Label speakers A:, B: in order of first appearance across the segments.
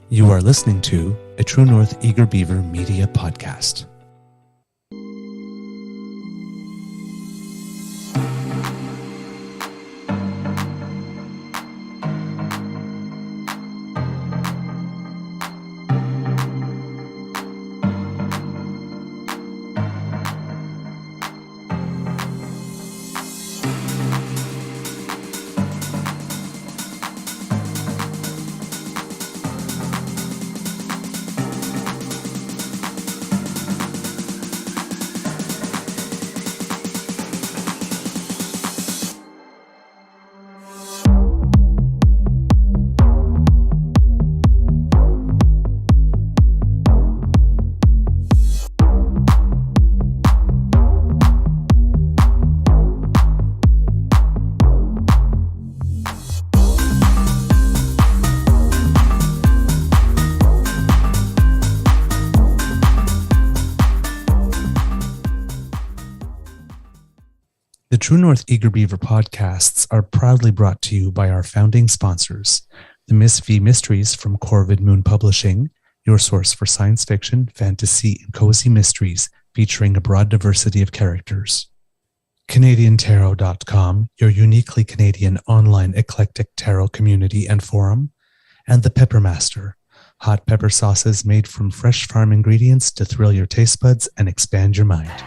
A: You are listening to a True North Eager Beaver Media Podcast. The True North Eager Beaver podcasts are proudly brought to you by our founding sponsors, the Miss V Mysteries from Corvid Moon Publishing, your source for science fiction, fantasy, and cozy mysteries featuring a broad diversity of characters. CanadianTarot.com, your uniquely Canadian online eclectic tarot community and forum, and The Peppermaster, hot pepper sauces made from fresh farm ingredients to thrill your taste buds and expand your mind.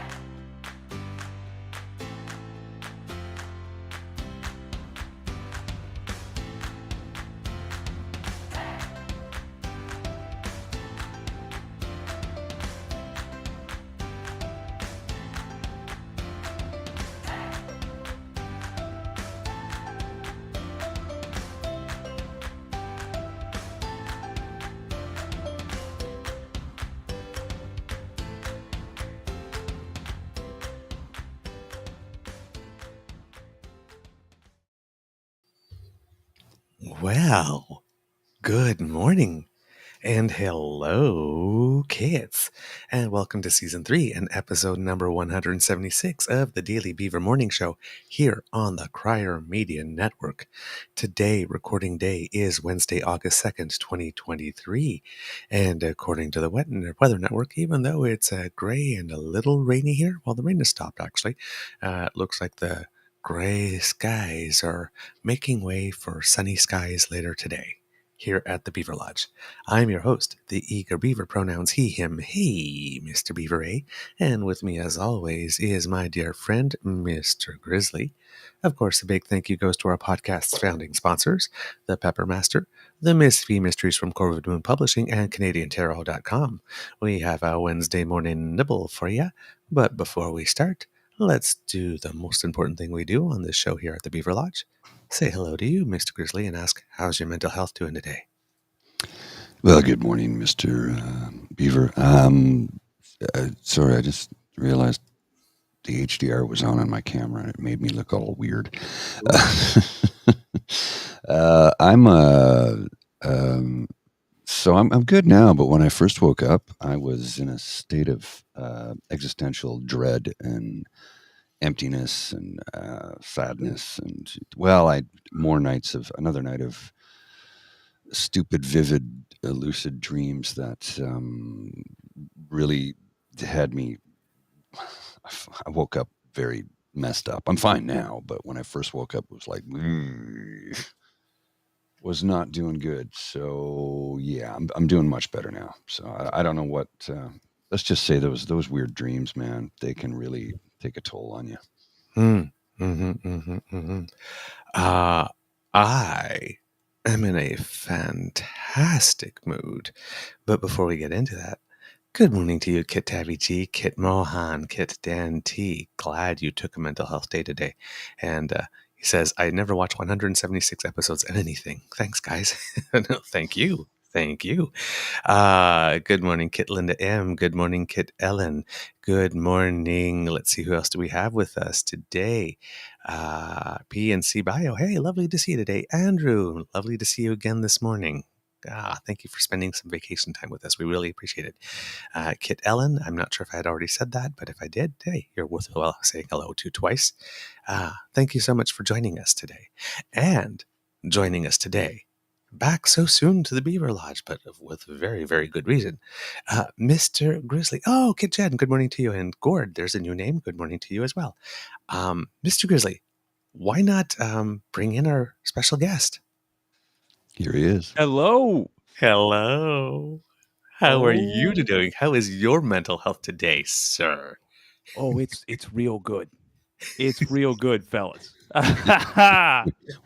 A: Well, good morning and hello, kids, and welcome to Season 3 and episode number 176 of the Daily Beaver Morning Show here on the Crier Media Network. Today, recording day, is Wednesday, August 2nd, 2023, and according to the Weather Network, even though it's gray and a little rainy here, well, the rain has stopped actually, it looks like the gray skies are making way for sunny skies later today here at the Beaver Lodge. I'm your host, the Eager Beaver, pronouns he, him, hey, Mr. Beaver A, and with me as always is my dear friend, Mr. Grizzly. Of course, a big thank you goes to our podcast's founding sponsors, the Peppermaster, the Miss V Mysteries from Corvid Moon Publishing, and CanadianTarot.com. We have a Wednesday morning nibble for you, but before we start, let's do the most important thing we do on this show here at the Beaver Lodge. Say hello to you, Mr. Grizzly, and ask, how's your mental health doing today?
B: Well, good morning, Mr. Beaver. Sorry, I just realized the HDR was on my camera, and it made me look all weird. I'm good now, but when I first woke up, I was in a state of existential dread and emptiness and sadness, and another night of stupid, vivid, lucid dreams that really had me. I woke up very messed up. I'm fine now, but when I first woke up, it was like was not doing good. So yeah, I'm doing much better now. So I don't know what. Let's just say those weird dreams, man. They can really take a toll on you.
A: I am in a fantastic mood. But before we get into that, good morning to you, Kit Tabby G, Kit Mohan, Kit Dan T. Glad you took a mental health day today. And he says, I never watched 176 episodes of anything. Thanks, guys. No, thank you. Thank you. Good morning, Kit Linda M. Good morning, Kit Ellen. Good morning. Let's see, who else do we have with us today? PNC Bio. Hey, lovely to see you today. Andrew, lovely to see you again this morning. Thank you for spending some vacation time with us. We really appreciate it. Kit Ellen, I'm not sure if I had already said that, but if I did, hey, you're worthwhile saying hello to twice. Thank you so much for joining us today. And joining us today back so soon to the Beaver Lodge, but with very, very good reason. Mr. Grizzly. Oh, Kit Jen, good morning to you. And Gord, there's a new name. Good morning to you as well. Mr. Grizzly, why not bring in our special guest?
B: Here he is.
C: Hello.
A: Hello. How are you
C: Oh.
A: doing? How is your mental health today, sir?
C: Oh, it's real good. It's real good, fellas.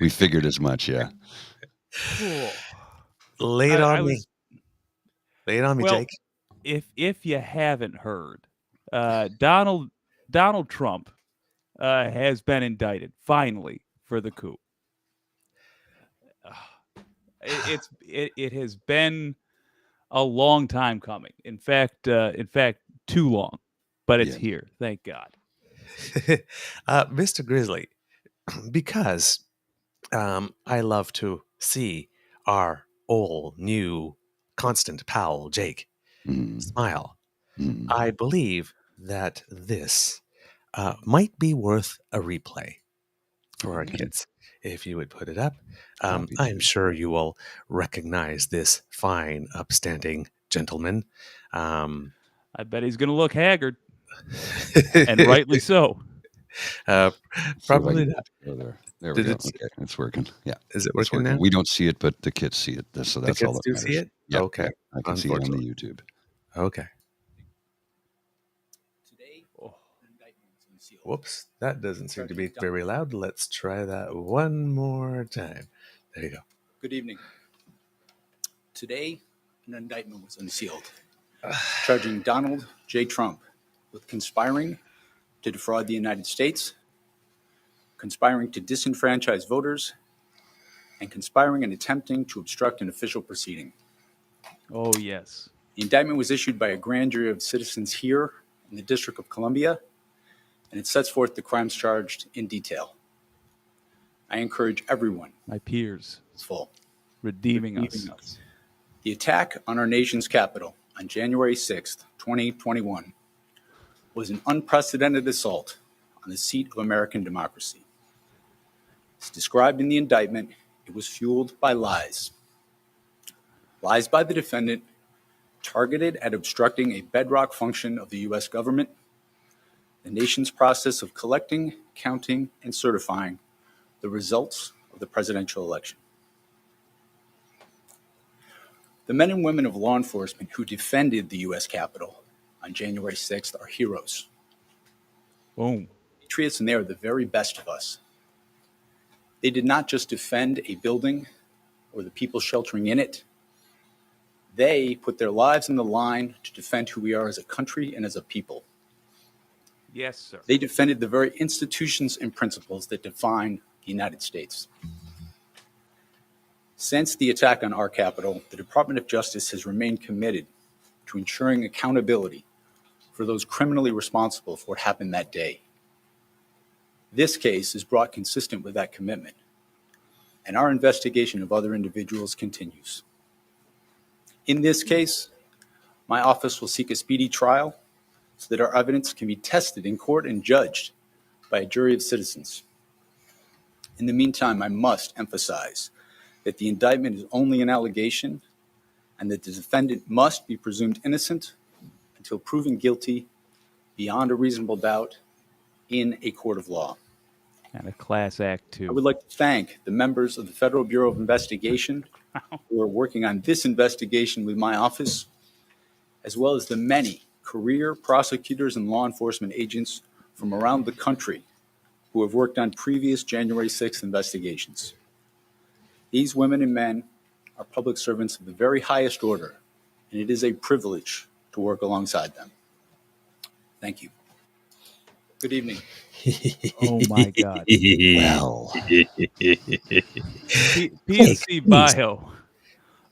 B: We figured as much, yeah.
A: Lay it
C: I
A: on me.
C: was
A: Lay it on me,
C: well.
A: Jake.
C: If you haven't heard, Donald Trump has been indicted finally for the coup. It has been a long time coming. In fact, too long. But it's
B: Yes.
C: here. Thank God.
A: Mr. Grizzly, because I love to see our old, new, constant pal, Jake,
B: Mm,
A: smile.
B: mm.
A: I believe that this might be worth a replay for our
B: Okay.
A: kids. If you would put it up,
B: Happy
A: I'm
B: to.
A: sure you will recognize this fine, upstanding gentleman.
C: I bet he's going to look haggard, and rightly so.
B: See if I
A: Probably
B: can
A: not.
B: go there. There we
A: Did
B: go.
A: it?
B: Okay, it's working. Yeah,
A: Is it
B: it's
A: working now?
B: working. We don't see it, but the kids see it. So
A: The
B: that's all
A: kids
B: that
A: do see
B: matters.
A: it?
B: Yeah,
A: Okay.
B: yeah. I can see it on the YouTube.
A: Okay.
D: Today,
C: Oh.
D: an indictment was unsealed.
A: Whoops, that doesn't seem to be very loud. Let's try that one more time. There you go.
D: Good evening. Today, an indictment was unsealed, charging Donald J. Trump with conspiring to defraud the United States, conspiring to disenfranchise voters, and conspiring and attempting to obstruct an official proceeding.
C: Oh, yes.
D: The indictment was issued by a grand jury of citizens here in the District of Columbia, and it sets forth the crimes charged in detail. I encourage everyone
C: My peers
D: full
C: redeeming us.
D: The attack on our nation's capital on January 6th, 2021, was an unprecedented assault on the seat of American democracy. As described in the indictment, it was fueled by lies. Lies by the defendant targeted at obstructing a bedrock function of the U.S. government, the nation's process of collecting, counting, and certifying the results of the presidential election. The men and women of law enforcement who defended the U.S. Capitol on January 6th are heroes.
C: Boom.
D: Patriots, and they are the very best of us. They did not just defend a building or the people sheltering in it. They put their lives on the line to defend who we are as a country and as a people.
C: Yes, sir.
D: They defended the very institutions and principles that define the United States. Since the attack on our Capitol, the Department of Justice has remained committed to ensuring accountability for those criminally responsible for what happened that day. This case is brought consistent with that commitment, and our investigation of other individuals continues. In this case, my office will seek a speedy trial so that our evidence can be tested in court and judged by a jury of citizens. In the meantime, I must emphasize that the indictment is only an allegation and that the defendant must be presumed innocent until proven guilty beyond a reasonable doubt in a court of law.
C: And a class act, too.
D: I would like to thank the members of the Federal Bureau of Investigation who are working on this investigation with my office, as well as the many career prosecutors and law enforcement agents from around the country who have worked on previous January 6th investigations. These women and men are public servants of the very highest order, and it is a privilege to work alongside them. Thank you. Good evening.
C: Oh, my God.
B: Well,
C: PNC Bio.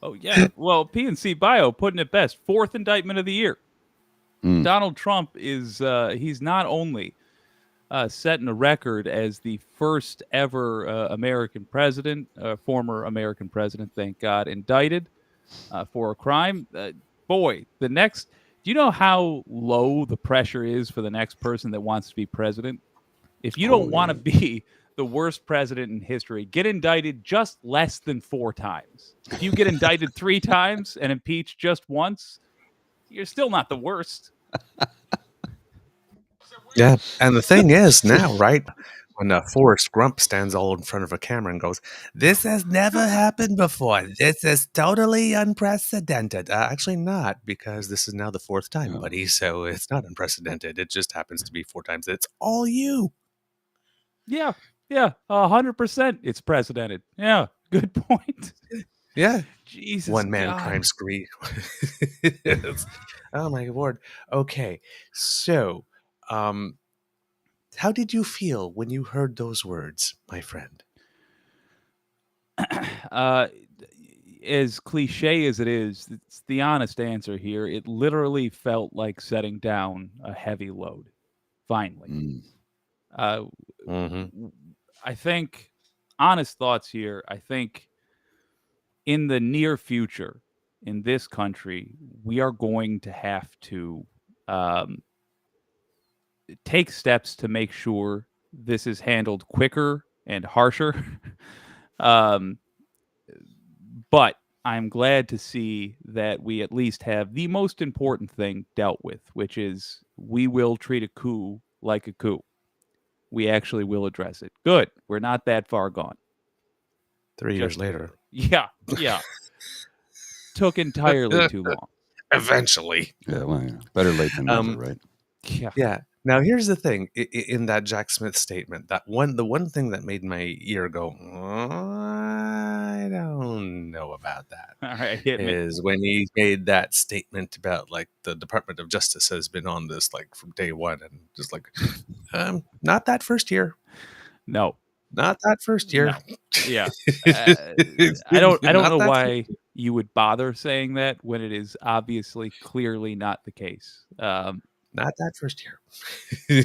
C: Oh, yeah. Well, PNC Bio putting it best. Fourth indictment of the year. Donald Trump is, he's not only setting a record as the first ever American president, former American president, thank God, indicted for a crime. Boy, the next, do you know how low the pressure is for the next person that wants to be president? If you don't want to be the worst president in history, get indicted just less than 4 times. If you get indicted 3 times and impeached just once, you're still not the worst.
A: Yeah, and the thing is now, right, when Forrest Gump stands all in front of a camera and goes, "This has never happened before. This is totally unprecedented." Actually not, because this is now the 4th time, buddy, so it's not unprecedented. It just happens to be 4 times. It's all you.
C: Yeah, 100% it's precedented. Yeah, good point.
A: Yeah.
C: Jesus
A: One-man
C: God.
A: crime spree. Oh, my word. Okay, so, how did you feel when you heard those words, my friend?
C: As cliche as it is, it's the honest answer here. It literally felt like setting down a heavy load. Finally.
A: Mm-hmm.
C: I think, honest thoughts here, I think in the near future in this country, we are going to have to take steps to make sure this is handled quicker and harsher. But I'm glad to see that we at least have the most important thing dealt with, which is we will treat a coup like a coup. We actually will address it. Good. We're not that far gone.
A: 3 years later.
C: Yeah. Took entirely too long.
A: Eventually.
B: Yeah, well, yeah. Better late than never, right?
C: Yeah.
A: Now, here's the thing. In that Jack Smith statement, the one thing that made my ear go, I don't know about that,
C: All right, hit me.
A: is when he made that statement about, like, the Department of Justice has been on this, like, from day one, and just like, not that first year.
C: No.
A: Not that first year.
C: No. Yeah. I don't know why you would bother saying that when it is obviously clearly not the case.
A: Not that first year.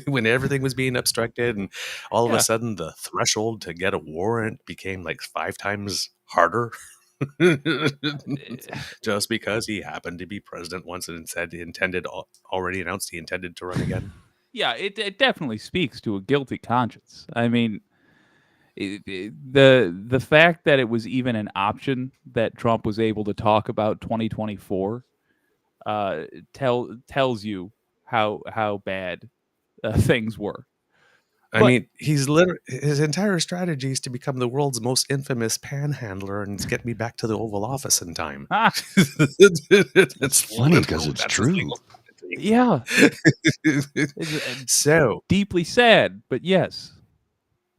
A: When everything was being obstructed and all of a sudden the threshold to get a warrant became like 5 times harder. Just because he happened to be president once and said he already announced he intended to run again.
C: Yeah, it definitely speaks to a guilty conscience. I mean, the fact that it was even an option that Trump was able to talk about 2024 tells you how bad things were.
A: I mean, his entire strategy is to become the world's most infamous panhandler and get me back to the Oval Office in time.
B: It's funny because it's true.
C: Yeah.
A: So
C: deeply sad, but yes.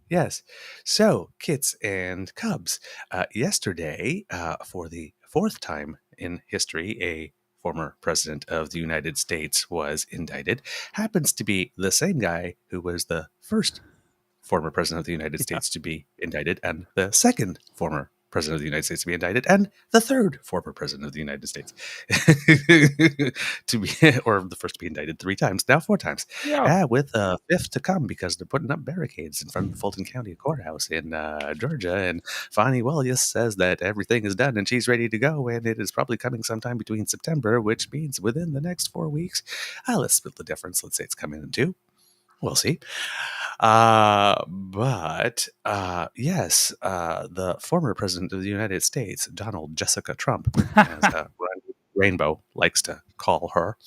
A: Yes. So, kits and cubs, yesterday, for the 4th time in history, a former president of the United States was indicted. Happens to be the same guy who was the first former president of the United States to be indicted, and the second former president of the United States to be indicted, and the third former president of the United States to be, or the first to be indicted 3 times, now 4 times, with a 5th to come because they're putting up barricades in front of the Fulton County Courthouse in Georgia. And Fani Willis says that everything is done and she's ready to go, and it is probably coming sometime between September, which means within the next 4 weeks. Let's split the difference. Let's say it's coming in 2. We'll see. But yes, the former president of the United States, Donald Jessica Trump, as Rainbow likes to call her,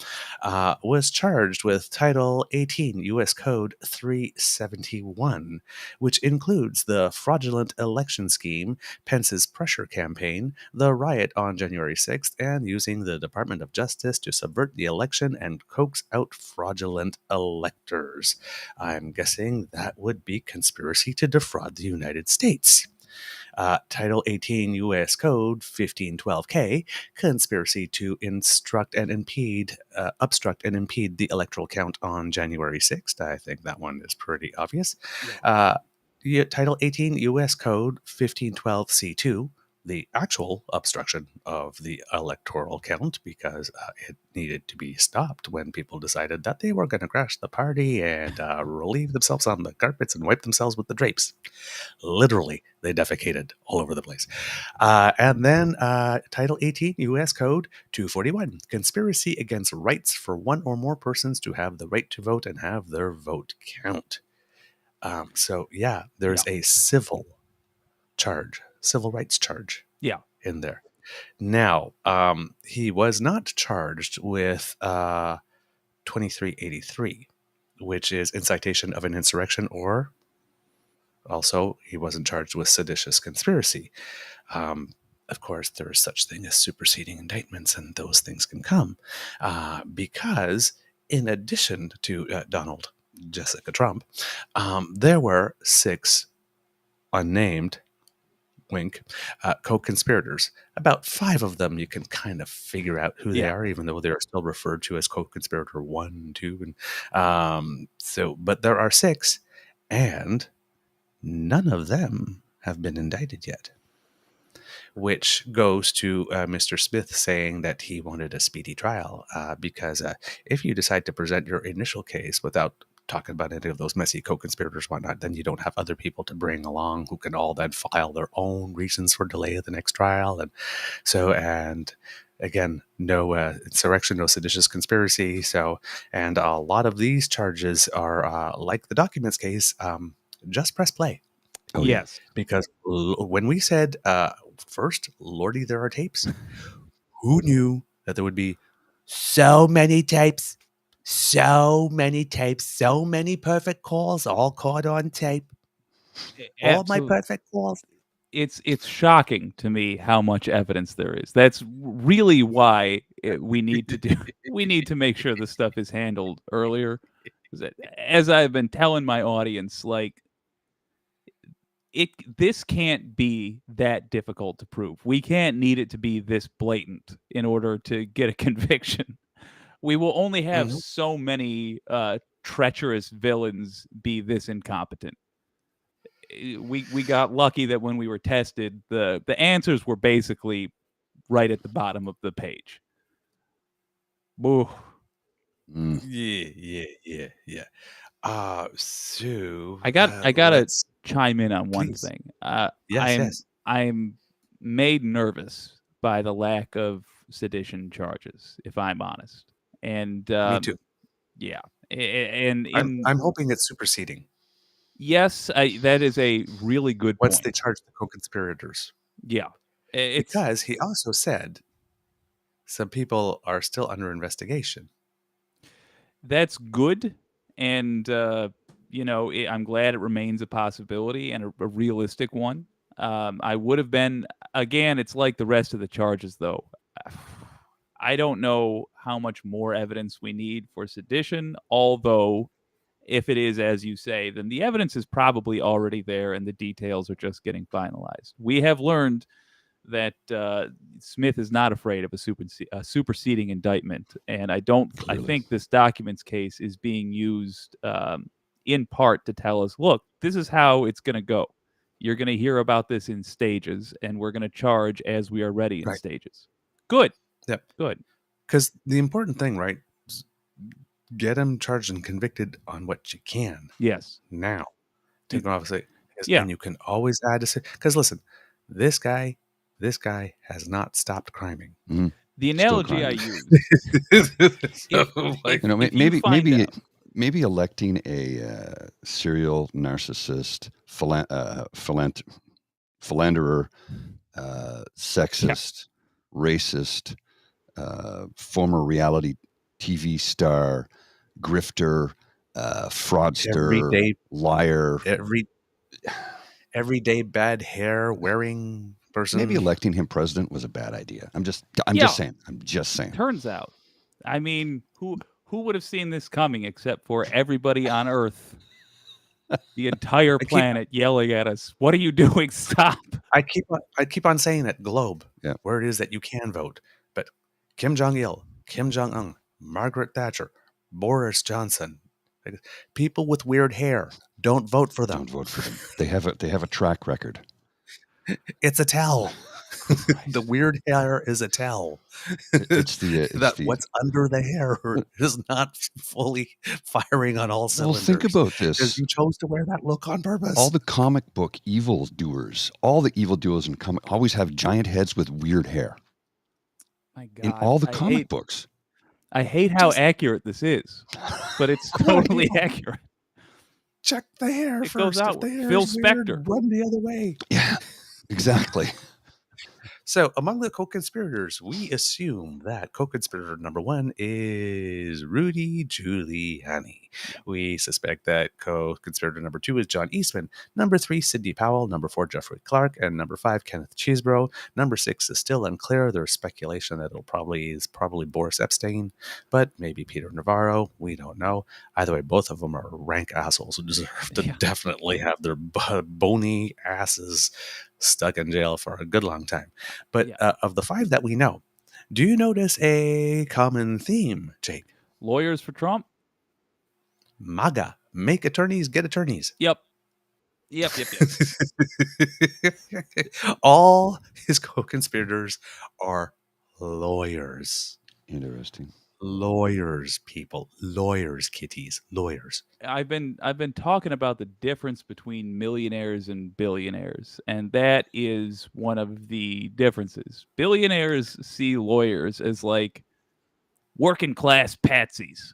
A: was charged with Title 18 U.S. Code 371, which includes the fraudulent election scheme, Pence's pressure campaign, the riot on January 6th, and using the Department of Justice to subvert the election and coax out fraudulent electors. I'm guessing that would be conspiracy to defraud the United States. Title 18 U.S. Code 1512K, conspiracy to obstruct and impede the electoral count on January 6th. I think that one is pretty obvious. Title 18 U.S. Code 1512C2, the actual obstruction of the electoral count, because it needed to be stopped when people decided that they were going to crash the party and relieve themselves on the carpets and wipe themselves with the drapes. Literally, they defecated all over the place. And then Title 18 U.S. Code 241, conspiracy against rights for one or more persons to have the right to vote and have their vote count. There's a civil rights charge in there. Now, he was not charged with 2383, which is incitation of an insurrection, or also he wasn't charged with seditious conspiracy. Of course, there is such thing as superseding indictments, and those things can come because in addition to Donald Jessica Trump, there were 6 unnamed, wink, co-conspirators. About 5 of them you can kind of figure out who they are, even though they're still referred to as co-conspirator 1, 2, and but there are 6, and none of them have been indicted yet, which goes to Mr. Smith saying that he wanted a speedy trial because if you decide to present your initial case without talking about any of those messy co-conspirators and whatnot, then you don't have other people to bring along who can all then file their own reasons for delay of the next trial. And again, no insurrection, no seditious conspiracy. And a lot of these charges are like the documents case, just press play.
C: Oh, yes.
A: Because when we said first, Lordy, there are tapes, who knew that there would be so many tapes, so many perfect calls, all caught on tape. All my perfect calls.
C: It's shocking to me how much evidence there is. That's really why we need to make sure this stuff is handled earlier. As I've been telling my audience, like, this can't be that difficult to prove. We can't need it to be this blatant in order to get a conviction. We will only have so many treacherous villains be this incompetent. We got lucky that when we were tested, the answers were basically right at the bottom of the page. Ooh.
A: Yeah. So
C: I gotta chime in on one
A: please.
C: thing.
A: Yes.
C: I'm made nervous by the lack of sedition charges, if I'm honest. And
A: me too.
C: Yeah, and
A: I'm hoping it's superseding.
C: Yes, that is a really good point.
A: Once they charge the co-conspirators.
C: Yeah,
A: because he also said some people are still under investigation.
C: That's good, and I'm glad it remains a possibility and a realistic one. I would have been, again, it's like the rest of the charges, though. I don't know how much more evidence we need for sedition, although if it is as you say, then the evidence is probably already there and the details are just getting finalized. We have learned that Smith is not afraid of a superseding indictment, and I think this documents case is being used in part to tell us, look, this is how it's going to go. You're going to hear about this in stages, and we're going to charge as we are ready in stages. Good.
A: Yep.
C: Good.
A: Because the important thing, right, is get him charged and convicted on what you can.
C: Yes.
A: Now, take him off. And you can always add to, because listen, this guy has not stopped criming.
B: Mm-hmm.
C: The analogy I use,
B: maybe electing a serial narcissist, philanderer, sexist, racist, former reality TV star, grifter, fraudster, liar,
A: everyday bad hair wearing person.
B: Maybe electing him president was a bad idea. I'm just saying.
C: Turns out, I mean, who would have seen this coming except for everybody on Earth, the entire planet yelling at us? What are you doing? Stop!
A: I keep on saying that globe, where it is that you can vote, but Kim Jong-il, Kim Jong-un, Margaret Thatcher, Boris Johnson, people with weird hair, don't vote for them.
B: Don't vote for them. They have a track record.
A: It's a tell. The weird hair is a tell. What's under the hair is not fully firing on all cylinders.
B: Well, think about this.
A: Because you chose to wear that look on purpose.
B: All the comic book evildoers in comic always have giant heads with weird hair.
C: My God,
B: in all the comic books.
C: I hate how accurate this is, but it's totally accurate.
A: check the hair
C: It goes
A: first. If
C: outward.
A: the hair
C: Phil
A: is weird,
C: Spector.
A: run the other way.
B: Yeah, exactly.
A: So, among the co-conspirators, we assume that co-conspirator number 1 is Rudy Giuliani. We suspect that co-conspirator number 2 is John Eastman. Number 3, Sidney Powell. Number 4, Jeffrey Clark. And number 5, Kenneth Chesebro. Number 6 is still unclear. There's speculation that is probably Boris Epstein, but maybe Peter Navarro. We don't know. Either way, both of them are rank assholes who deserve to definitely have their bony asses stuck in jail for a good long time. But of the 5 that we know, do you notice a common theme, Jake?
C: Lawyers for Trump?
A: MAGA. Make attorneys, get attorneys.
C: Yep.
A: All his co-conspirators are lawyers.
B: Interesting.
A: Lawyers, people. Lawyers, kitties. Lawyers.
C: I've been talking about the difference between millionaires and billionaires, and that is one of the differences. Billionaires see lawyers as like working class patsies.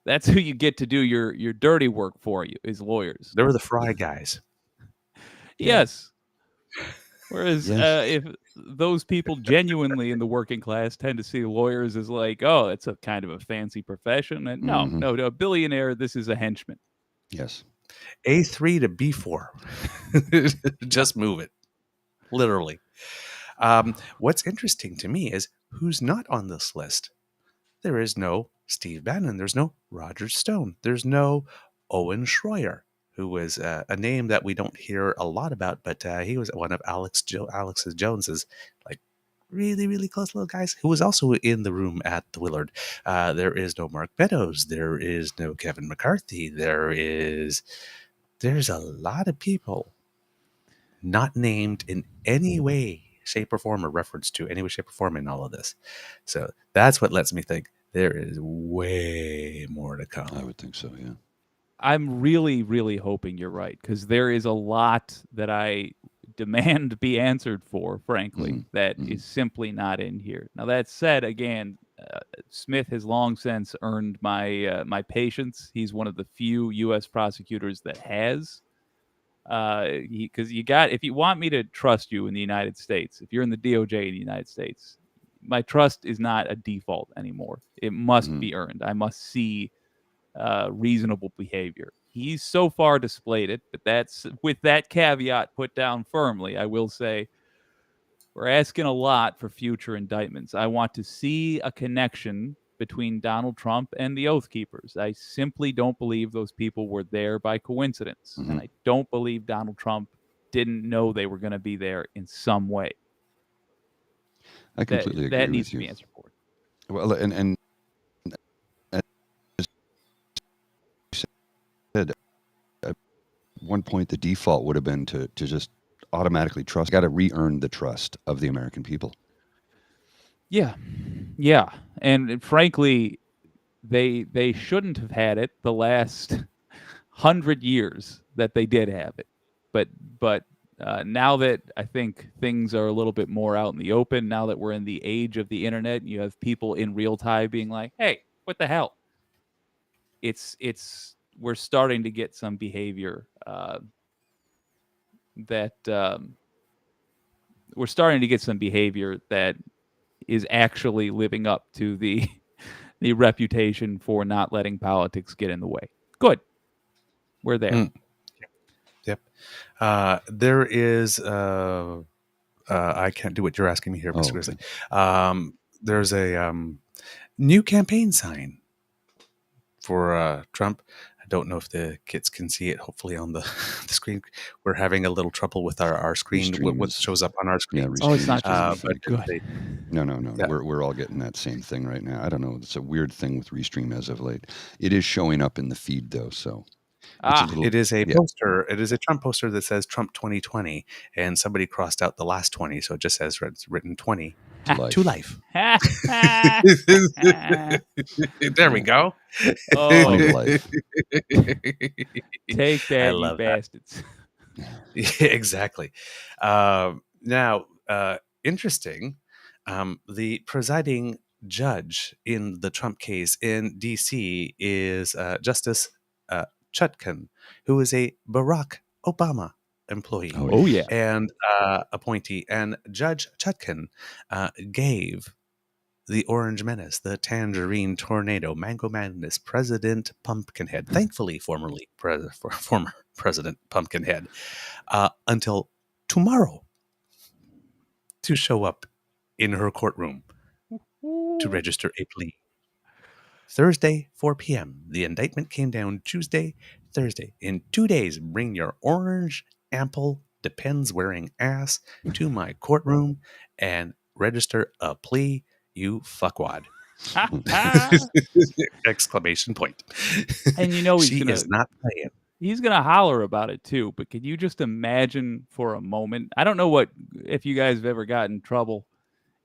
C: That's who you get to do your dirty work for you, is lawyers.
A: They were the fry guys.
C: Yes. Whereas if those people genuinely in the working class tend to see lawyers as like, oh, it's a kind of a fancy profession. And no, a billionaire, this is a henchman.
B: Yes.
A: A3 to B4. Just move it. Literally. What's interesting to me is who's not on this list. There is no Steve Bannon. There's no Roger Stone. There's no Owen Schroyer, who was a name that we don't hear a lot about, but he was one of Alex Jones's like really, really close little guys who was also in the room at the Willard. There is no Mark Meadows. There is no Kevin McCarthy. There's a lot of people not named in any way, shape, or form, or reference to any way, shape, or form in all of this. So that's what lets me think there is way more to come.
B: I would think so, yeah.
C: I'm really, really hoping you're right, because there is a lot that I demand be answered for, frankly, that is simply not in here. Now, that said, again, Smith has long since earned my my patience. He's one of the few U.S. prosecutors that has. Because if you want me to trust you in the United States, if you're in the DOJ in the United States, my trust is not a default anymore. It must be earned. I must see reasonable behavior. He's so far displayed it, but that's with that caveat put down firmly. I will say we're asking a lot for future indictments. I want to see a connection between Donald Trump and the Oath Keepers. I simply don't believe those people were there by coincidence. And I don't believe Donald Trump didn't know they were going to be there in some way.
B: I completely agree with you.
C: That needs to be answered for.
B: Well, and as you said, at one point the default would have been to just automatically trust. Got to re-earn the trust of the American people.
C: Yeah, and frankly, they shouldn't have had it the last 100 years that they did have it, but now that I think things are a little bit more out in the open, now that we're in the age of the internet, you have people in real time being like, "Hey, what the hell?" We're starting to get some behavior that is actually living up to the reputation for not letting politics get in the way. Good. We're there.
A: Yep. There is I can't do what you're asking me here, Mr. Grizzly. There's a new campaign sign for Trump. I don't know if the kids can see it. Hopefully on the screen. We're having a little trouble with our screen. What shows up on our screen?
B: Yeah,
C: it's not just good.
B: No.
A: Yeah.
B: We're all getting that same thing right now. I don't know. It's a weird thing with Restream as of late. It is showing up in the feed though, so
A: it is a poster. It is a Trump poster that says Trump 2020, and somebody crossed out the last 20, so it just says it's written 20 to life. There we go.
C: Oh,
B: life.
C: Take that, you bastards.
A: Yeah, exactly. Now, interesting. The presiding judge in the Trump case in D.C. is Justice Chutkan, who is a Barack Obama employee and appointee. And Judge Chutkan gave the Orange Menace, the Tangerine Tornado, Mango Madness, President Pumpkinhead, thankfully former President Pumpkinhead, until tomorrow to show up in her courtroom to register a plea. Thursday, 4 p.m. The indictment came down Tuesday, Thursday. In 2 days, bring your orange, ample, Depends-wearing ass to my courtroom and register a plea, you fuckwad. Exclamation point.
C: And you know
A: she is not playing.
C: He's going to holler about it too, but can you just imagine for a moment? I don't know if you guys have ever gotten in trouble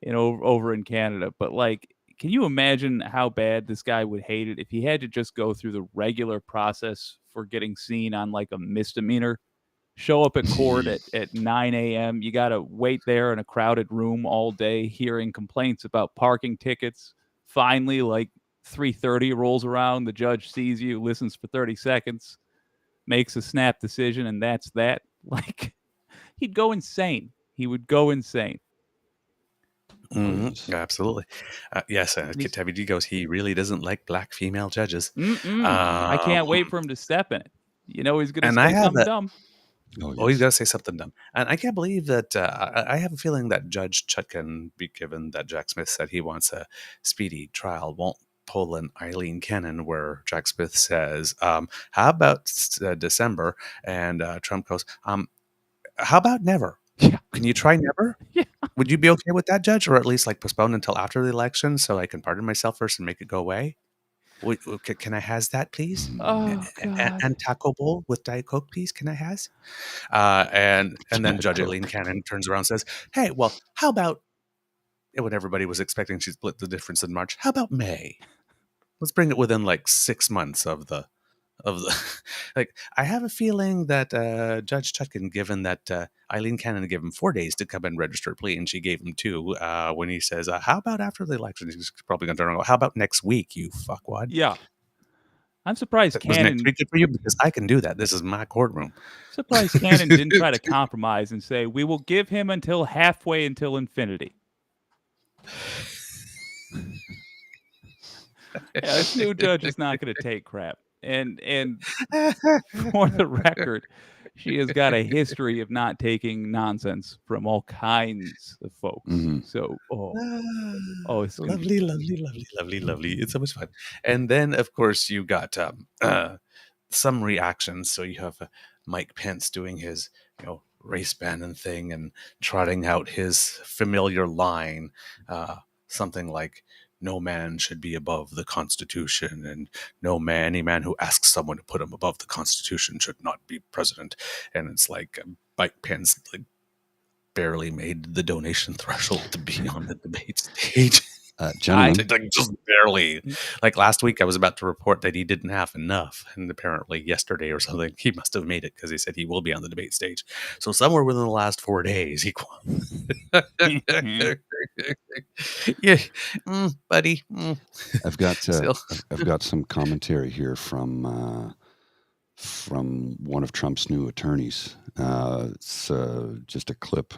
C: over in Canada, but like, can you imagine how bad this guy would hate it if he had to just go through the regular process for getting seen on like a misdemeanor? Show up at court at 9 a.m. You got to wait there in a crowded room all day hearing complaints about parking tickets. Finally, like 3:30 rolls around, the judge sees you, listens for 30 seconds, makes a snap decision, and that's that. Like, he'd go insane. He would go insane.
A: Mm-hmm. Absolutely. Yes, Kitabi D goes, he really doesn't like black female judges.
C: I can't wait for him to step in it. You know he's going to say something dumb.
A: Oh, he's got to say something dumb. And I can't believe that I have a feeling that Judge Chutkan, given that Jack Smith said he wants a speedy trial, won't pull an Eileen Cannon where Jack Smith says, how about December? And Trump goes, how about never?
C: Yeah.
A: Can you try never?
C: Yeah.
A: Would you be okay with that, Judge? Or at least like postpone until after the election so I can pardon myself first and make it go away? Can I has that, please?
C: Oh, God.
A: And Taco Bowl with Diet Coke, please. Can I has? And then Judge Eileen Cannon turns around and says, hey, well, how about, when everybody was expecting she'd split the difference in March, how about May? Let's bring it within like 6 months of the like, I have a feeling that Judge Chutkan, given that Eileen Cannon gave him 4 days to come and register a plea, and she gave him 2, when he says, how about after the election? He's probably going to turn around and go, how about next week, you fuckwad?
C: Yeah. I'm surprised
A: Was
C: Cannon...
A: next week good for you? Because I can do that. This is my courtroom.
C: Surprised Cannon didn't try to compromise and say, we will give him until halfway until infinity. This new judge is not going to take crap. And for the record, she has got a history of not taking nonsense from all kinds of folks.
B: Mm-hmm.
C: So, it's
A: lovely, lovely, lovely, lovely, lovely. It's so much fun. And then, of course, you got some reactions. So you have Mike Pence doing his, race banning thing and trotting out his familiar line, something like, no man should be above the Constitution, and any man who asks someone to put him above the Constitution should not be president. And it's like Mike Pence barely made the donation threshold to be on the debate stage.
B: Gentlemen,
A: just barely. Like last week, I was about to report that he didn't have enough, and apparently yesterday or something, he must have made it because he said he will be on the debate stage. So somewhere within the last 4 days, he yeah, buddy.
B: I've got some commentary here from one of Trump's new attorneys. It's just a clip.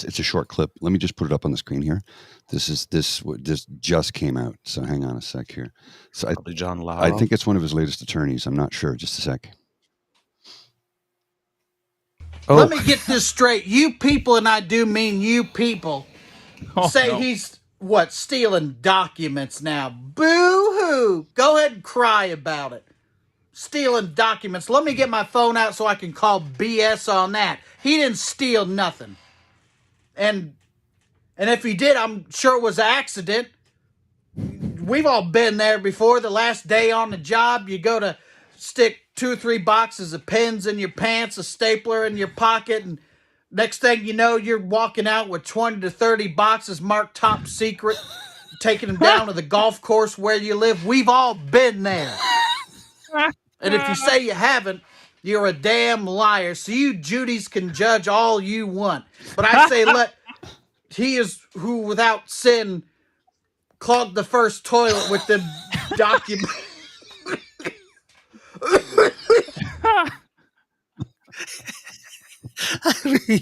B: It's a short clip. Let me just put it up on the screen here. This just came out. So hang on a sec here. So
A: probably John Lau.
B: I think it's one of his latest attorneys. I'm not sure. Just a sec.
E: Let me get this straight. You people, and I do mean you people, say he's stealing documents now. Boo-hoo. Go ahead and cry about it. Stealing documents. Let me get my phone out so I can call BS on that. He didn't steal nothing. And if he did, I'm sure it was an accident. We've all been there before. The last day on the job, you go to stick 2 or 3 boxes of pens in your pants, a stapler in your pocket, and next thing you know, you're walking out with 20 to 30 boxes marked top secret, taking them down to the golf course where you live. We've all been there. And if you say you haven't, you're a damn liar. So you Judies can judge all you want. But I say he is who without sin clogged the first toilet with them documents.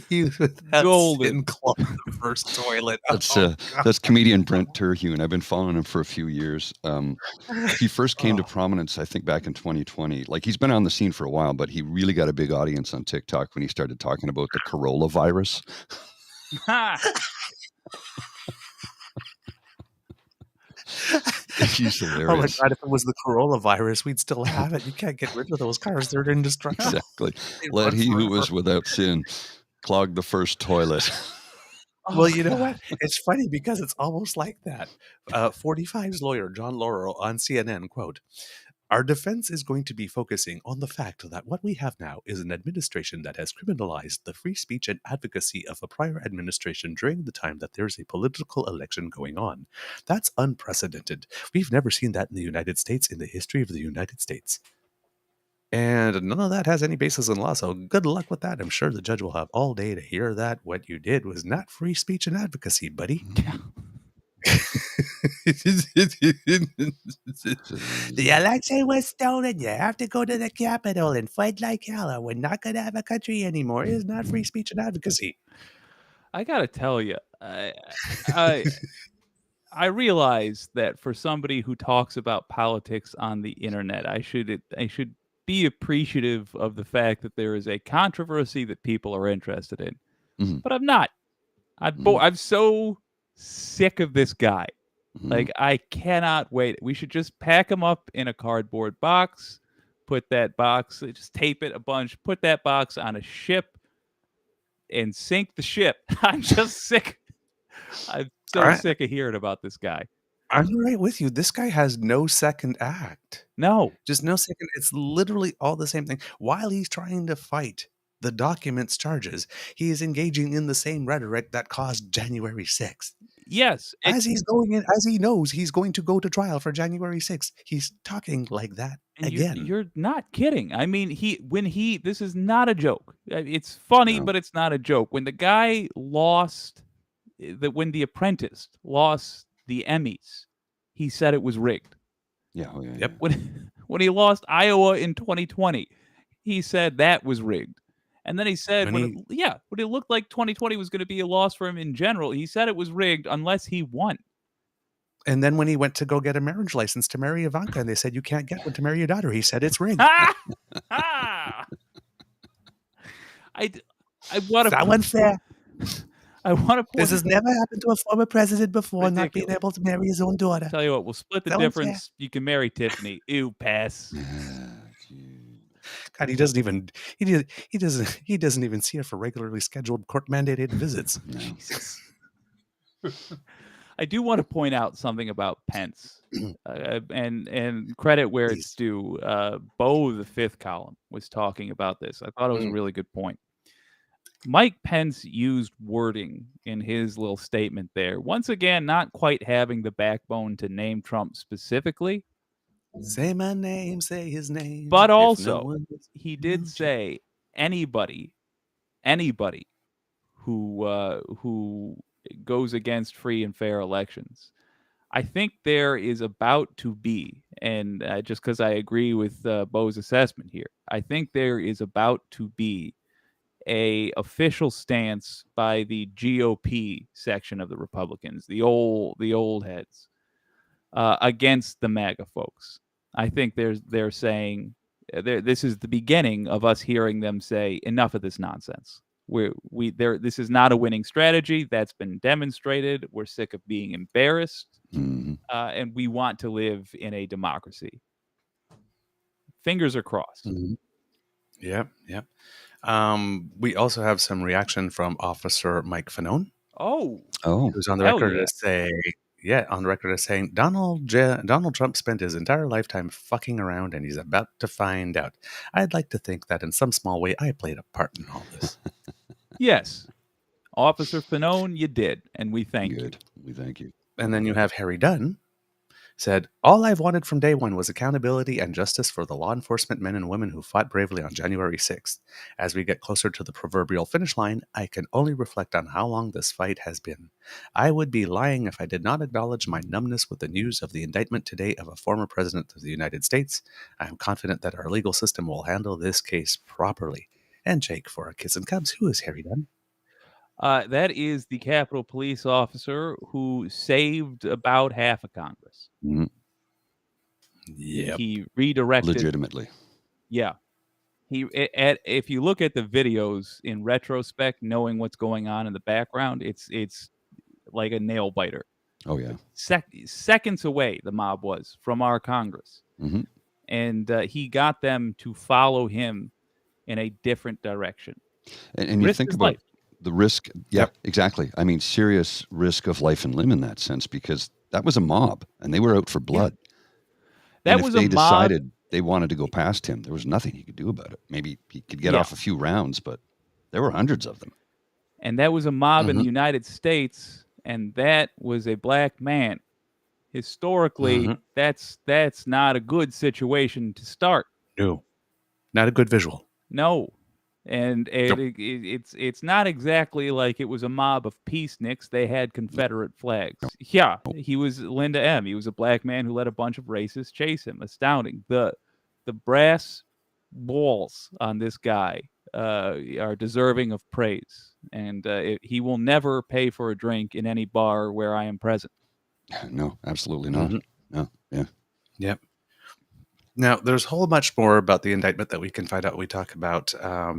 A: Use with that
C: Golden.
A: sin clog the first toilet.
B: That's comedian Brent Terhune. I've been following him for a few years. He first came to prominence, I think, back in 2020. Like, he's been on the scene for a while, but he really got a big audience on TikTok when he started talking about the coronavirus. He's hilarious.
A: Oh my God, if it was the coronavirus, we'd still have it. You can't get rid of those cars. They're indestructible.
B: Exactly. Let he who was without sin clog the first toilet.
A: Well, you know what? It's funny because it's almost like that. 45's lawyer, John Laurel, on CNN, quote, "Our defense is going to be focusing on the fact that what we have now is an administration that has criminalized the free speech and advocacy of a prior administration during the time that there's a political election going on. That's unprecedented. We've never seen that in the United States in the history of the United States. And none of that has any basis in law, so good luck with that. I'm sure the judge will have all day to hear that. What you did was not free speech and advocacy, buddy." The election was stolen. You have to go to the Capitol and fight like hell, or we're not going to have a country anymore. It's not free speech and advocacy.
C: I gotta tell you, I realize that for somebody who talks about politics on the internet, I should be appreciative of the fact that there is a controversy that people are interested in.
B: Mm-hmm.
C: But I'm not. I'm so sick of this guy.
B: Mm-hmm.
C: Like, I cannot wait. We should just pack him up in a cardboard box, put that box, just tape it a bunch, put that box on a ship, and sink the ship. I'm just sick. I'm so sick of hearing about this guy.
A: I'm right with you. This guy has no second act.
C: No.
A: Just no second. It's literally all the same thing. While he's trying to fight the documents charges, he is engaging in the same rhetoric that caused January 6th.
C: Yes.
A: As he knows he's going to go to trial for January 6th, he's talking like that again.
C: You're not kidding. I mean, this is not a joke. It's funny, but it's not a joke. When the guy when The Apprentice lost the Emmys, he said it was rigged.
B: Yeah. Oh, yeah.
A: Yep.
C: When he lost Iowa in 2020, he said that was rigged. And then he said when it looked like 2020 was going to be a loss for him in general, he said it was rigged unless he won.
A: And then when he went to go get a marriage license to marry Ivanka, and they said you can't get one to marry your daughter, he said it's rigged.
C: I want to.
A: That unfair.
C: I want to.
A: This has never happened to a former president before, not being able to marry his own daughter.
C: Tell you what, we'll split the difference. You can marry Tiffany. Ew, pass.
A: God, he doesn't even see her for regularly scheduled court mandated visits.
C: Jesus. I do want to point out something about Pence, and credit where it's due. Bo, the fifth column, was talking about this. I thought it was a really good point. Mike Pence used wording in his little statement there. Once again, not quite having the backbone to name Trump specifically.
A: Say my name, say his name.
C: But also, he did say anybody who goes against free and fair elections. I think there is about to be, and just because I agree with Bo's assessment here, I think there is about to be a official stance by the GOP section of the Republicans, the old heads, against the MAGA folks. I think they're saying this is the beginning of us hearing them say enough of this nonsense. This is not a winning strategy. That's been demonstrated. We're sick of being embarrassed, and we want to live in a democracy. Fingers are crossed.
A: Mm-hmm. Yep. We also have some reaction from Officer Mike Fanone.
C: Oh,
A: who's on the record as saying, Donald Trump spent his entire lifetime fucking around, and he's about to find out. I'd like to think that in some small way I played a part in all this.
C: Yes, Officer Fanone, you did, and we thank you.
B: We thank you.
A: And then you have Harry Dunn, said, "All I've wanted from day one was accountability and justice for the law enforcement men and women who fought bravely on January 6th. As we get closer to the proverbial finish line, I can only reflect on how long this fight has been. I would be lying if I did not acknowledge my numbness with the news of the indictment today of a former president of the United States. I am confident that our legal system will handle this case properly." And Jake, for our kids and cubs, who is Harry Dunn?
C: That is the Capitol Police officer who saved about half of Congress.
B: Mhm.
A: Yep.
C: He redirected.
B: Legitimately.
C: Yeah. If you look at the videos in retrospect, knowing what's going on in the background, it's like a nail biter.
B: Oh, yeah.
C: Seconds away, the mob was from our Congress.
B: Mm-hmm.
C: And he got them to follow him in a different direction.
B: And you think about
C: life.
B: the risk. Yeah,
A: Yep.
B: exactly. I mean, serious risk of life and limb in that sense, because that was a mob and they were out for blood.
C: That
B: and
C: was
B: if they
C: a mob.
B: decided they wanted to go past him, there was nothing he could do about it. Maybe he could get off a few rounds, but there were hundreds of them.
C: And that was a mob in the
A: Mhm.
C: United States, and that was a black man. Historically, that's not a good situation to start.
A: No, not a good visual.
C: No. And
A: Nope.
C: it's not exactly like it was a mob of peaceniks. They had Confederate flags. Yeah, he was Linda M. He was a black man who let a bunch of racists chase him. Astounding. The brass balls on this guy are deserving of praise. And he will never pay for a drink in any bar where I am present.
B: No, absolutely not. No, yeah.
A: Yep. Now, there's a whole bunch more about the indictment that we can find out, we talk about,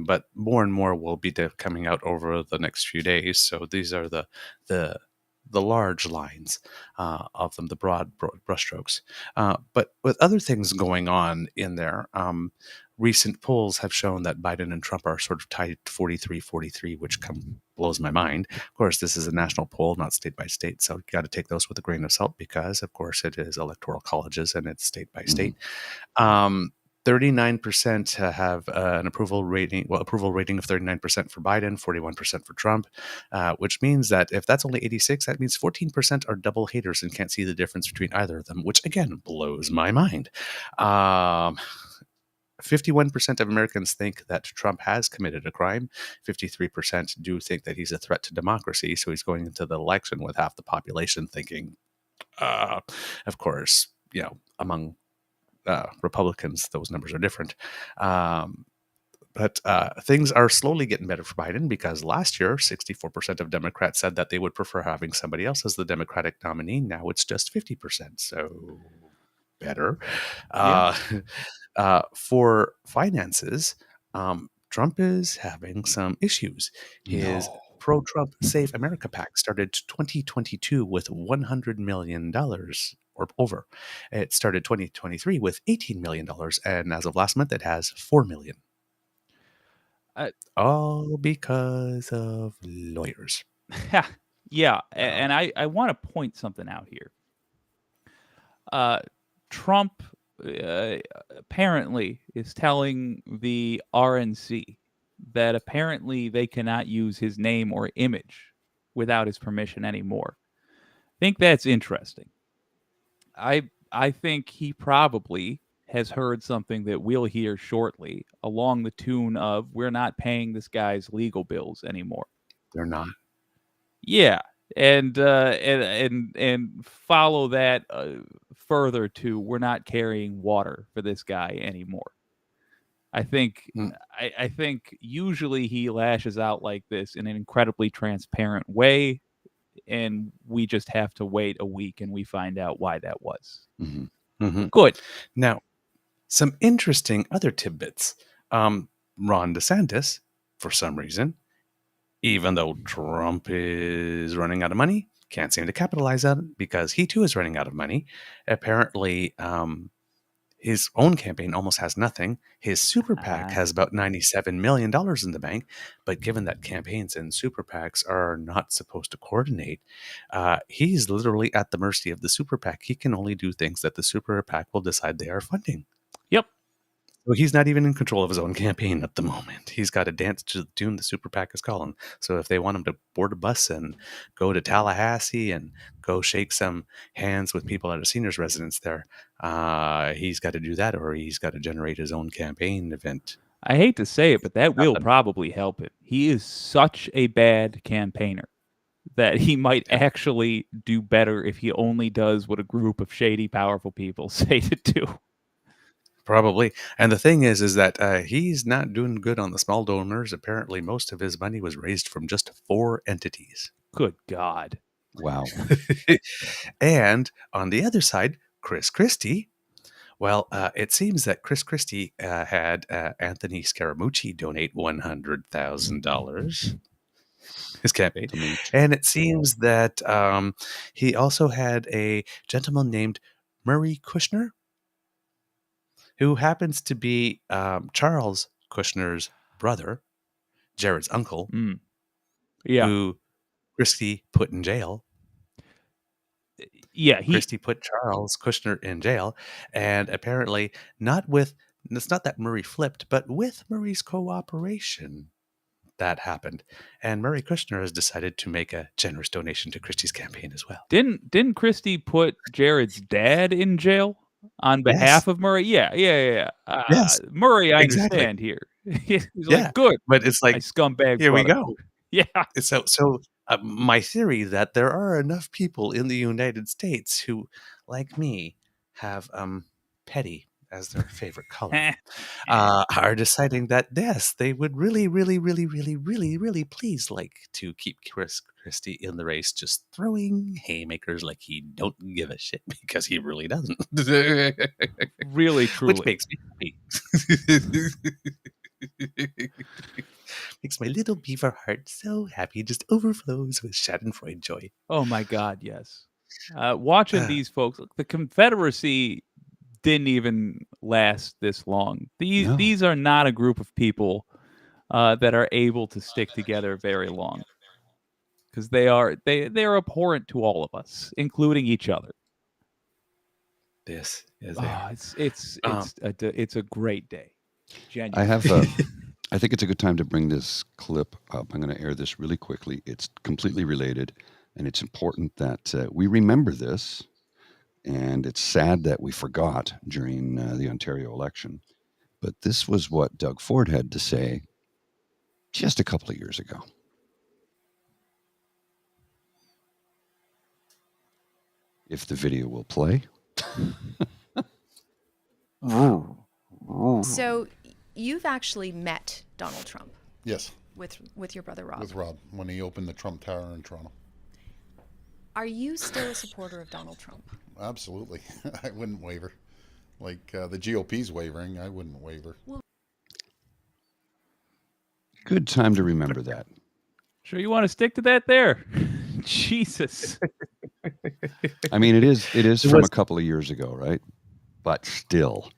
A: but more and more will be coming out over the next few days. So these are the large lines of them, the broad brushstrokes. But with other things going on in there, recent polls have shown that Biden and Trump are sort of tied 43-43, which blows my mind. Of course, this is a national poll, not state by state, so you got to take those with a grain of salt because, of course, it is electoral colleges and it's state by state. 39% have an approval rating of 39% for Biden, 41% for Trump, which means that if that's only 86, that means 14% are double haters and can't see the difference between either of them, which again blows my mind. 51% of Americans think that Trump has committed a crime. 53% do think that he's a threat to democracy. So he's going into the election with half the population thinking, of course, among Republicans, those numbers are different. But things are slowly getting better for Biden because last year, 64% of Democrats said that they would prefer having somebody else as the Democratic nominee. Now it's just 50%. So better. For finances, Trump is having some issues. His pro-Trump Save America PAC started 2022 with $100 million or over. It started 2023 with $18 million, and as of last month, it has $4 million. All because of lawyers.
C: Yeah, and I want to point something out here. Trump apparently is telling the RNC that apparently they cannot use his name or image without his permission anymore. I think that's interesting. I think he probably has heard something that we'll hear shortly along the tune of, we're not paying this guy's legal bills anymore.
A: They're not.
C: Yeah. And follow that further to, we're not carrying water for this guy anymore. I think I think usually he lashes out like this in an incredibly transparent way, and we just have to wait a week and we find out why that was. Good.
A: Now, some interesting other tidbits. Ron DeSantis, for some reason, even though Trump is running out of money, can't seem to capitalize on it because he too is running out of money. Apparently, his own campaign almost has nothing. His super PAC has about $97 million in the bank, but given that campaigns and super PACs are not supposed to coordinate, he's literally at the mercy of the super PAC. He can only do things that the super PAC will decide they are funding.
C: Yep.
A: So he's not even in control of his own campaign at the moment. He's got to dance to the tune the super PAC is calling. So if they want him to board a bus and go to Tallahassee and go shake some hands with people at a seniors residence there, he's got to do that, or he's got to generate his own campaign event.
C: I hate to say it, but that will probably help him. He is such a bad campaigner that he might actually do better if he only does what a group of shady, powerful people say to do.
A: Probably. And the thing is that he's not doing good on the small donors. Apparently, most of his money was raised from just 4 entities.
C: Good God.
B: Wow.
A: And on the other side, Chris Christie. Well, it seems that Chris Christie had Anthony Scaramucci donate $100,000. His campaign. And it seems that he also had a gentleman named Murray Kushner, who happens to be Charles Kushner's brother, Jared's uncle, who Christie put in jail.
C: Yeah,
A: Christie put Charles Kushner in jail, and apparently it's not that Murray flipped, but with Murray's cooperation, that happened. And Murray Kushner has decided to make a generous donation to Christie's campaign as well.
C: Didn't Christie put Jared's dad in jail on behalf of Murray? Yeah.
A: Yes,
C: Murray, I understand here. He's like, good,
A: but it's like,
C: my scumbag.
A: Here
C: brother.
A: we go.
C: Yeah.
A: So my theory that there are enough people in the United States who, like me, have petty as their favorite color, are deciding that yes, they would really, really, really, really, really, really please like to keep Chris Christie in the race, just throwing haymakers like he don't give a shit, because he really doesn't.
C: Really, truly.
A: Which makes me happy. Makes my little beaver heart so happy, just overflows with Schadenfreude joy.
C: Oh my God, yes. Watching these folks, the Confederacy didn't even last this long. These are not a group of people that are able to stick together very long, because they are abhorrent to all of us, including each other.
A: This is
C: it's a great day.
B: Genuinely. I think it's a good time to bring this clip up. I'm going to air this really quickly. It's completely related, and it's important that we remember this. And it's sad that we forgot during the Ontario election. But this was what Doug Ford had to say just a couple of years ago. If the video will play.
F: So you've actually met Donald Trump.
G: Yes.
F: With your brother Rob.
G: With Rob, when he opened the Trump Tower in Toronto.
F: Are you still a supporter of Donald Trump?
G: Absolutely. I wouldn't waver. Like the GOP's wavering, I wouldn't waver.
B: Good time to remember that.
C: Sure you want to stick to that there? Jesus.
B: I mean, it is from a couple of years ago, right? But still,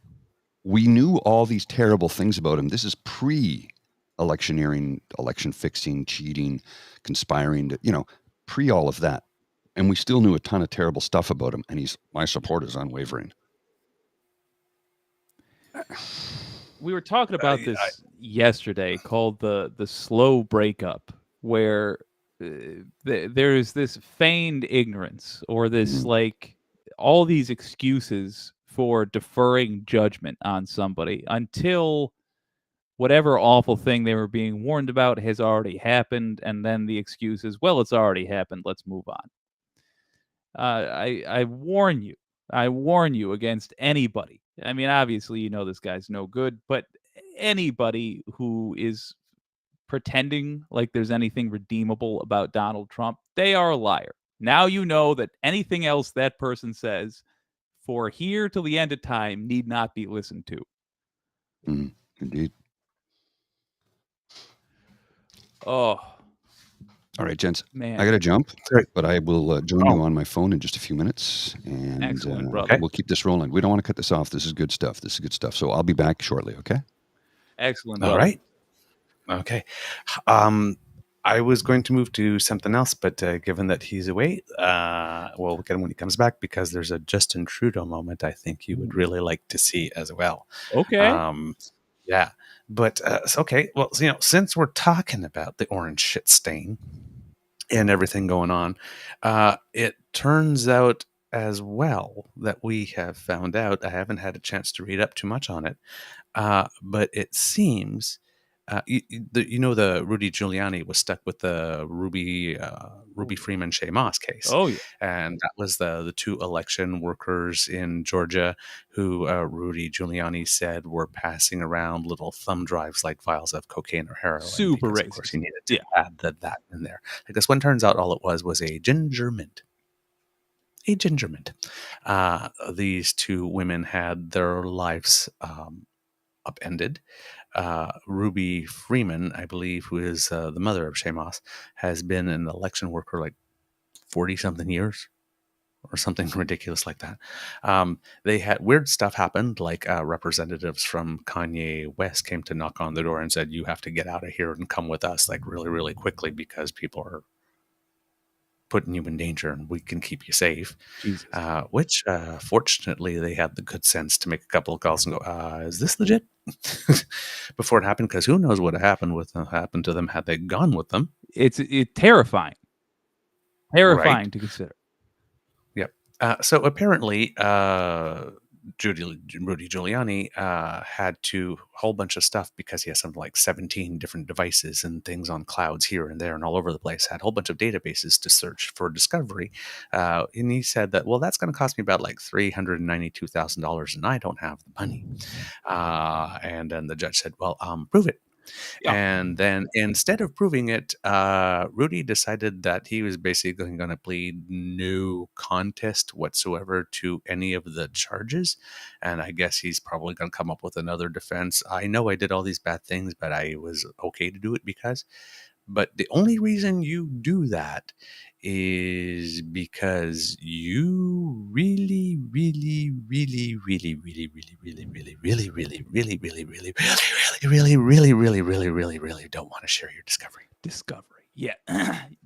B: we knew all these terrible things about him. This is pre-electioneering, election fixing, cheating, conspiring, pre all of that. And we still knew a ton of terrible stuff about him. And my support is unwavering.
C: We were talking about this yesterday, called the slow breakup, where there is this feigned ignorance, or this like all these excuses for deferring judgment on somebody until whatever awful thing they were being warned about has already happened, and then the excuse is, well, it's already happened, let's move on. I warn you against anybody. I mean, obviously, this guy's no good, but anybody who is pretending like there's anything redeemable about Donald Trump, they are a liar. Now you know that anything else that person says for here till the end of time need not be listened to.
B: Indeed.
C: Oh.
B: All right, gents.
C: Man.
B: I got to jump, but I will join you on my phone in just a few minutes. And
C: excellent, brother.
B: We'll keep this rolling. We don't want to cut this off. This is good stuff. So I'll be back shortly, okay?
C: Excellent, brother.
A: All right. Okay. I was going to move to something else, but given that he's away, we'll get him when he comes back, because there's a Justin Trudeau moment I think you would really like to see as well.
C: Okay.
A: Yeah, but okay. Well, since we're talking about the orange shit stain and everything going on, it turns out as well that we have found out. I haven't had a chance to read up too much on it, but it seems, the Rudy Giuliani was stuck with the Ruby Freeman Shea Moss case.
C: Oh, yeah.
A: And that was the two election workers in Georgia who Rudy Giuliani said were passing around little thumb drives like vials of cocaine or heroin.
C: Super
A: because,
C: racist.
A: Of course, he needed to add that in there. I guess one turns out all it was a ginger mint. A ginger mint. These two women had their lives upended. Ruby Freeman, I believe, who is the mother of Shea Moss, has been an election worker like 40-something years or something ridiculous like that. They had weird stuff happened, like representatives from Kanye West came to knock on the door and said, you have to get out of here and come with us like really, really quickly, because people are putting you in danger and we can keep you safe. Which fortunately they had the good sense to make a couple of calls and go, is this legit? Before it happened, because who knows what happened to them had they gone with them.
C: It's terrifying
A: Right.
C: to consider.
A: Yep. So apparently Rudy Giuliani had a whole bunch of stuff, because he has something like 17 different devices and things on clouds here and there and all over the place, had a whole bunch of databases to search for discovery. And he said that, well, that's going to cost me about like $392,000 and I don't have the money. And then the judge said, well, prove it. Yeah. And then instead of proving it, Rudy decided that he was basically going to plead no contest whatsoever to any of the charges. And I guess he's probably going to come up with another defense. I know I did all these bad things, but I was okay to do it because. But the only reason you do that is because you really, really, really, really, really, really, really, really, really, really, really, really, really, really, really, really, really, really, really, really don't want to share your discovery.
C: Yeah,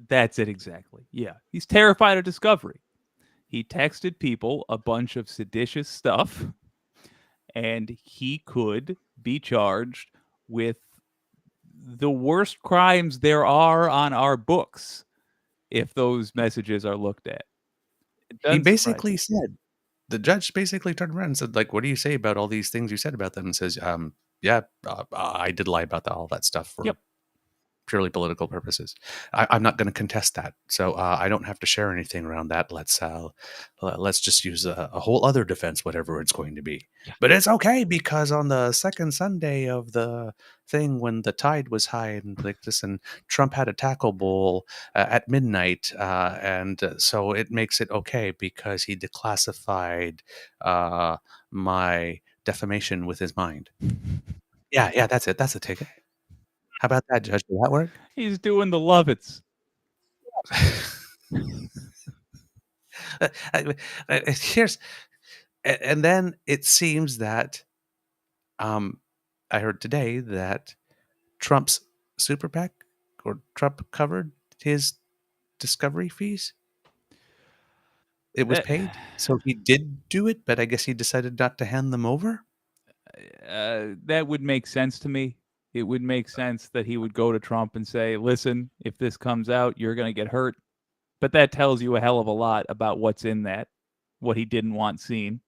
C: that's it exactly. Yeah, he's terrified of discovery. He texted people a bunch of seditious stuff, and he could be charged with the worst crimes there are on our books if those messages are looked at.
A: He basically said, the judge basically turned around and said, like, what do you say about all these things you said about them? And says, I did lie about all that stuff for purely political purposes. I'm not going to contest that. So I don't have to share anything around that. Let's just use a whole other defense, whatever it's going to be. But it's okay, because on the second Sunday of the thing, when the tide was high and like this, and Trump had a taco bowl at midnight, and so it makes it okay because he declassified my defamation with his mind. Yeah, that's it. That's the ticket. How about that, Judge? Did that work?
C: He's doing the Lovitz.
A: Here's, and then it seems that I heard today that Trump's super PAC, or Trump, covered his discovery fees. It was paid, so he did do it, but I guess he decided not to hand them over.
C: That would make sense to me. It would make sense that he would go to Trump and say, listen, if this comes out, you're going to get hurt. But that tells you a hell of a lot about what's in that, what he didn't want seen.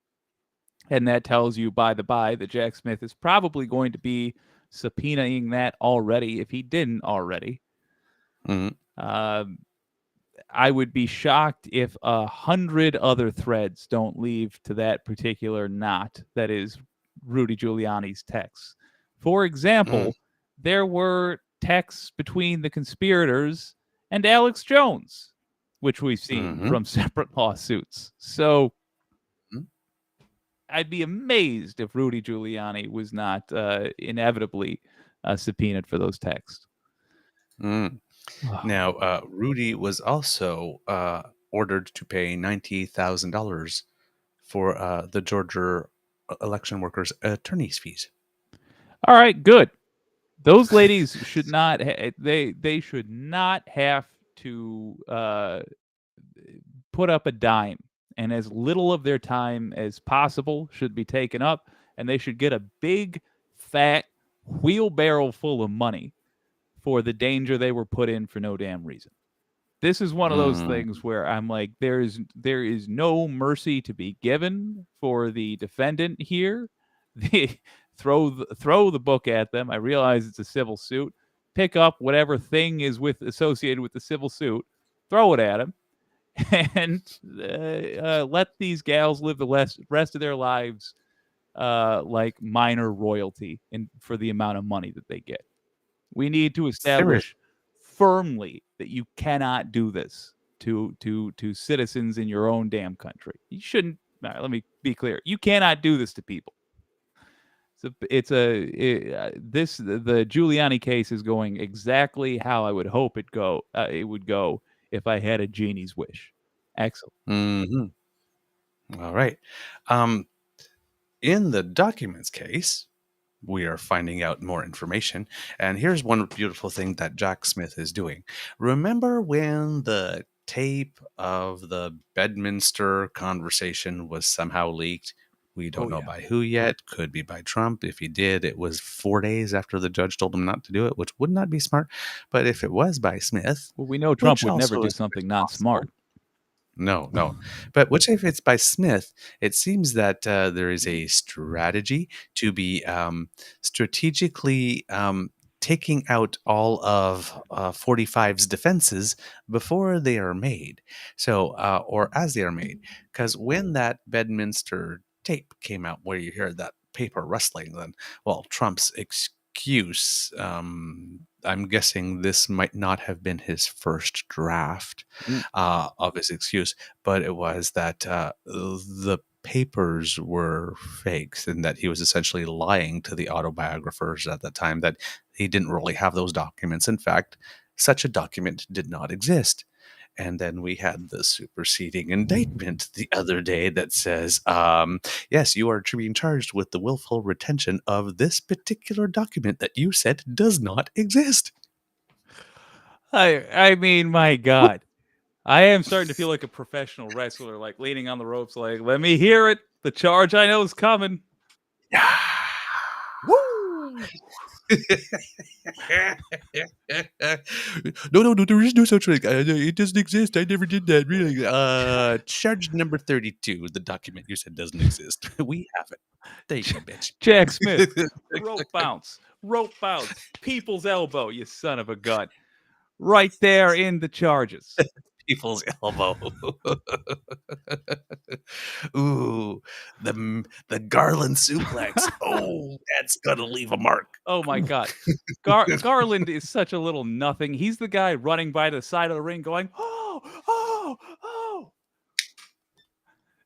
C: And that tells you, by the by, that Jack Smith is probably going to be subpoenaing that already, if he didn't already.
A: Mm-hmm.
C: I would be shocked if 100 other threads don't lead to that particular knot that is Rudy Giuliani's texts. For example, there were texts between the conspirators and Alex Jones, which we've seen from separate lawsuits. So I'd be amazed if Rudy Giuliani was not inevitably subpoenaed for those texts.
A: Now, Rudy was also ordered to pay $90,000 for the Georgia election workers' attorney's fees.
C: All right, good. Those ladies should not. They should not have to put up a dime, and as little of their time as possible should be taken up, and they should get a big, fat wheelbarrow full of money for the danger they were put in for no damn reason. This is one of those things where I'm like, there is no mercy to be given for the defendant here. Throw the book at them. I realize it's a civil suit. Pick up whatever thing is associated with the civil suit, throw it at him, and let these gals live the rest of their lives like minor royalty for the amount of money that they get. We need to establish firmly that you cannot do this to citizens in your own damn country. You shouldn't. Let me be clear. You cannot do this to people. The Giuliani case is going exactly how I would hope it would go if I had a genie's wish. Excellent.
A: Mm-hmm. All right. In the documents case, we are finding out more information. And here's one beautiful thing that Jack Smith is doing. Remember when the tape of the Bedminster conversation was somehow leaked? We don't know by who yet. Could be by Trump. If he did, it was 4 days after the judge told him not to do it, which would not be smart. But if it was by Smith...
C: Well, we know Trump would never do something not smart.
A: No. But which if it's by Smith, it seems that there is a strategy to be strategically taking out all of 45's defenses before they are made. So, or as they are made. Because when that Bedminster tape came out where you hear that paper rustling, then, well, Trump's excuse, I'm guessing this might not have been his first draft of his excuse, but it was that the papers were fakes and that he was essentially lying to the autobiographers at the time, that he didn't really have those documents. In fact, such a document did not exist. And then we had the superseding indictment the other day that says, yes, you are being charged with the willful retention of this particular document that you said does not exist.
C: I mean, my God. I am starting to feel like a professional wrestler, like leaning on the ropes, like, let me hear it. The charge I know is coming.
A: Yeah.
C: Woo!
A: No, there is no such thing. It doesn't exist. I never did that. Really. Charge number 32. The document you said doesn't exist. We have it. There you go, bitch.
C: Jack Smith. Rope bounce. People's elbow, you son of a gun. Right there in the charges.
A: People's elbow. Ooh, the Garland suplex. Oh, that's gonna leave a mark.
C: Oh my God, Garland is such a little nothing. He's the guy running by the side of the ring, going, oh.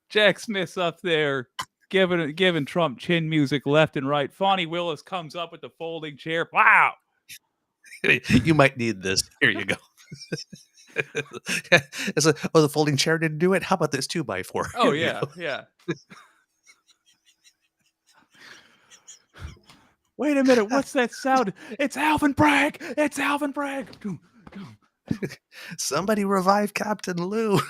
C: Jack Smith's up there giving Trump chin music left and right. Fonnie Willis comes up with the folding chair. Wow.
A: You might need this. Here you go. It's like, the folding chair didn't do it. How about this 2x4?
C: Oh yeah. Wait a minute, what's that sound? It's Alvin Bragg.
A: Somebody revive Captain Lou.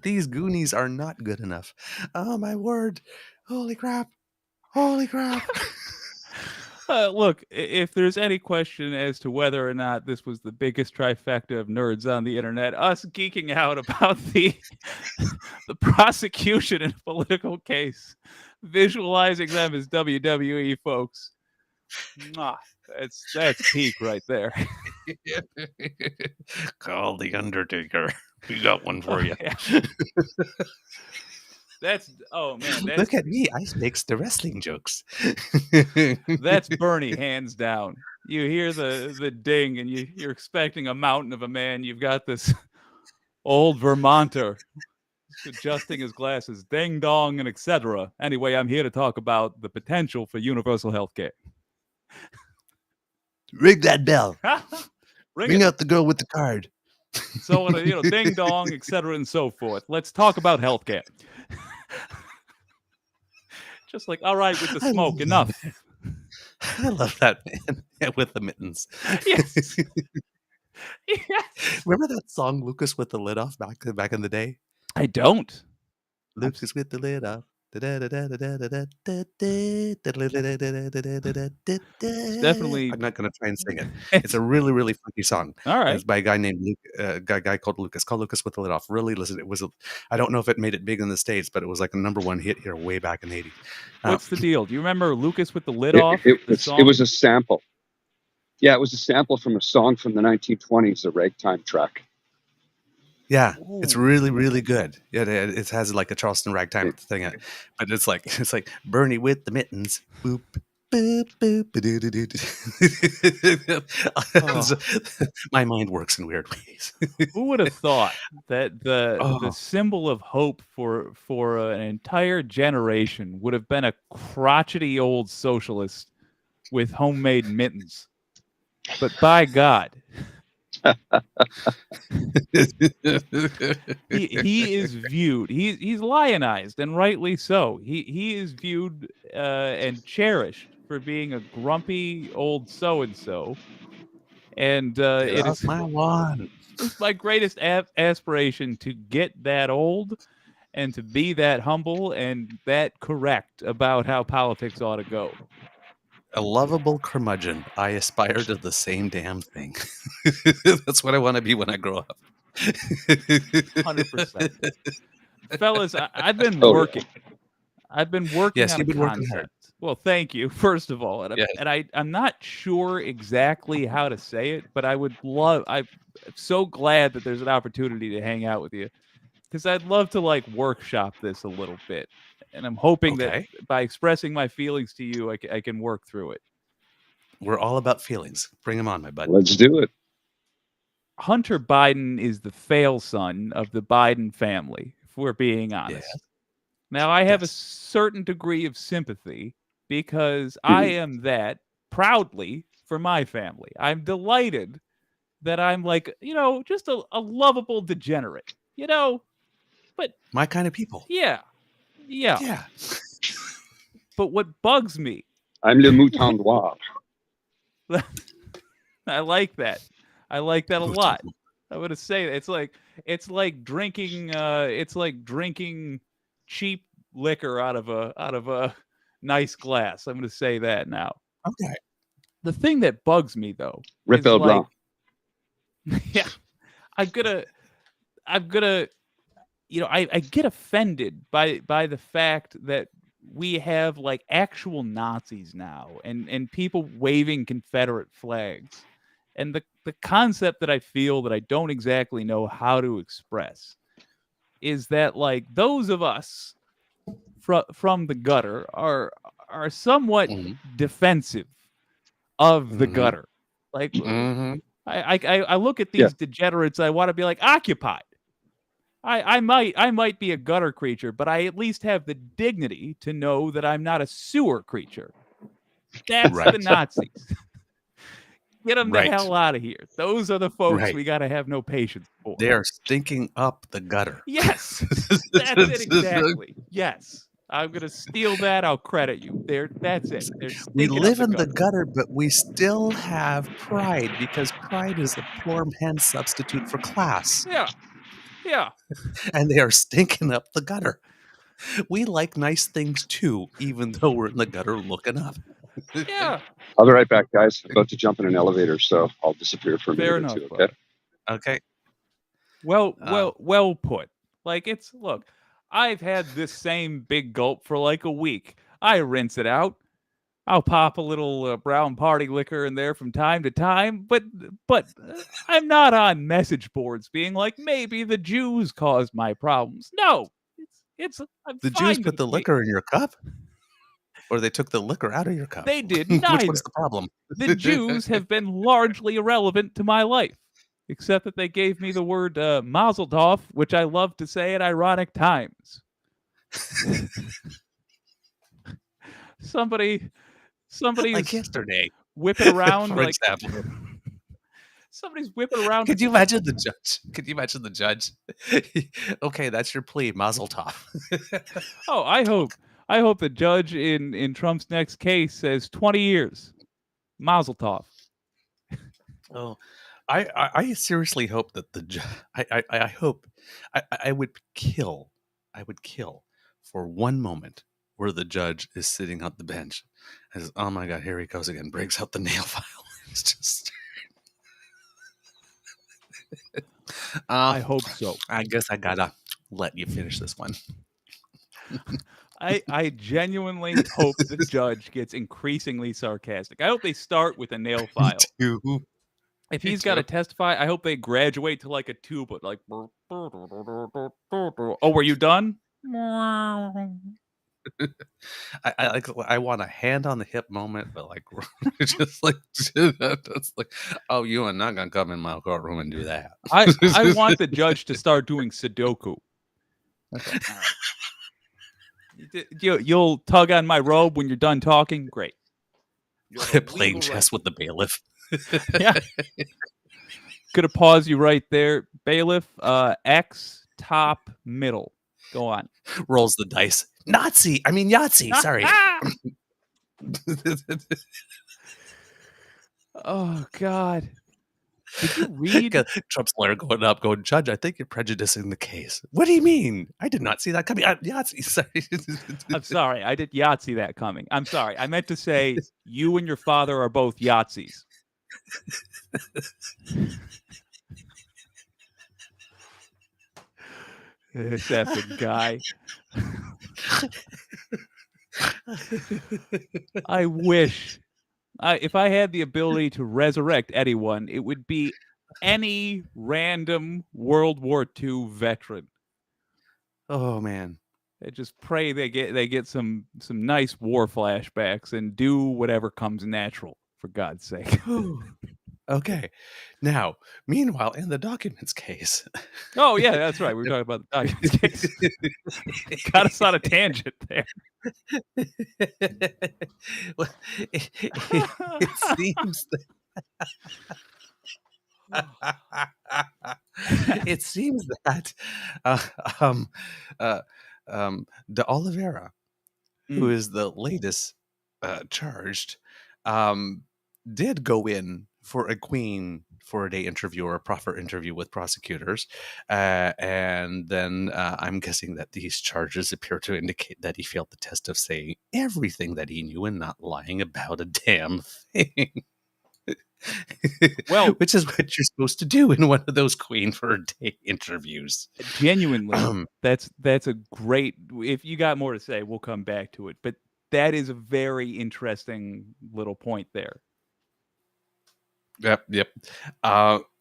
A: These Goonies are not good enough. Oh my word! Holy crap!
C: Look, if there's any question as to whether or not this was the biggest trifecta of nerds on the internet, us geeking out about the prosecution in a political case, visualizing them as WWE folks, that's peak right there.
A: Call the Undertaker. We got one for you.
C: Yeah. Look
A: at me. I makes the wrestling jokes.
C: That's Bernie, hands down. You hear the ding and you're expecting a mountain of a man. You've got this old Vermonter adjusting his glasses, ding dong, and etc. Anyway, I'm here to talk about the potential for universal health care.
A: Ring that bell. Ring out the girl with the card.
C: So, ding dong, etc. and so forth. Let's talk about health care. Just like, all right, with the
A: I
C: smoke,
A: love
C: enough.
A: I love that man with the mittens.
C: Yes. Yes.
A: Remember that song Lucas with the lid off back in the day?
C: I don't.
A: Lucas with the lid off.
C: It's definitely.
A: I'm not going to try and sing it. It's a really, really funky song.
C: All right.
A: It's by a guy named guy called Lucas. Called Lucas with the lid off. Really listen. I don't know if it made it big in the States, but it was like a #1 hit here way back in the 80s.
C: What's the deal? Do you remember Lucas with the lid off?
H: It was a sample. Yeah, it was a sample from a song from the 1920s, a ragtime track.
A: Yeah, it's really, really good. Yeah, it has like a Charleston ragtime thing, but it's like Bernie with the mittens. Boop, boop, boop, My mind works in weird ways.
C: Who would have thought that the symbol of hope for an entire generation would have been a crotchety old socialist with homemade mittens? But by God. he is viewed. He's lionized, and rightly so. He is viewed and cherished for being a grumpy old so and so. And it is
A: my one.
C: It's my greatest aspiration to get that old, and to be that humble and that correct about how politics ought to go.
A: A lovable curmudgeon. I aspire to the same damn thing. That's what I want to be when I grow up.
C: 100%. Fellas, I've been working. I've been working
A: Yes,
C: on
A: you've
C: a
A: been working hard.
C: concept. Well, thank you, first of all. And,
A: Yes.
C: I'm not sure exactly how to say it, but I'm so glad that there's an opportunity to hang out with you, because I'd love to like workshop this a little bit. And I'm hoping that by expressing my feelings to you, I can work through it.
A: We're all about feelings. Bring them on, my bud.
H: Let's do it.
C: Hunter Biden is the fail son of the Biden family, if we're being honest.
A: Yes.
C: Now, I have a certain degree of sympathy because I am that proudly for my family. I'm delighted that I'm like, just a lovable degenerate, but
A: my kind of people.
C: Yeah. But what bugs me,
H: I'm le mouton noir.
C: I like that. I like that a lot. I'm gonna say that it's like drinking cheap liquor out of a nice glass. I'm gonna say that now.
A: Okay.
C: The thing that bugs me though,
H: Ripple Blanc.
C: Yeah, I'm gonna I get offended by the fact that we have like actual Nazis now and people waving Confederate flags. And the concept that I feel that I don't exactly know how to express is that like those of us from the gutter are somewhat defensive of the gutter. Like I look at these degenerates, I want to be like, occupied. I might be a gutter creature, but I at least have the dignity to know that I'm not a sewer creature. That's the Nazis. Get them the hell out of here. Those are the folks we got to have no patience for.
A: They are stinking up the gutter.
C: Yes, that's it exactly. Yes, I'm going to steal that. I'll credit you. That's it.
A: We live in the gutter, but we still have pride because pride is a poor man's substitute for class.
C: Yeah.
A: And they are stinking up the gutter. We like nice things too, even though we're in the gutter looking up.
C: Yeah.
H: I'll be right back, guys. I'm about to jump in an elevator, so I'll disappear for a minute or two. Okay.
A: Okay.
C: Well put. Like look, I've had this same big gulp for like a week. I rinse it out. I'll pop a little brown party liquor in there from time to time, but I'm not on message boards being like, maybe the Jews caused my problems. No, it's
A: the Jews put the liquor in your cup, or they took the liquor out of your cup.
C: They did neither.
A: Which one's the problem?
C: The Jews have been largely irrelevant to my life, except that they gave me the word Mazel Tov, which I love to say at ironic times. Somebody
A: like yesterday
C: whipping around
A: for
C: like
A: example.
C: Somebody's whipping around.
A: Could you imagine the judge? Okay, that's your plea, Mazel Tov.
C: Oh, I I hope the judge in Trump's next case says 20 years. Mazel tov.
A: Oh, I seriously hope that I hope I would kill for one moment where the judge is sitting on the bench and says, "Oh my God, here he goes again!" Breaks out the nail file. It's just.
C: I hope so.
A: I guess I gotta let you finish this one.
C: I genuinely hope the judge gets increasingly sarcastic. I hope they start with a nail file.
A: Me too.
C: If he's got to testify, I hope they graduate to like a tuba, like. Oh, were you done?
A: I want a hand on the hip moment, but like just like that's like, oh, you are not gonna come in my courtroom and do that.
C: I want the judge to start doing Sudoku. You'll tug on my robe when you're done talking. Great.
A: Playing chess with the bailiff.
C: Yeah. Gonna pause you right there, bailiff. X top middle. Go on.
A: Rolls the dice. Yahtzee. Sorry.
C: Oh God. Did you read?
A: Trump's lawyer going, Judge, I think you're prejudicing the case. What do you mean? I did not see that coming. Yahtzee, sorry.
C: I'm sorry. I did Yahtzee that coming. I'm sorry. I meant to say you and your father are both Yahtzees. This effing guy. I wish. If I had the ability to resurrect anyone, it would be any random World War II veteran.
A: Oh man.
C: I just pray they get some nice war flashbacks and do whatever comes natural, for God's sake.
A: Okay. Now, meanwhile, in the documents case.
C: Oh yeah, that's right. We were talking about the documents case. Got us on a tangent there.
A: Well, it seems that it seems that De Oliveira, who is the latest charged, did go in for a Queen 4-day interview or a proffer interview with prosecutors, and then I'm guessing that these charges appear to indicate that he failed the test of saying everything that he knew and not lying about a damn thing. Well, which is what you're supposed to do in one of those Queen 4-day interviews.
C: Genuinely, that's a great. If you got more to say, we'll come back to it. But that is a very interesting little point there.
A: Yep.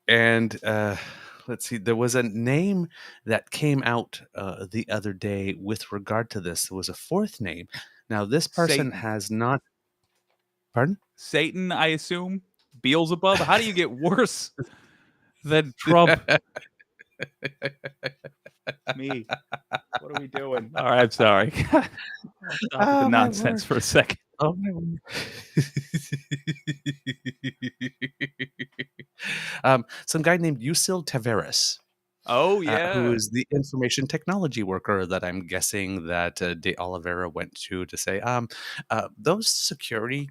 A: And let's see. There was a name that came out the other day with regard to this. There was a fourth name. Now, this person
C: Satan.
A: has not. Pardon?
C: Satan, I assume. Beelzebub. How do you get worse than Trump? Me. What are we doing? All right, I'm sorry. I'll stop with the nonsense for a second.
A: Oh my word. Some guy named Yusil Taveras.
C: Oh yeah,
A: who is the information technology worker that I'm guessing that De Oliveira went to say, those security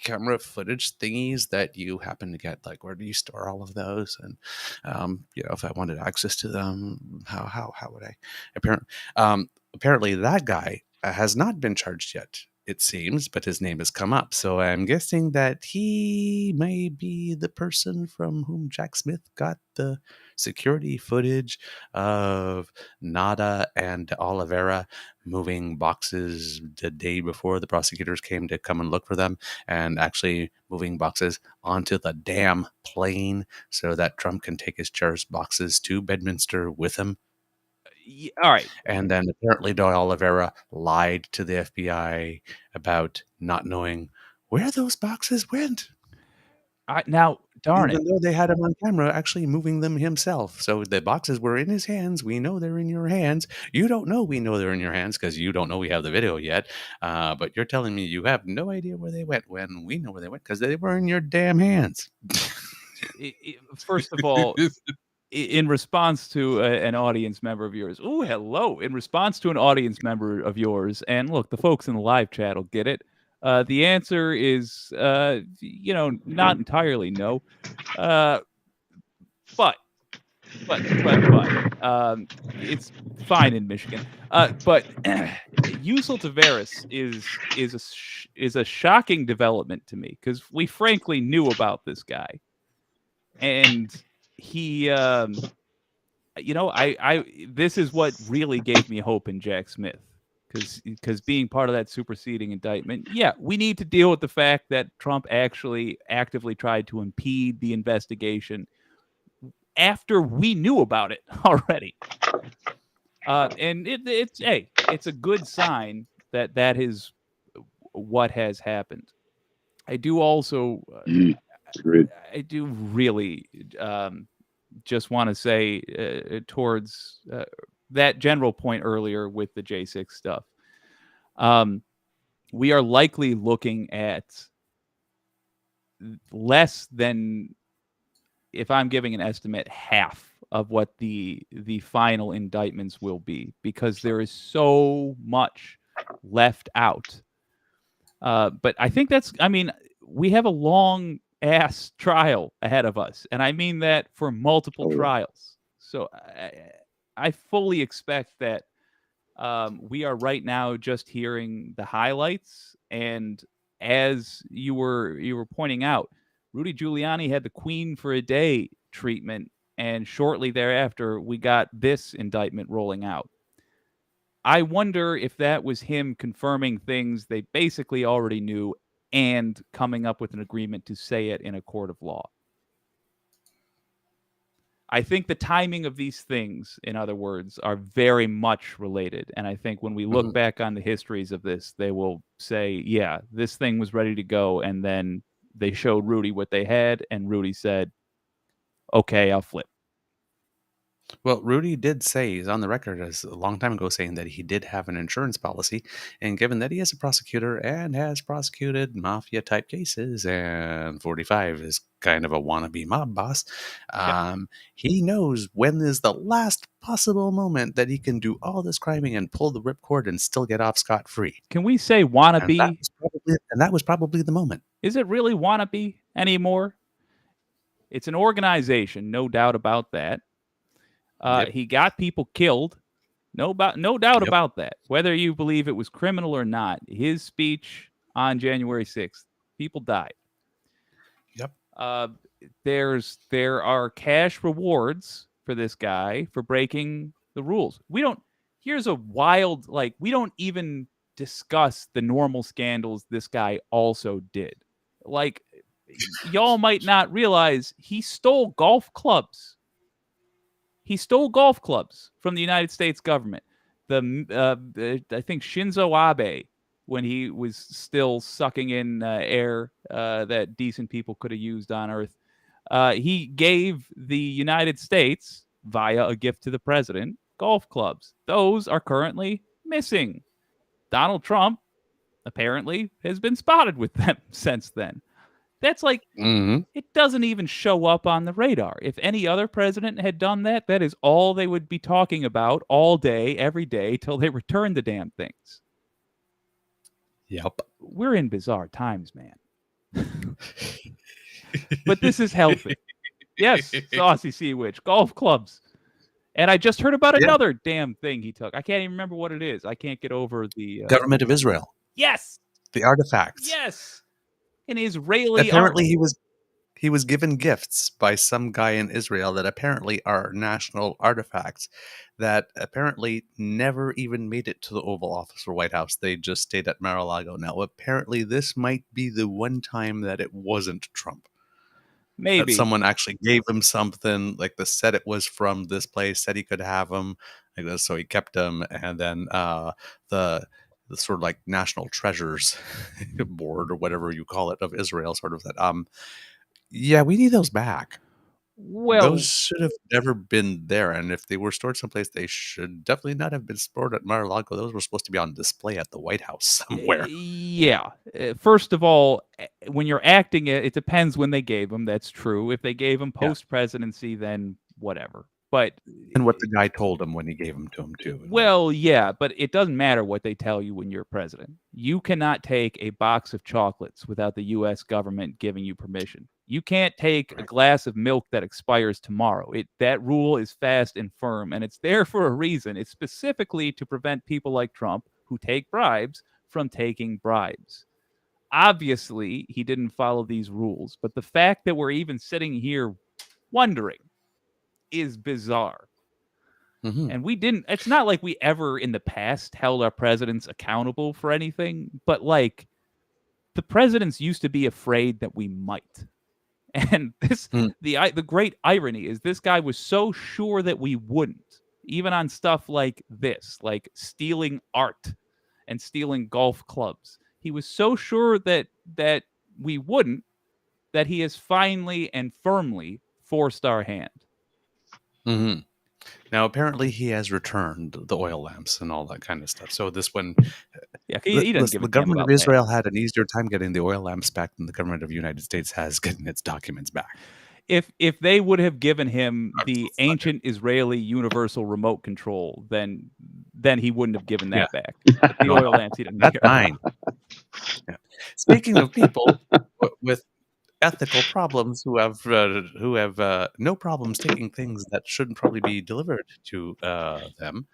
A: camera footage thingies that you happen to get, like, where do you store all of those? And if I wanted access to them, how would I? Apparently that guy has not been charged yet, it seems, but his name has come up. So I'm guessing that he may be the person from whom Jack Smith got the security footage of Nada and Oliveira moving boxes the day before the prosecutors came to come and look for them, and actually moving boxes onto the damn plane so that Trump can take his cherished boxes to Bedminster with him.
C: All right.
A: And then apparently De Oliveira lied to the FBI about not knowing where those boxes went.
C: Now, darn
A: Even though they had him on camera actually moving them himself. So the boxes were in his hands. We know they're in your hands. You don't know we know they're in your hands because you don't know we have the video yet. But you're telling me you have no idea where they went when we know where they went because they were in your damn hands.
C: First of all, in response to an audience member of yours. Oh, hello. In response to an audience member of yours, and look, the folks in the live chat will get it. The answer is, not entirely no. But it's fine in Michigan. But Yusel Tavares is a shocking development to me because we frankly knew about this guy, and he, this is what really gave me hope in Jack Smith. Because being part of that superseding indictment, yeah, we need to deal with the fact that Trump actually actively tried to impede the investigation after we knew about it already. And it's a good sign that is what has happened. I do also, I do really just want to say towards that general point earlier with the J6 stuff. We are likely looking at less than, if I'm giving an estimate, half of what the final indictments will be, because there is so much left out. But I think we have a long ass trial ahead of us, and I mean that for multiple trials. So I fully expect that we are right now just hearing the highlights, and as you were pointing out, Rudy Giuliani had the Queen for a Day treatment, and shortly thereafter, we got this indictment rolling out. I wonder if that was him confirming things they basically already knew and coming up with an agreement to say it in a court of law. I think the timing of these things, in other words, are very much related. And I think when we look back on the histories of this, they will say, yeah, this thing was ready to go. And then they showed Rudy what they had, and Rudy said, okay, I'll flip.
A: Well, Rudy did say, he's on the record as a long time ago, saying that he did have an insurance policy. And given that he is a prosecutor and has prosecuted mafia type cases, and 45 is kind of a wannabe mob boss, he knows when is the last possible moment that he can do all this criming and pull the ripcord and still get off scot-free.
C: Can we say wannabe?
A: And that was probably the moment.
C: Is it really wannabe anymore? It's an organization, no doubt about that. He got people killed. No doubt about that. Whether you believe it was criminal or not, his speech on January 6th, people died.
A: Yep.
C: There are cash rewards for this guy for breaking the rules. Here's a wild, we don't even discuss the normal scandals this guy also did. Y'all might not realize he stole golf clubs. He stole golf clubs from the United States government. I think Shinzo Abe, when he was still sucking in air that decent people could have used on Earth, he gave the United States, via a gift to the president, golf clubs. Those are currently missing. Donald Trump, apparently, has been spotted with them since then. That's it doesn't even show up on the radar. If any other president had done that, that is all they would be talking about all day, every day, till they return the damn things.
A: Yep.
C: We're in bizarre times, man. But this is healthy. Yes, Saucy Sea Witch, golf clubs. And I just heard about another damn thing he took. I can't even remember what it is. I can't get over the...
A: Government of Israel.
C: Yes!
A: The artifacts.
C: Yes! An Israeli...
A: Apparently he was given gifts by some guy in Israel that apparently are national artifacts that apparently never even made it to the Oval Office or White House. They just stayed at Mar-a-Lago. Now, apparently this might be the one time that it wasn't Trump.
C: Maybe.
A: That someone actually gave him something, said it was from this place, said he could have them, so he kept them, and then the sort of National Treasures Board or whatever you call it of Israel, sort of that. Yeah, we need those back.
C: Well,
A: those should have never been there, and if they were stored someplace, they should definitely not have been stored at Mar-a-Lago. Those were supposed to be on display at the White House somewhere.
C: Yeah. First of all, when you're acting it depends when they gave them. That's true. If they gave them post-presidency, then whatever. But
A: and what the guy told him when he gave them to him too.
C: Well, yeah, but it doesn't matter what they tell you when you're president. You cannot take a box of chocolates without the U.S. government giving you permission. You can't take a glass of milk that expires tomorrow. That rule is fast and firm, and it's there for a reason. It's specifically to prevent people like Trump who take bribes from taking bribes. Obviously, he didn't follow these rules, but the fact that we're even sitting here wondering is bizarre.
A: Mm-hmm.
C: And we didn't, it's not like we ever in the past held our presidents accountable for anything, but like the presidents used to be afraid that we might. And the great irony is this guy was so sure that we wouldn't, even on stuff like this, like stealing art and stealing golf clubs. He was so sure that we wouldn't, that he has finally and firmly forced our hand.
A: Mm-hmm. Now, apparently, he has returned the oil lamps and all that kind of stuff. So this one,
C: yeah, he doesn't give a
A: the
C: damn
A: government
C: about
A: of Israel
C: that.
A: had an easier time getting the oil lamps back than the government of the United States has getting its documents back.
C: If they would have given him the ancient Israeli universal remote control, then he wouldn't have given that back. But the oil lamps, he didn't
A: That's
C: care.
A: fine. Yeah. Speaking of people with ethical problems who have no problems taking things that shouldn't probably be delivered to them,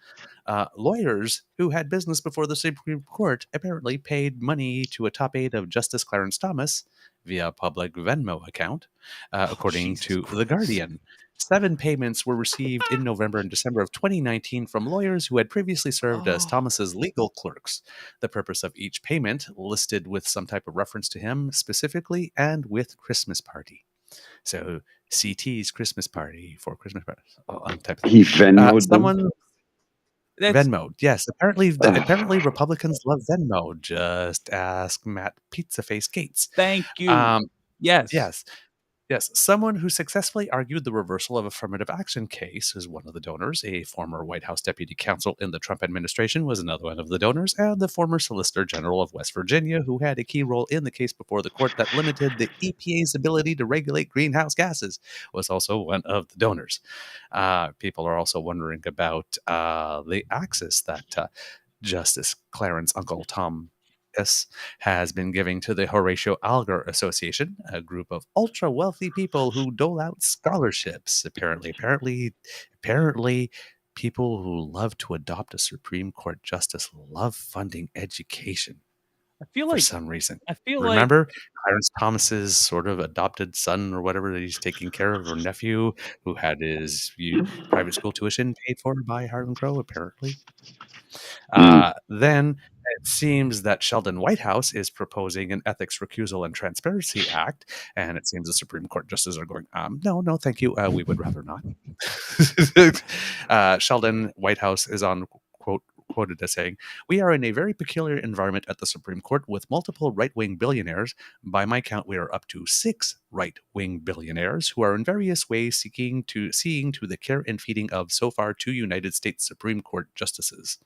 A: lawyers who had business before the Supreme Court apparently paid money to a top aide of Justice Clarence Thomas via a public Venmo account, according to The Guardian. 7 payments were received in November and December of 2019 from lawyers who had previously served as Thomas's legal clerks. The purpose of each payment listed with some type of reference to him specifically and with Christmas party. So CT's Christmas party for Christmas party. Type of thing.
H: He Venmo'd
A: someone.
C: That's,
A: Venmo, yes. Apparently, Republicans love Venmo. Just ask Matt Pizzaface Gates.
C: Thank you.
A: Yes. Someone who successfully argued the reversal of affirmative action case is one of the donors. A former White House deputy counsel in the Trump administration was another one of the donors, and the former Solicitor General of West Virginia, who had a key role in the case before the court that limited the EPA's ability to regulate greenhouse gases, was also one of the donors. People are also wondering about the access that Justice Clarence Uncle Tom has been giving to the Horatio Alger Association, a group of ultra wealthy people who dole out scholarships. Apparently, people who love to adopt a Supreme Court justice love funding education.
C: I feel
A: for
C: like
A: some reason.
C: Remember
A: Clarence Thomas's sort of adopted son or whatever that he's taking care of, or nephew, who had his private school tuition paid for by Harlan Crow, apparently. Then it seems that Sheldon Whitehouse is proposing an Ethics Recusal and Transparency Act, and it seems the Supreme Court justices are going, no, thank you. We would rather not. Sheldon Whitehouse is on quoted as saying, "We are in a very peculiar environment at the Supreme Court with multiple right-wing billionaires. By my count, we are up to 6 right-wing billionaires who are in various ways seeing to the care and feeding of so far 2 United States Supreme Court justices.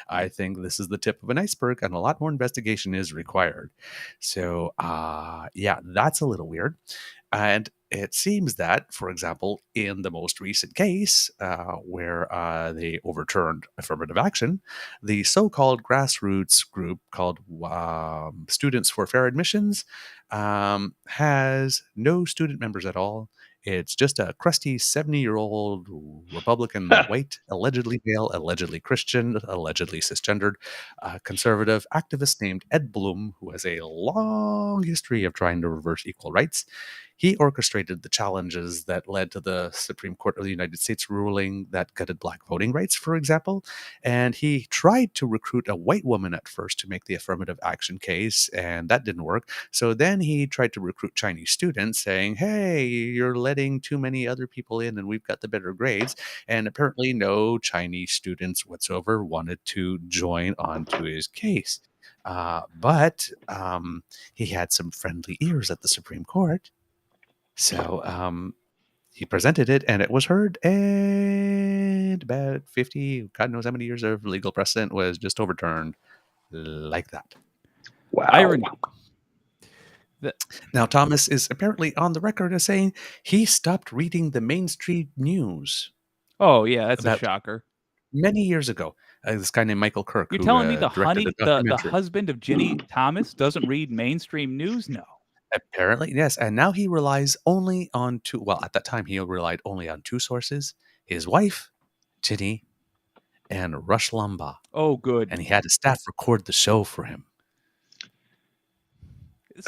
A: I think this is the tip of an iceberg, and a lot more investigation is required." So, yeah, that's a little weird. And it seems that, for example, in the most recent case where they overturned affirmative action, the so-called grassroots group called Students for Fair Admissions has no student members at all. It's just a crusty 70-year-old Republican, white, allegedly male, allegedly Christian, allegedly cisgendered, conservative activist named Ed Blum, who has a long history of trying to reverse equal rights. He orchestrated the challenges that led to the Supreme Court of the United States ruling that gutted black voting rights, for example. And he tried to recruit a white woman at first to make the affirmative action case, and that didn't work. So then he tried to recruit Chinese students, saying, hey, you're letting too many other people in and we've got the better grades. And apparently no Chinese students whatsoever wanted to join onto his case. But he had some friendly ears at the Supreme Court. So he presented it, and it was heard, and about 50, God knows how many years of legal precedent was just overturned like that.
H: Wow.
C: Irony.
A: Now, Thomas is apparently on the record as saying he stopped reading the mainstream news.
C: Oh, yeah, that's a shocker.
A: Many years ago, this guy named Michael Kirk,
C: You're
A: who
C: telling me
A: directed the
C: the
A: documentary.
C: husband of Ginny Thomas doesn't read mainstream news? No.
A: Apparently, yes. And now he relies only on two. Well, at that time, he relied only on two sources: his wife, Ginny, and Rush Limbaugh.
C: Oh, good.
A: And he had his staff record the show for him.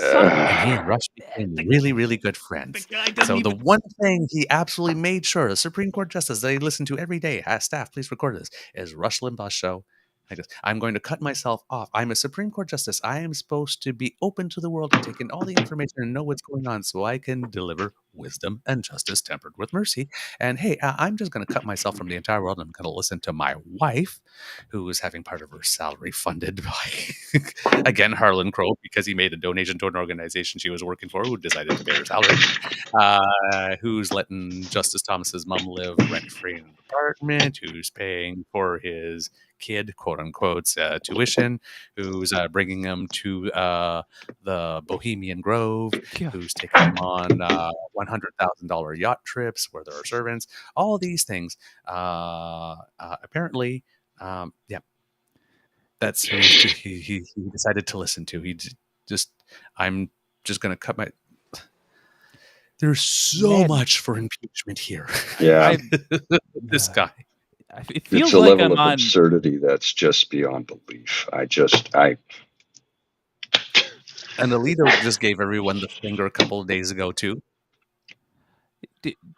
A: And he and Rush became really, really good friends. So the one thing he absolutely made sure, the Supreme Court justice they listen to every day, staff, please record this, is Rush Limbaugh's show. I guess I'm going to cut myself off. I'm a Supreme Court justice. I am supposed to be open to the world and take in all the information and know what's going on so I can deliver wisdom and justice tempered with mercy. And hey, I'm just going to cut myself from the entire world. I'm going to listen to my wife, who is having part of her salary funded by, again, Harlan Crow, because he made a donation to an organization she was working for who decided to pay her salary, who's letting Justice Thomas's mom live rent-free in an apartment, who's paying for his kid, quote unquote, tuition, who's bringing him to the Bohemian Grove, who's taking him on $100,000 yacht trips where there are servants, all these things. Apparently, that's who he decided to listen to. I'm just going to cut my. There's so much for impeachment here.
H: Yeah.
A: This guy.
C: It feels
H: it's a
C: like
H: level of absurdity that's just beyond belief. And
A: Alito just gave everyone the finger a couple of days ago too.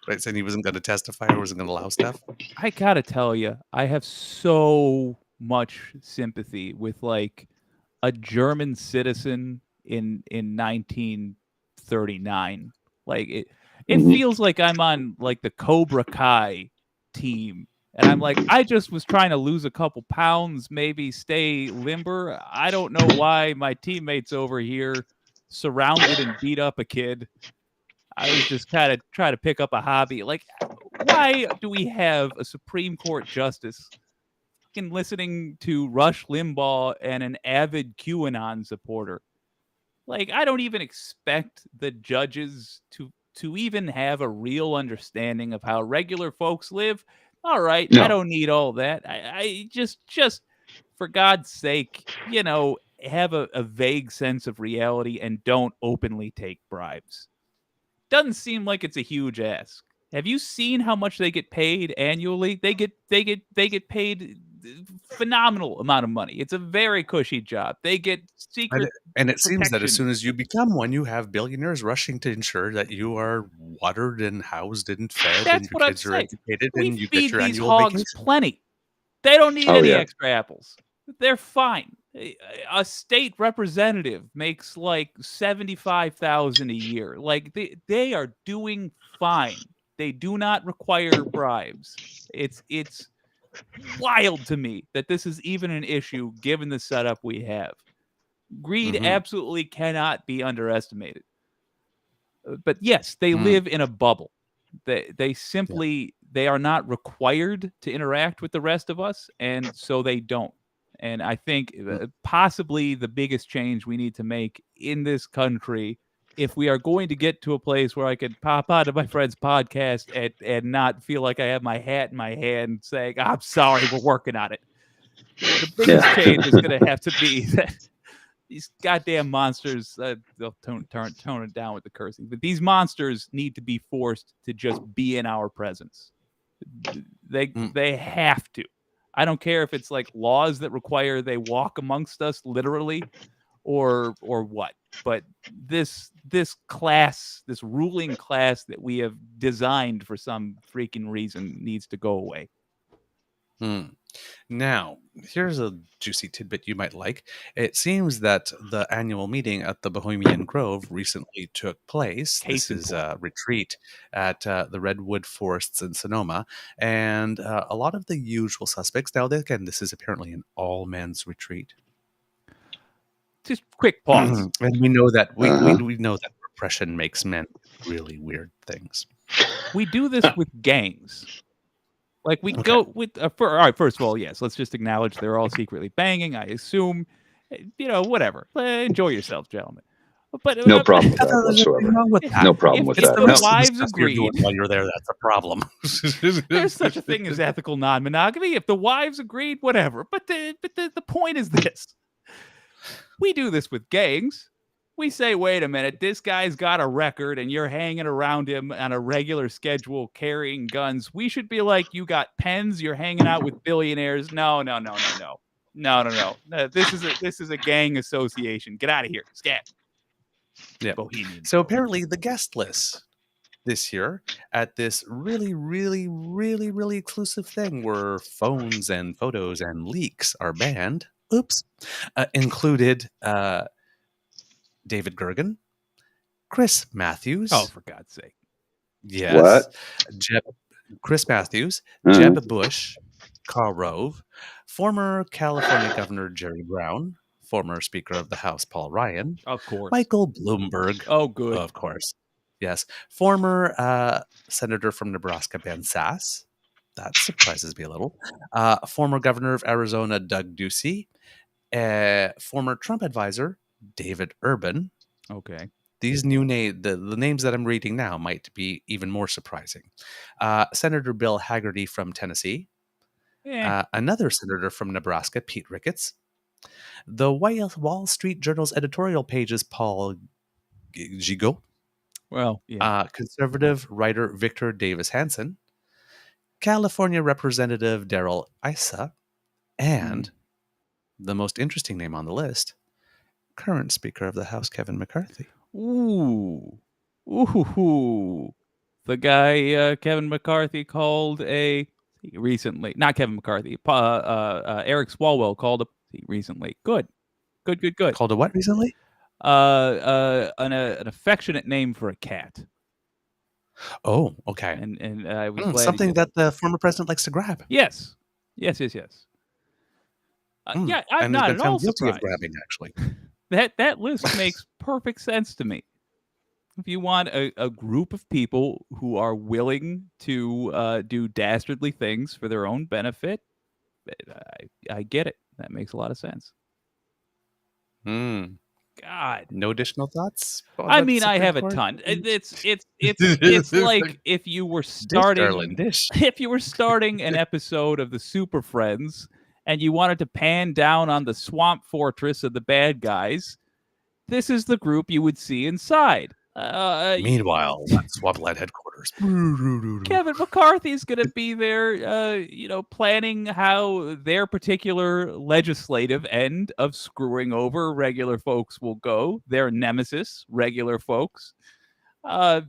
A: Right, saying he wasn't going to testify or wasn't going to allow stuff.
C: I gotta tell you, I have so much sympathy with like a German citizen in 1939. Like it feels like I'm on like the Cobra Kai team. And I'm like, I just was trying to lose a couple pounds, maybe stay limber. I don't know why my teammates over here surrounded and beat up a kid. I was just kind of trying to pick up a hobby. Like, why do we have a Supreme Court justice listening to Rush Limbaugh and an avid QAnon supporter? Like, I don't even expect the judges to even have a real understanding of how regular folks live. All right, no. I don't need all that. I just for God's sake, have a vague sense of reality and don't openly take bribes. Doesn't seem like it's a huge ask. Have you seen how much they get paid annually? They get paid phenomenal amount of money. It's a very cushy job. They get secret
A: and it
C: protection.
A: Seems that as soon as you become one, you have billionaires rushing to ensure that you are watered and housed and fed.
C: That's
A: and your kids are educated
C: we
A: and you
C: feed
A: get your
C: these
A: annual
C: hogs
A: vacation.
C: Plenty. They don't need any extra apples. They're fine. A state representative makes like $75,000 a year. Like they are doing fine. They do not require bribes. It's wild to me that this is even an issue given the setup we have. Greed absolutely cannot be underestimated. But yes, they live in a bubble. They simply they are not required to interact with the rest of us, and so they don't. And I think possibly the biggest change we need to make in this country, if we are going to get to a place where I could pop out of my friend's podcast and not feel like I have my hat in my hand saying, I'm sorry, we're working on it. The biggest change is going to have to be that these goddamn monsters, they'll tone it down with the cursing, but these monsters need to be forced to just be in our presence. They have to. I don't care if it's like laws that require they walk amongst us literally or what, but this class, this ruling class that we have designed for some freaking reason needs to go away.
A: Now, here's a juicy tidbit you might like. It seems that the annual meeting at the Bohemian Grove recently took place. This is a retreat at the Redwood Forests in Sonoma. And a lot of the usual suspects. Now, again, this is apparently an all-men's retreat.
C: Just quick pause.
A: And we know that we know that repression makes men really weird things.
C: We do this with gangs. Like we go with, all right, first of all, yes, let's just acknowledge they're all secretly banging. I assume, whatever. Enjoy yourselves, gentlemen. But
B: No problem with that
A: There's nothing
B: whatsoever.
A: wrong with that.
B: No problem with
C: if
B: that.
C: the
B: No.
C: wives
A: Stuff you're doing
C: agreed,
A: while you're there, that's a problem.
C: there's such a thing as ethical non-monogamy. If the wives agreed, whatever. But the point is this: we do this with gangs. We say, wait a minute, this guy's got a record and you're hanging around him on a regular schedule carrying guns. We should be like, you got pens, you're hanging out with billionaires. No. This is a gang association. Get out of here. Scat.
A: Yeah.
C: Bohemian.
A: So apparently the guest list this year at this really, really, really, really exclusive thing where phones and photos and leaks are banned. Oops. Included David Gergen, Chris Matthews.
C: Oh, for God's sake.
A: Yes. Chris Matthews, Jeb Bush, Karl Rove, former California Governor Jerry Brown, former Speaker of the House Paul Ryan,
C: of course,
A: Michael Bloomberg.
C: Oh, good.
A: Of course. Yes. Former Senator from Nebraska Ben Sass. That surprises me a little. Former Governor of Arizona Doug Ducey. Former Trump advisor David Urban.
C: Okay.
A: These new names, the names that I'm reading now might be even more surprising. Senator Bill Hagerty from Tennessee. Another senator from Nebraska, Pete Ricketts. The Wall Street Journal's editorial page's Paul Gigot.
C: Well, yeah.
A: Conservative writer Victor Davis Hanson. California Representative Darrell Issa. And the most interesting name on the list, current Speaker of the House, Kevin McCarthy.
C: Ooh. The guy Kevin McCarthy called recently. Not Kevin McCarthy. Eric Swalwell called recently. Good.
A: Called a what recently?
C: An affectionate name for a cat.
A: Oh, okay.
C: And I was glad
A: something that the former president likes to grab.
C: Yes. Yeah, I'm not at all
A: guilty
C: surprised.
A: of grabbing, actually.
C: That list makes perfect sense to me. If you want a group of people who are willing to do dastardly things for their own benefit, I get it. That makes a lot of sense. God.
A: No additional thoughts?
C: I mean, I have a ton. It's like if you were starting an episode of the Super Friends and you wanted to pan down on the swamp fortress of the bad guys, this is the group you would see inside.
A: Meanwhile, at Swampland headquarters,
C: Kevin McCarthy's going to be there, planning how their particular legislative end of screwing over regular folks will go. Their nemesis, regular folks. The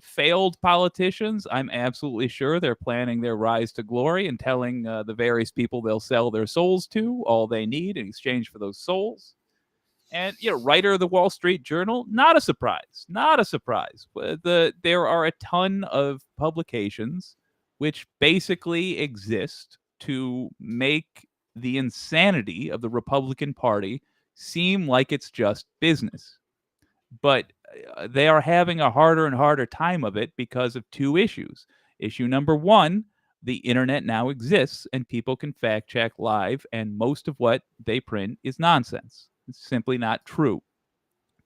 C: failed politicians, I'm absolutely sure they're planning their rise to glory and telling the various people they'll sell their souls to all they need in exchange for those souls. And writer of the Wall Street Journal, not a surprise. There are a ton of publications which basically exist to make the insanity of the Republican Party seem like it's just business. But they are having a harder and harder time of it because of two issues. Issue number one, the internet now exists and people can fact check live, and most of what they print is nonsense. It's simply not true.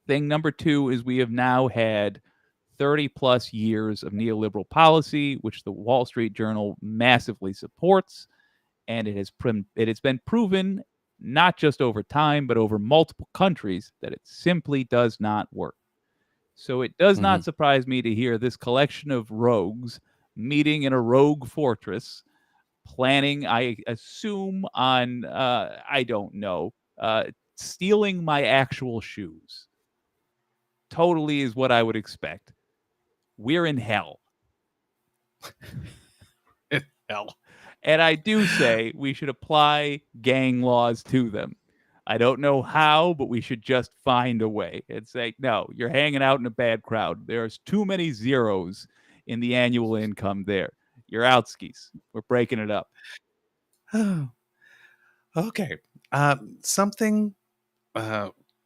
C: Thing number two is we have now had 30 plus years of neoliberal policy, which the Wall Street Journal massively supports. And it has been proven, not just over time, but over multiple countries, that it simply does not work. So it does not surprise me to hear this collection of rogues meeting in a rogue fortress, planning, I assume, on, I don't know, stealing my actual shoes. Totally is what I would expect. We're in hell.
A: Hell.
C: And I do say we should apply gang laws to them. I don't know how, but we should just find a way and say, no, you're hanging out in a bad crowd. There's too many zeros in the annual income there. You're out skis. We're breaking it up.
A: Oh, okay. Something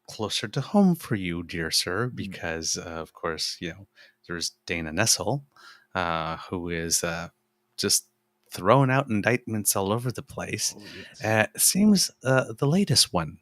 A: closer to home for you, dear sir, because of course, there's Dana Nessel, who is just throwing out indictments all over the place.
C: Oh, yes.
A: Seems the latest one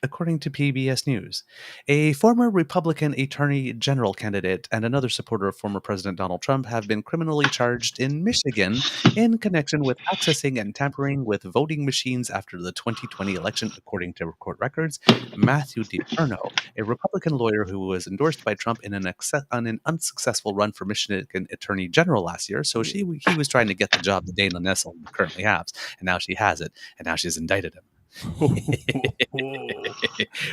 A: according to PBS News. A former Republican Attorney General candidate and another supporter of former President Donald Trump have been criminally charged in Michigan in connection with accessing and tampering with voting machines after the 2020 election, according to court records. Matthew DiPerno, a Republican lawyer who was endorsed by Trump in an unsuccessful run for Michigan Attorney General last year. So he was trying to get the job that Dana Nessel currently has, and now she has it, and now she's indicted him.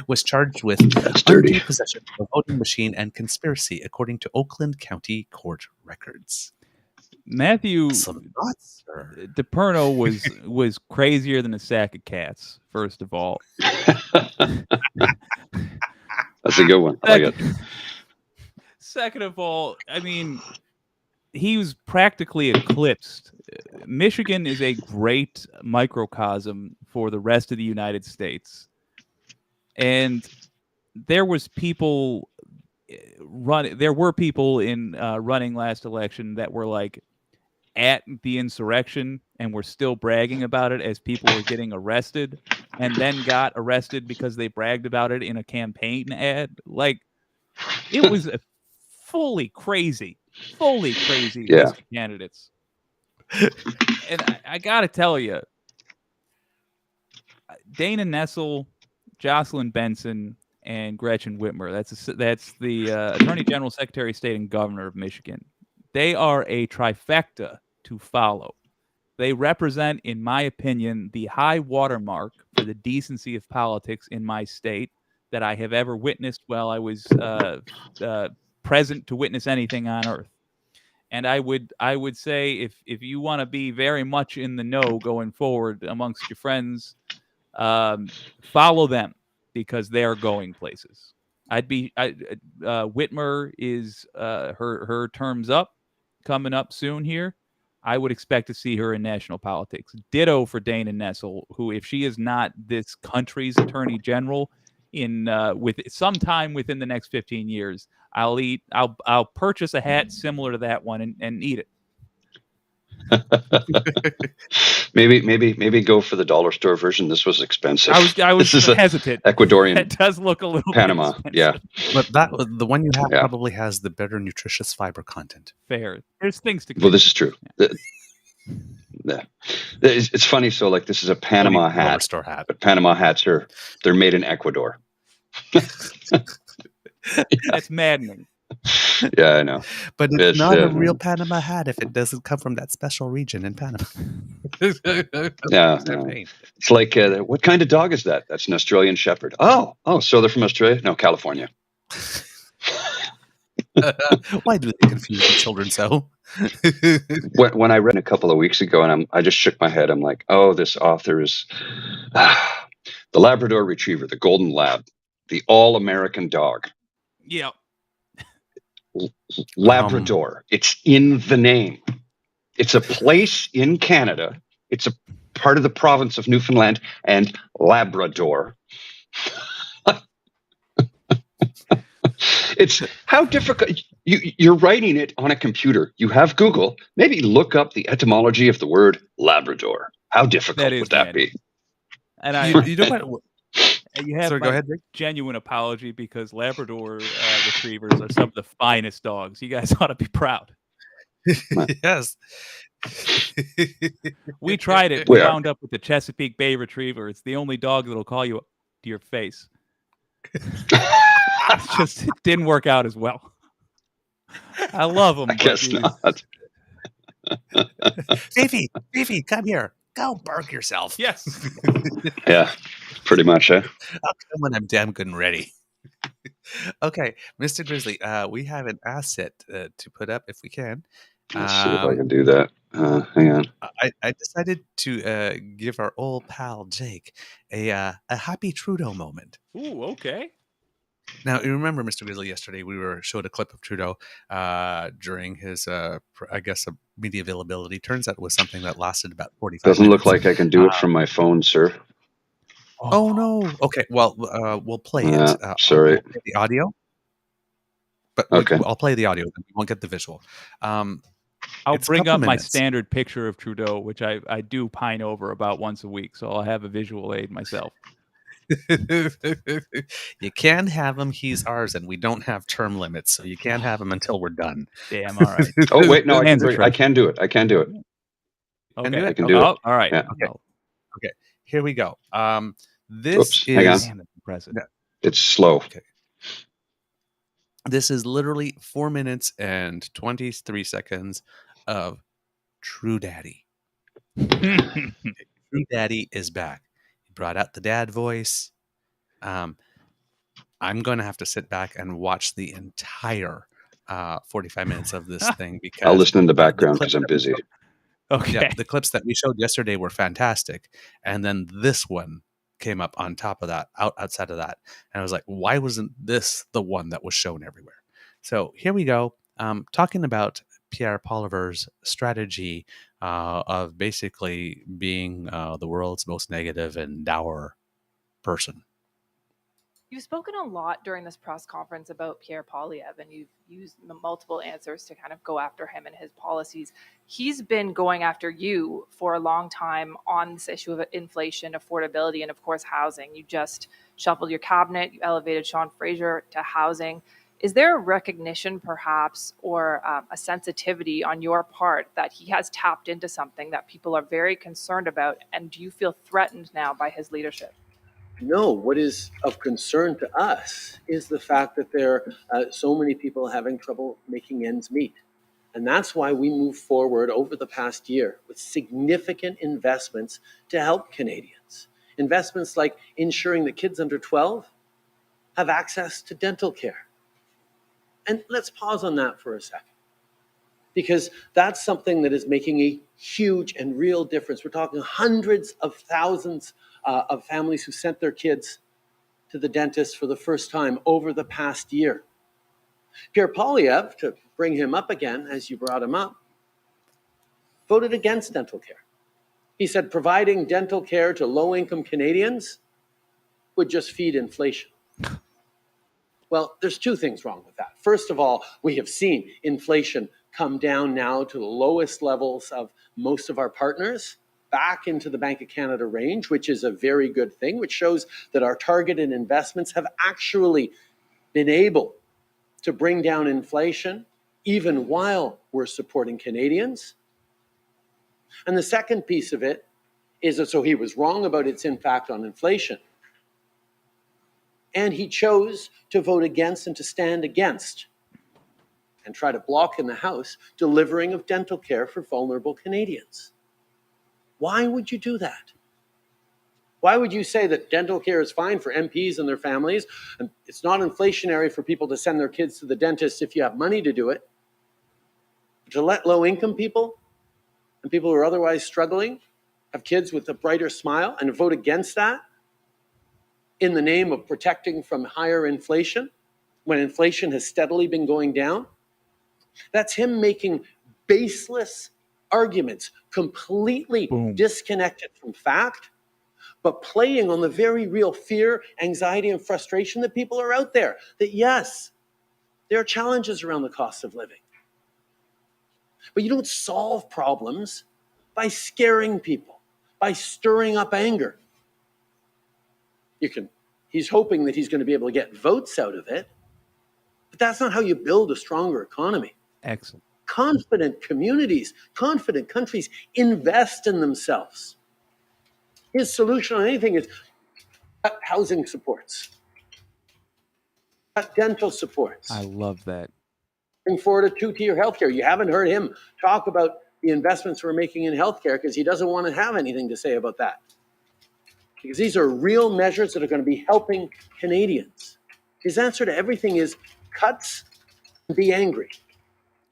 A: Was charged with undue possession of a voting machine and conspiracy, according to Oakland County Court records.
C: Matthew
A: DiPerno
C: was crazier than a sack of cats. First of all,
H: That's a good one. I like it.
C: Second of all, I mean, he was practically eclipsed. Michigan is a great microcosm for the rest of the United States. And there were people in running last election that were like at the insurrection and were still bragging about it as people were getting arrested, and then got arrested because they bragged about it in a campaign ad. Like, it was a fully crazy list of candidates. And I gotta tell you, Dana Nessel, Jocelyn Benson, and Gretchen Whitmer, that's the Attorney General, Secretary of State, and Governor of Michigan. They are a trifecta to follow. They represent, in my opinion, the high watermark for the decency of politics in my state that I have ever witnessed while I was present to witness anything on earth. And I would say if you want to be very much in the know going forward amongst your friends, follow them, because they are going places. Whitmer is her term's up, coming up soon here. I would expect to see her in national politics. Ditto for Dana Nessel, who, if she is not this country's attorney general with sometime within the next 15 years, I'll purchase a hat similar to that one and eat it.
H: maybe go for the dollar store version. This was expensive.
C: I was hesitant.
H: Ecuadorian.
C: It does look a little
H: Panama.
C: Yeah,
A: but the one you have probably has the better nutritious fiber content.
C: Fair. There's things to.
H: Well, this is true. It's funny. So, like, this is a Panama hat.
A: Store hat.
H: But Panama hats they're made in Ecuador.
C: That's maddening.
H: Yeah, I know.
A: But it's not a real Panama hat if it doesn't come from that special region in Panama.
H: Yeah. It's like, what kind of dog is that? That's an Australian Shepherd. Oh, so they're from Australia? No, California.
A: Why do they confuse the children so?
H: When I read a couple of weeks ago, and I just shook my head. I'm like, oh, this author is the Labrador Retriever, the Golden Lab, the all-American dog.
C: Yeah.
H: Labrador. It's in the name. It's a place in Canada. It's a part of the province of Newfoundland and Labrador. It's how difficult. You're writing it on a computer. You have Google. Maybe look up the etymology of the word Labrador. How difficult would that be?
C: And you have
A: go ahead, Rick.
C: Genuine apology, because Labrador retrievers are some of the finest dogs. You guys ought to be proud.
A: Yes.
C: We tried it. We wound up with the Chesapeake Bay Retriever. It's the only dog that'll call you to your face. It didn't work out as well. I love them.
H: I guess not.
A: Fifi, come here. Go bark yourself.
C: Yes.
H: Yeah, pretty much,
A: I'll come when I'm damn good and ready. Okay, Mr. Grizzly, we have an asset to put up if we can.
H: Let's see if I can do that. Hang on.
A: I decided to give our old pal Jake a happy Trudeau moment.
C: Ooh, okay.
A: Now, you remember, Mr. Grizzly, yesterday we showed a clip of Trudeau during his, media availability. Turns out it was something that lasted about 45
H: Doesn't
A: minutes.
H: look like I can do it from my phone, sir.
A: Oh, no. Okay, well, we'll play it.
H: Sorry.
A: We'll play the audio. But
H: okay.
A: I'll play the audio. We won't get the visual.
C: I'll bring up my standard picture of Trudeau, which I do pine over about once a week, so I'll have a visual aid myself.
A: You can't have him. He's ours, and we don't have term limits, so you can't have him until we're done.
C: Damn, all right.
H: Oh wait, no, I
C: Hands are
H: can do it. I can do it.
C: Okay.
H: I can do it.
C: All right.
H: Yeah.
A: Okay, here we go. This
H: Oops, hang on.
A: is
C: Man, that's impressive.
H: It's slow.
A: okay. This is literally 4 minutes and 23 seconds of True Daddy. True Daddy is back. He brought out the dad voice. I'm going to have to sit back and watch the entire 45 minutes of this thing because
H: I'll listen in the
A: the
H: background
A: clips
H: because I'm
A: that we
H: busy.
A: showed-
C: Okay.
A: Yeah, the clips that we showed yesterday were fantastic, and then this one came up on top of that, outside of that, and I was like, why wasn't this the one that was shown everywhere? So here we go, talking about Pierre Poliver's strategy of basically being the world's most negative and dour person.
I: You've spoken a lot during this press conference about Pierre Poilievre, and you've used multiple answers to kind of go after him and his policies. He's been going after you for a long time on this issue of inflation, affordability, and of course, housing. You just shuffled your cabinet, you elevated Sean Fraser to housing. Is there a recognition, perhaps, or a sensitivity on your part that he has tapped into something that people are very concerned about? And do you feel threatened now by his leadership?
J: No, what is of concern to us is the fact that there are so many people having trouble making ends meet. And that's why we moved forward over the past year with significant investments to help Canadians. Investments like ensuring that kids under 12 have access to dental care. And let's pause on that for a second, because that's something that is making a huge and real difference. We're talking hundreds of thousands of families who sent their kids to the dentist for the first time over the past year. Pierre Poilievre, to bring him up again, as you brought him up, voted against dental care. He said providing dental care to low-income Canadians would just feed inflation. Well, there's two things wrong with that. First of all, we have seen inflation come down now to the lowest levels of most of our partners, back into the Bank of Canada range, which is a very good thing, which shows that our targeted investments have actually been able to bring down inflation even while we're supporting Canadians. And the second piece of it is that so he was wrong about its impact on inflation. And he chose to vote against and to stand against and try to block in the House delivering of dental care for vulnerable Canadians. Why would you do that? Why would you say that dental care is fine for MPs and their families, and it's not inflationary for people to send their kids to the dentist if you have money to do it? But to let low-income people and people who are otherwise struggling have kids with a brighter smile and vote against that in the name of protecting from higher inflation when inflation has steadily been going down? That's him making baseless arguments, completely disconnected from fact, but playing on the very real fear, anxiety, and frustration that people are out there. That yes, there are challenges around the cost of living. But you don't solve problems by scaring people, by stirring up anger. He's hoping that he's going to be able to get votes out of it, but that's not how you build a stronger economy.
C: Excellent.
J: Confident communities, confident countries invest in themselves. His solution on anything is cut housing supports, cut dental supports.
C: I love that.
J: Bring forward a two-tier healthcare. You haven't heard him talk about the investments we're making in healthcare because he doesn't want to have anything to say about that. Because these are real measures that are going to be helping Canadians. His answer to everything is cuts and be angry.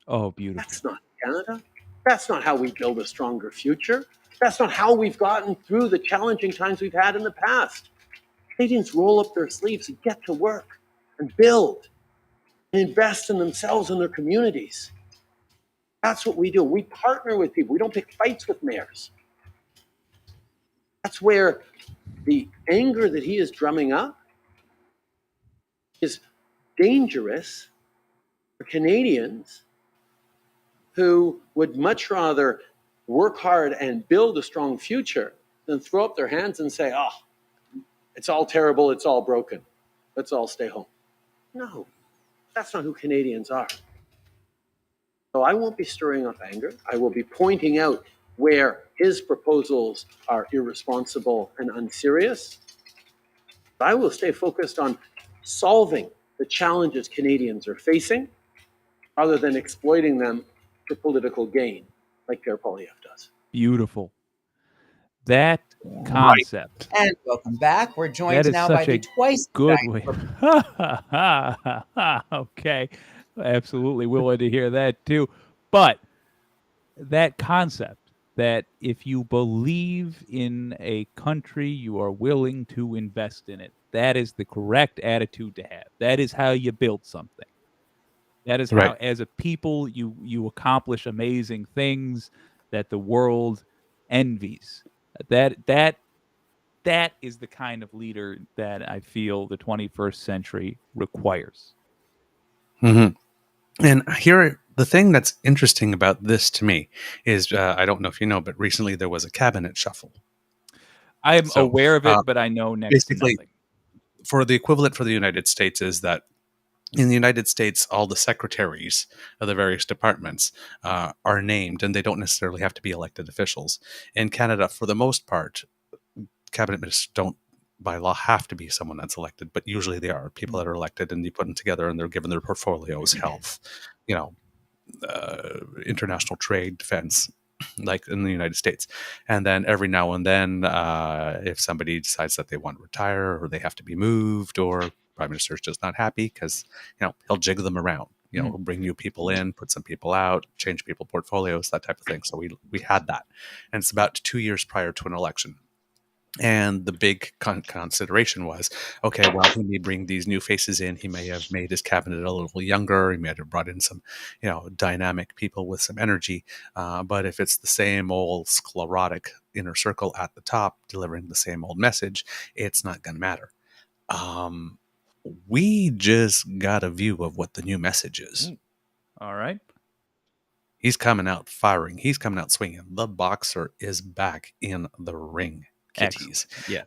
C: Oh, beautiful.
J: That's not Canada. That's not how we build a stronger future. That's not how we've gotten through the challenging times we've had in the past. Canadians roll up their sleeves and get to work and build and invest in themselves and their communities. That's what we do. We partner with people. We don't pick fights with mayors. That's where the anger that he is drumming up is dangerous for Canadians who would much rather work hard and build a strong future than throw up their hands and say, oh, It's all terrible. It's all broken. Let's all stay home. No, that's not who Canadians are. So I won't be stirring up anger. I will be pointing out where his proposals are irresponsible and unserious. I will stay focused on solving the challenges Canadians are facing rather than exploiting them for political gain, like Pierre Poilievre does.
C: Beautiful. That concept.
K: Right. And welcome back. We're joined
C: That is
K: now by
C: such
K: the
C: a
K: twice
C: good way. Okay. Absolutely willing to hear that too. But that concept that if you believe in a country, you are willing to invest in it. That is the correct attitude to have. That is how you build something. That is how, as a people, you accomplish amazing things that the world envies. That is the kind of leader that I feel the 21st century requires.
A: Mm-hmm. And here, the thing that's interesting about this to me is, I don't know if you know, but recently there was a cabinet shuffle.
C: I'm aware of it, but I know next to nothing.
A: For the equivalent for the United States is that in the United States, all the secretaries of the various departments are named, and they don't necessarily have to be elected officials. In Canada, for the most part, cabinet ministers don't, by law, have to be someone that's elected, but usually they are people that are elected, and you put them together, and they're given their portfolios, health, international trade, defense, like in the United States. And then every now and then, if somebody decides that they want to retire or they have to be moved, or Prime Minister's just not happy, because he'll jig them around. He'll bring new people in, put some people out, change people portfolios, that type of thing. So we had that, and it's about 2 years prior to an election. And the big consideration was, okay, well, he may bring these new faces in. He may have made his cabinet a little younger. He may have brought in some, dynamic people with some energy. But if it's the same old sclerotic inner circle at the top delivering the same old message, it's not going to matter. We just got a view of what the new message is.
C: All right.
A: He's coming out firing. He's coming out swinging. The boxer is back in the ring. Kitties.
C: Yes.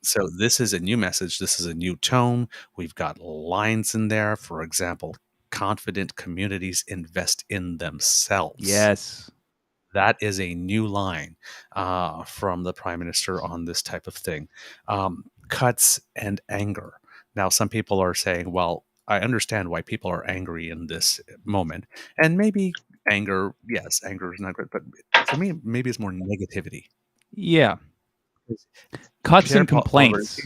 A: So this is a new message. This is a new tone. We've got lines in there. For example, confident communities invest in themselves.
C: Yes.
A: That is a new line from the Prime Minister on this type of thing. Cuts and anger. Now, some people are saying, well, I understand why people are angry in this moment. And maybe anger, yes, anger is not great. But for me, maybe it's more negativity.
C: Yeah. Cuts and complaints.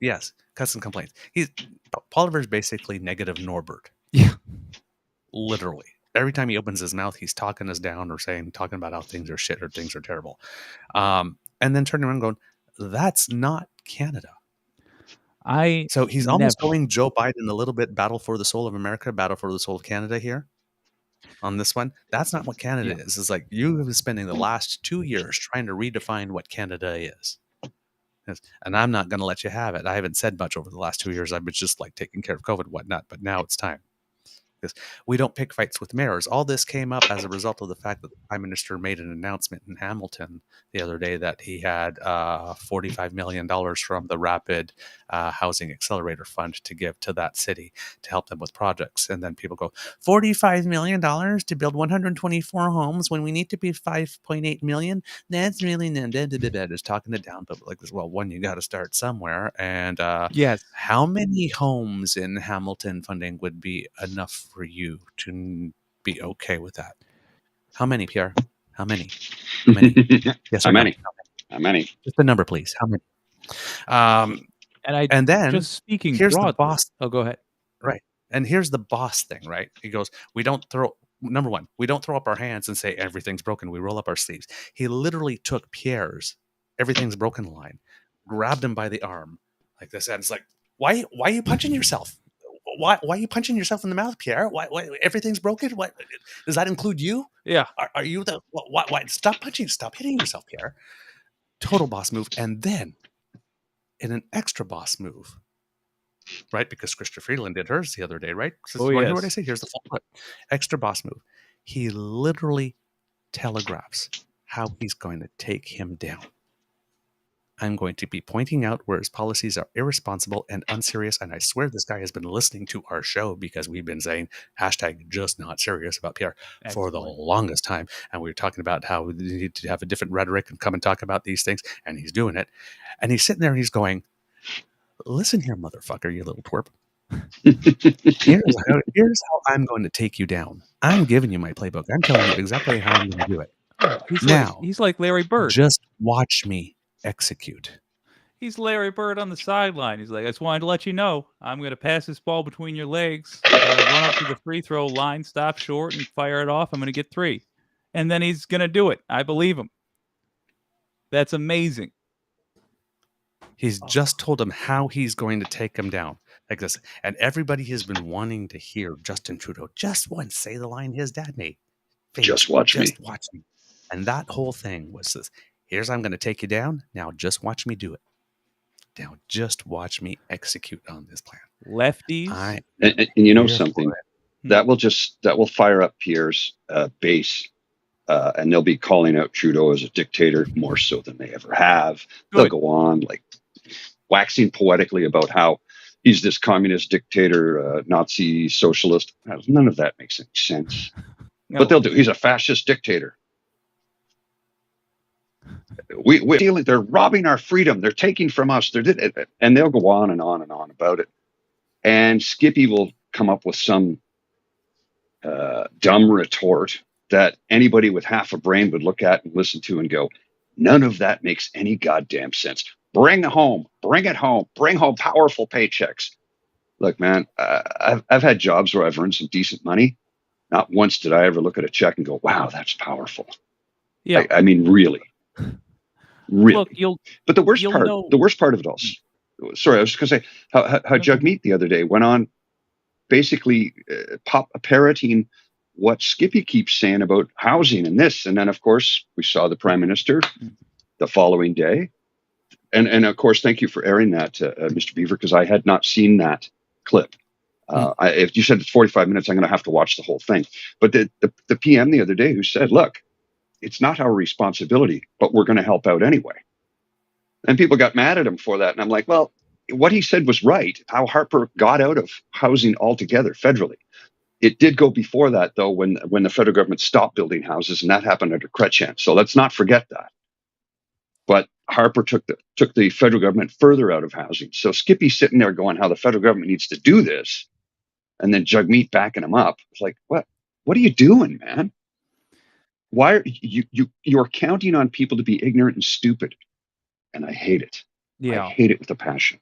A: Yes, cuts and complaints. Poilievre is basically negative Norbert.
C: Yeah.
A: Literally. Every time he opens his mouth, he's talking us down or talking about how things are shit or things are terrible. And then turning around going, that's not Canada. So he's almost going Joe Biden a little bit, battle for the soul of America, battle for the soul of Canada here. On this one, that's not what Canada is. It's like you have been spending the last 2 years trying to redefine what Canada is. And I'm not going to let you have it. I haven't said much over the last 2 years. I've been just like taking care of COVID and whatnot, but now it's time. Because we don't pick fights with mayors. All this came up as a result of the fact that the Prime Minister made an announcement in Hamilton the other day that he had $45 million from the Rapid Housing Accelerator Fund to give to that city to help them with projects. And then people go, $45 million to build 124 homes when we need to be 5.8 million? That's really is talking it down. But like, well, one, you got to start somewhere. And
C: yes,
A: how many homes in Hamilton funding would be enough for you to be okay with that? How many, Pierre? How many? How many? Yes,
H: how many? How many?
A: Just a number, please. How many? And then
C: just speaking
A: here's
C: broadly.
A: the boss.
C: Oh, go ahead.
A: Right. And here's the boss thing, right? He goes, number one, we don't throw up our hands and say everything's broken. We roll up our sleeves. He literally took Pierre's everything's broken line, grabbed him by the arm like this, and it's like, why are you punching yourself? Why are you punching yourself in the mouth, Pierre? Why everything's broken? What does that include you?
C: Yeah.
A: Are you the why stop punching, stop hitting yourself, Pierre? Total boss move. And then in an extra boss move, right? Because Chrystia Freeland did hers the other day, right?
C: Oh,
A: yes.
C: Hear
A: what I say? Here's the full clip. Extra boss move. He literally telegraphs how he's going to take him down. I'm going to be pointing out where his policies are irresponsible and unserious. And I swear this guy has been listening to our show because we've been saying hashtag just not serious about PR for the longest time. And we were talking about how we need to have a different rhetoric and come and talk about these things. And he's doing it. And he's sitting there and he's going, listen here, motherfucker, you little twerp. Here's how I'm going to take you down. I'm giving you my playbook. I'm telling you exactly how I'm going to do it.
C: He's like Larry Bird.
A: Just watch me execute.
C: He's Larry Bird on the sideline. He's like, I just wanted to let you know, I'm going to pass this ball between your legs, run up to the free throw line, stop short, and fire it off. I'm going to get 3. And then he's going to do it. I believe him. That's amazing.
A: He's just told him how he's going to take him down. Like this. And everybody has been wanting to hear Justin Trudeau just once say the line his dad made.
H: Just watch me.
A: And that whole thing was this. Here's I'm going to take you down. Now just watch me do it. Now just watch me execute on this plan.
C: Lefties.
H: And you know something? That will fire up Pierre's base. And they'll be calling out Trudeau as a dictator more so than they ever have.
C: Good.
H: They'll go on like waxing poetically about how he's this communist dictator, Nazi socialist. None of that makes any sense. No. But they'll do. He's a fascist dictator. They're robbing our freedom. They're taking from us. And they'll go on and on and on about it. And Skippy will come up with some dumb retort that anybody with half a brain would look at and listen to and go, none of that makes any goddamn sense. Bring it home, bring home powerful paychecks. Look, man, I've had jobs where I've earned some decent money. Not once did I ever look at a check and go, wow, that's powerful. Yeah. I mean, really.
C: Look,
H: but the worst part of it all, sorry, I was just going to say how Jagmeet the other day went on basically parroting what Skippy keeps saying about housing and this. And then, of course, we saw the Prime Minister the following day. And of course, thank you for airing that, Mr. Beaver, because I had not seen that clip. If you said it's 45 minutes, I'm going to have to watch the whole thing. But the PM the other day who said, look, it's not our responsibility, but we're going to help out anyway. And people got mad at him for that. And I'm like, well, what he said was right. How Harper got out of housing altogether federally. It did go before that, though, when the federal government stopped building houses, and that happened under Chrétien. So let's not forget that. But Harper took the federal government further out of housing. So Skippy's sitting there going how the federal government needs to do this, and then Jagmeet backing him up. It's like, what are you doing, man? Why are you're counting on people to be ignorant and stupid? And I hate it. Yeah. I hate it with a passion.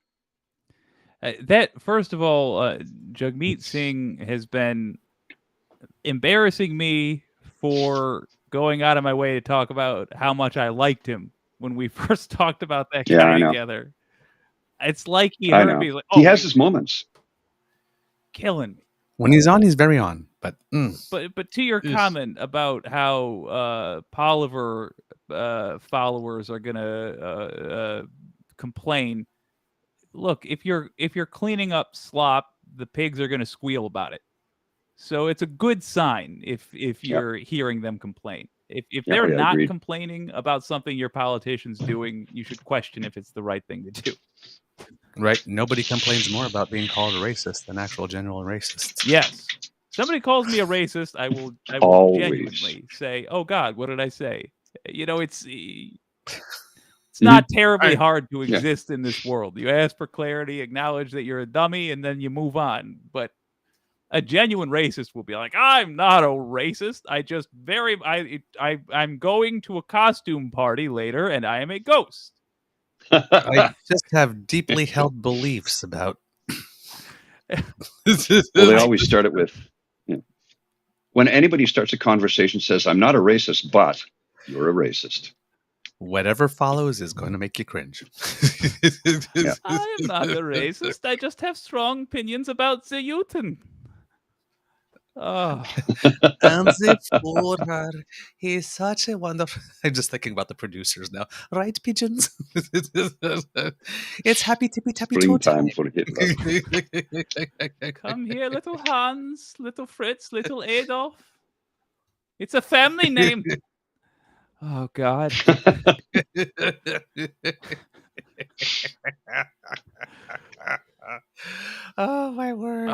C: That, first of all, Jagmeet Singh has been embarrassing me for going out of my way to talk about how much I liked him when we first talked about that guy together. It's like he heard me. Like,
H: he has his moments.
C: Killing me.
A: When he's on, he's very on. But
C: to your comment about how Poliver followers are going to complain. Look, if you're cleaning up slop, the pigs are going to squeal about it. So it's a good sign if you're hearing them complain. If they're not complaining about something your politician's doing, you should question if it's the right thing to do.
A: Right. Nobody complains more about being called a racist than actual genuine racists.
C: Yes. Somebody calls me a racist, I will genuinely say, "Oh God, what did I say?" You know, it's not terribly hard to exist in this world. You ask for clarity, acknowledge that you're a dummy, and then you move on. But a genuine racist will be like, "I'm not a racist. I'm going to a costume party later, and I am a ghost."
A: I just have deeply held beliefs about.
H: Well, they always start it with, when anybody starts a conversation, says, "I'm not a racist, but you're a racist."
A: Whatever follows is going to make you cringe.
C: I am not a racist. I just have strong opinions about the Juden. Oh.
A: And the Führer, he's such a wonderful... I'm just thinking about the producers now. Right, pigeons? It's happy tippy tappy toe time
H: for Hitler.
C: Come here, little Hans, little Fritz, little Adolf. It's a family name. Oh, God.
A: Oh my word!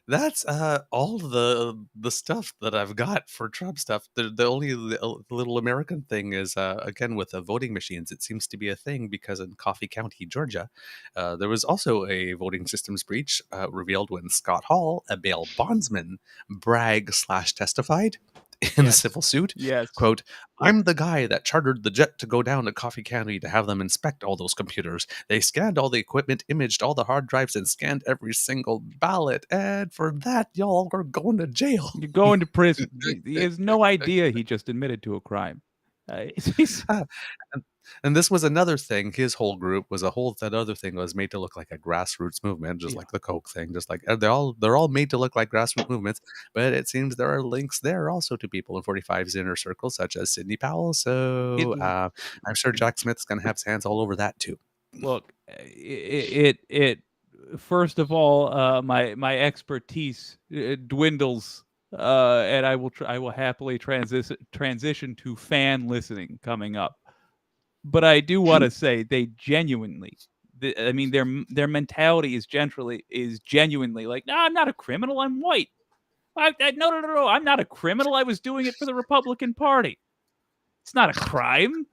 A: That's all the stuff that I've got for Trump stuff. The only little American thing is again with the voting machines. It seems to be a thing because in Coffee County, Georgia, there was also a voting systems breach revealed when Scott Hall, a bail bondsman, bragged/testified in a civil suit.
C: Yes.
A: Quote, "I'm the guy that chartered the jet to go down to Coffee County to have them inspect all those computers. They scanned all the equipment, imaged all the hard drives, and scanned every single ballot. And for that, y'all are going to jail."
C: You're going to prison. He has no idea he just admitted to a crime.
A: And this was another thing. His whole group was that other thing was made to look like a grassroots movement, just like the Coke thing. Just like they're all made to look like grassroots movements. But it seems there are links there also to people in 45's inner circle, such as Sidney Powell. So I'm sure Jack Smith's going to have his hands all over that too.
C: Look, it first of all, my expertise dwindles, and I will happily transition to fan listening coming up. But I do want to say they genuinely, I mean, their mentality is genuinely like, no, I'm not a criminal. I'm white. No. I'm not a criminal. I was doing it for the Republican Party. It's not a crime.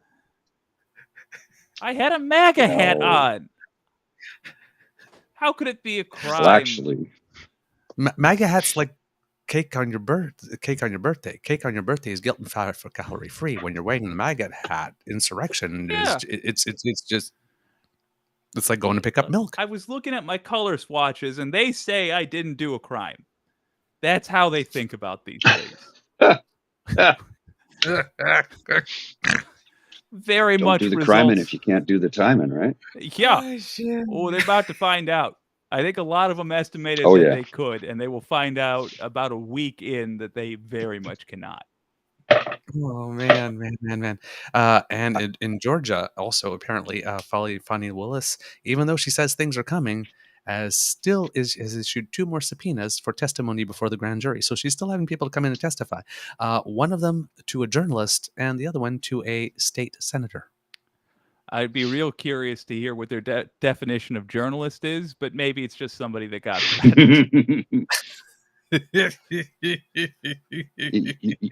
C: I had a MAGA hat on. How could it be a crime?
H: Well, actually,
A: MAGA hat's like cake on your birthday. Cake on your birthday is guilt and fat for calorie free. When you're wearing the MAGA hat, insurrection is it's like going to pick up milk.
C: I was looking at my color swatches, and they say I didn't do a crime. That's how they think about these things. Very
H: Don't
C: much
H: do the
C: results.
H: criming if you can't do the timing, right?
C: Yeah. Oh, they're about to find out. I think a lot of them estimated they could, and they will find out about a week in that they very much cannot.
A: Oh man. And in Georgia, also apparently, Fani Willis, even though she says things are coming, has issued 2 more subpoenas for testimony before the grand jury. So she's still having people come in and testify. One of them to a journalist, and the other one to a state senator.
C: I'd be real curious to hear what their definition of journalist is, but maybe it's just somebody that got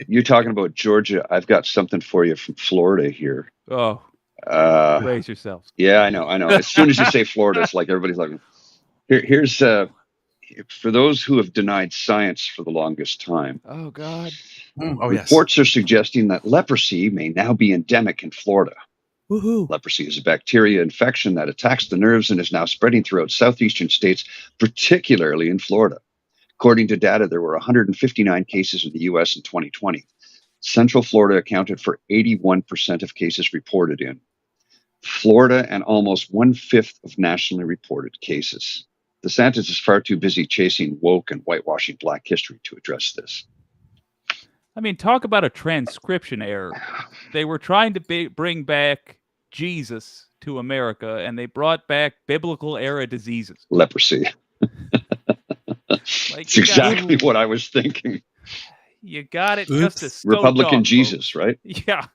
H: You're talking about Georgia. I've got something for you from Florida here.
C: Oh, brace yourselves.
H: Yeah, I know. As soon as you say Florida, it's like everybody's like, here's for those who have denied science for the longest time.
C: Oh, God.
H: Reports are suggesting that leprosy may now be endemic in Florida.
A: Woohoo.
H: Leprosy is a bacteria infection that attacks the nerves and is now spreading throughout southeastern states, particularly in Florida. According to data, there were 159 cases in the U.S. in 2020. Central Florida accounted for 81% of cases reported in. Florida and almost 1/5 of nationally reported cases. DeSantis is far too busy chasing woke and whitewashing Black history to address this.
C: I mean, talk about a transcription error. They were trying to bring back Jesus to America, and they brought back biblical era diseases.
H: Leprosy. That's exactly what I was thinking.
C: You got it just a scope
H: Republican
C: off,
H: Jesus,
C: folks.
H: right?
C: Yeah.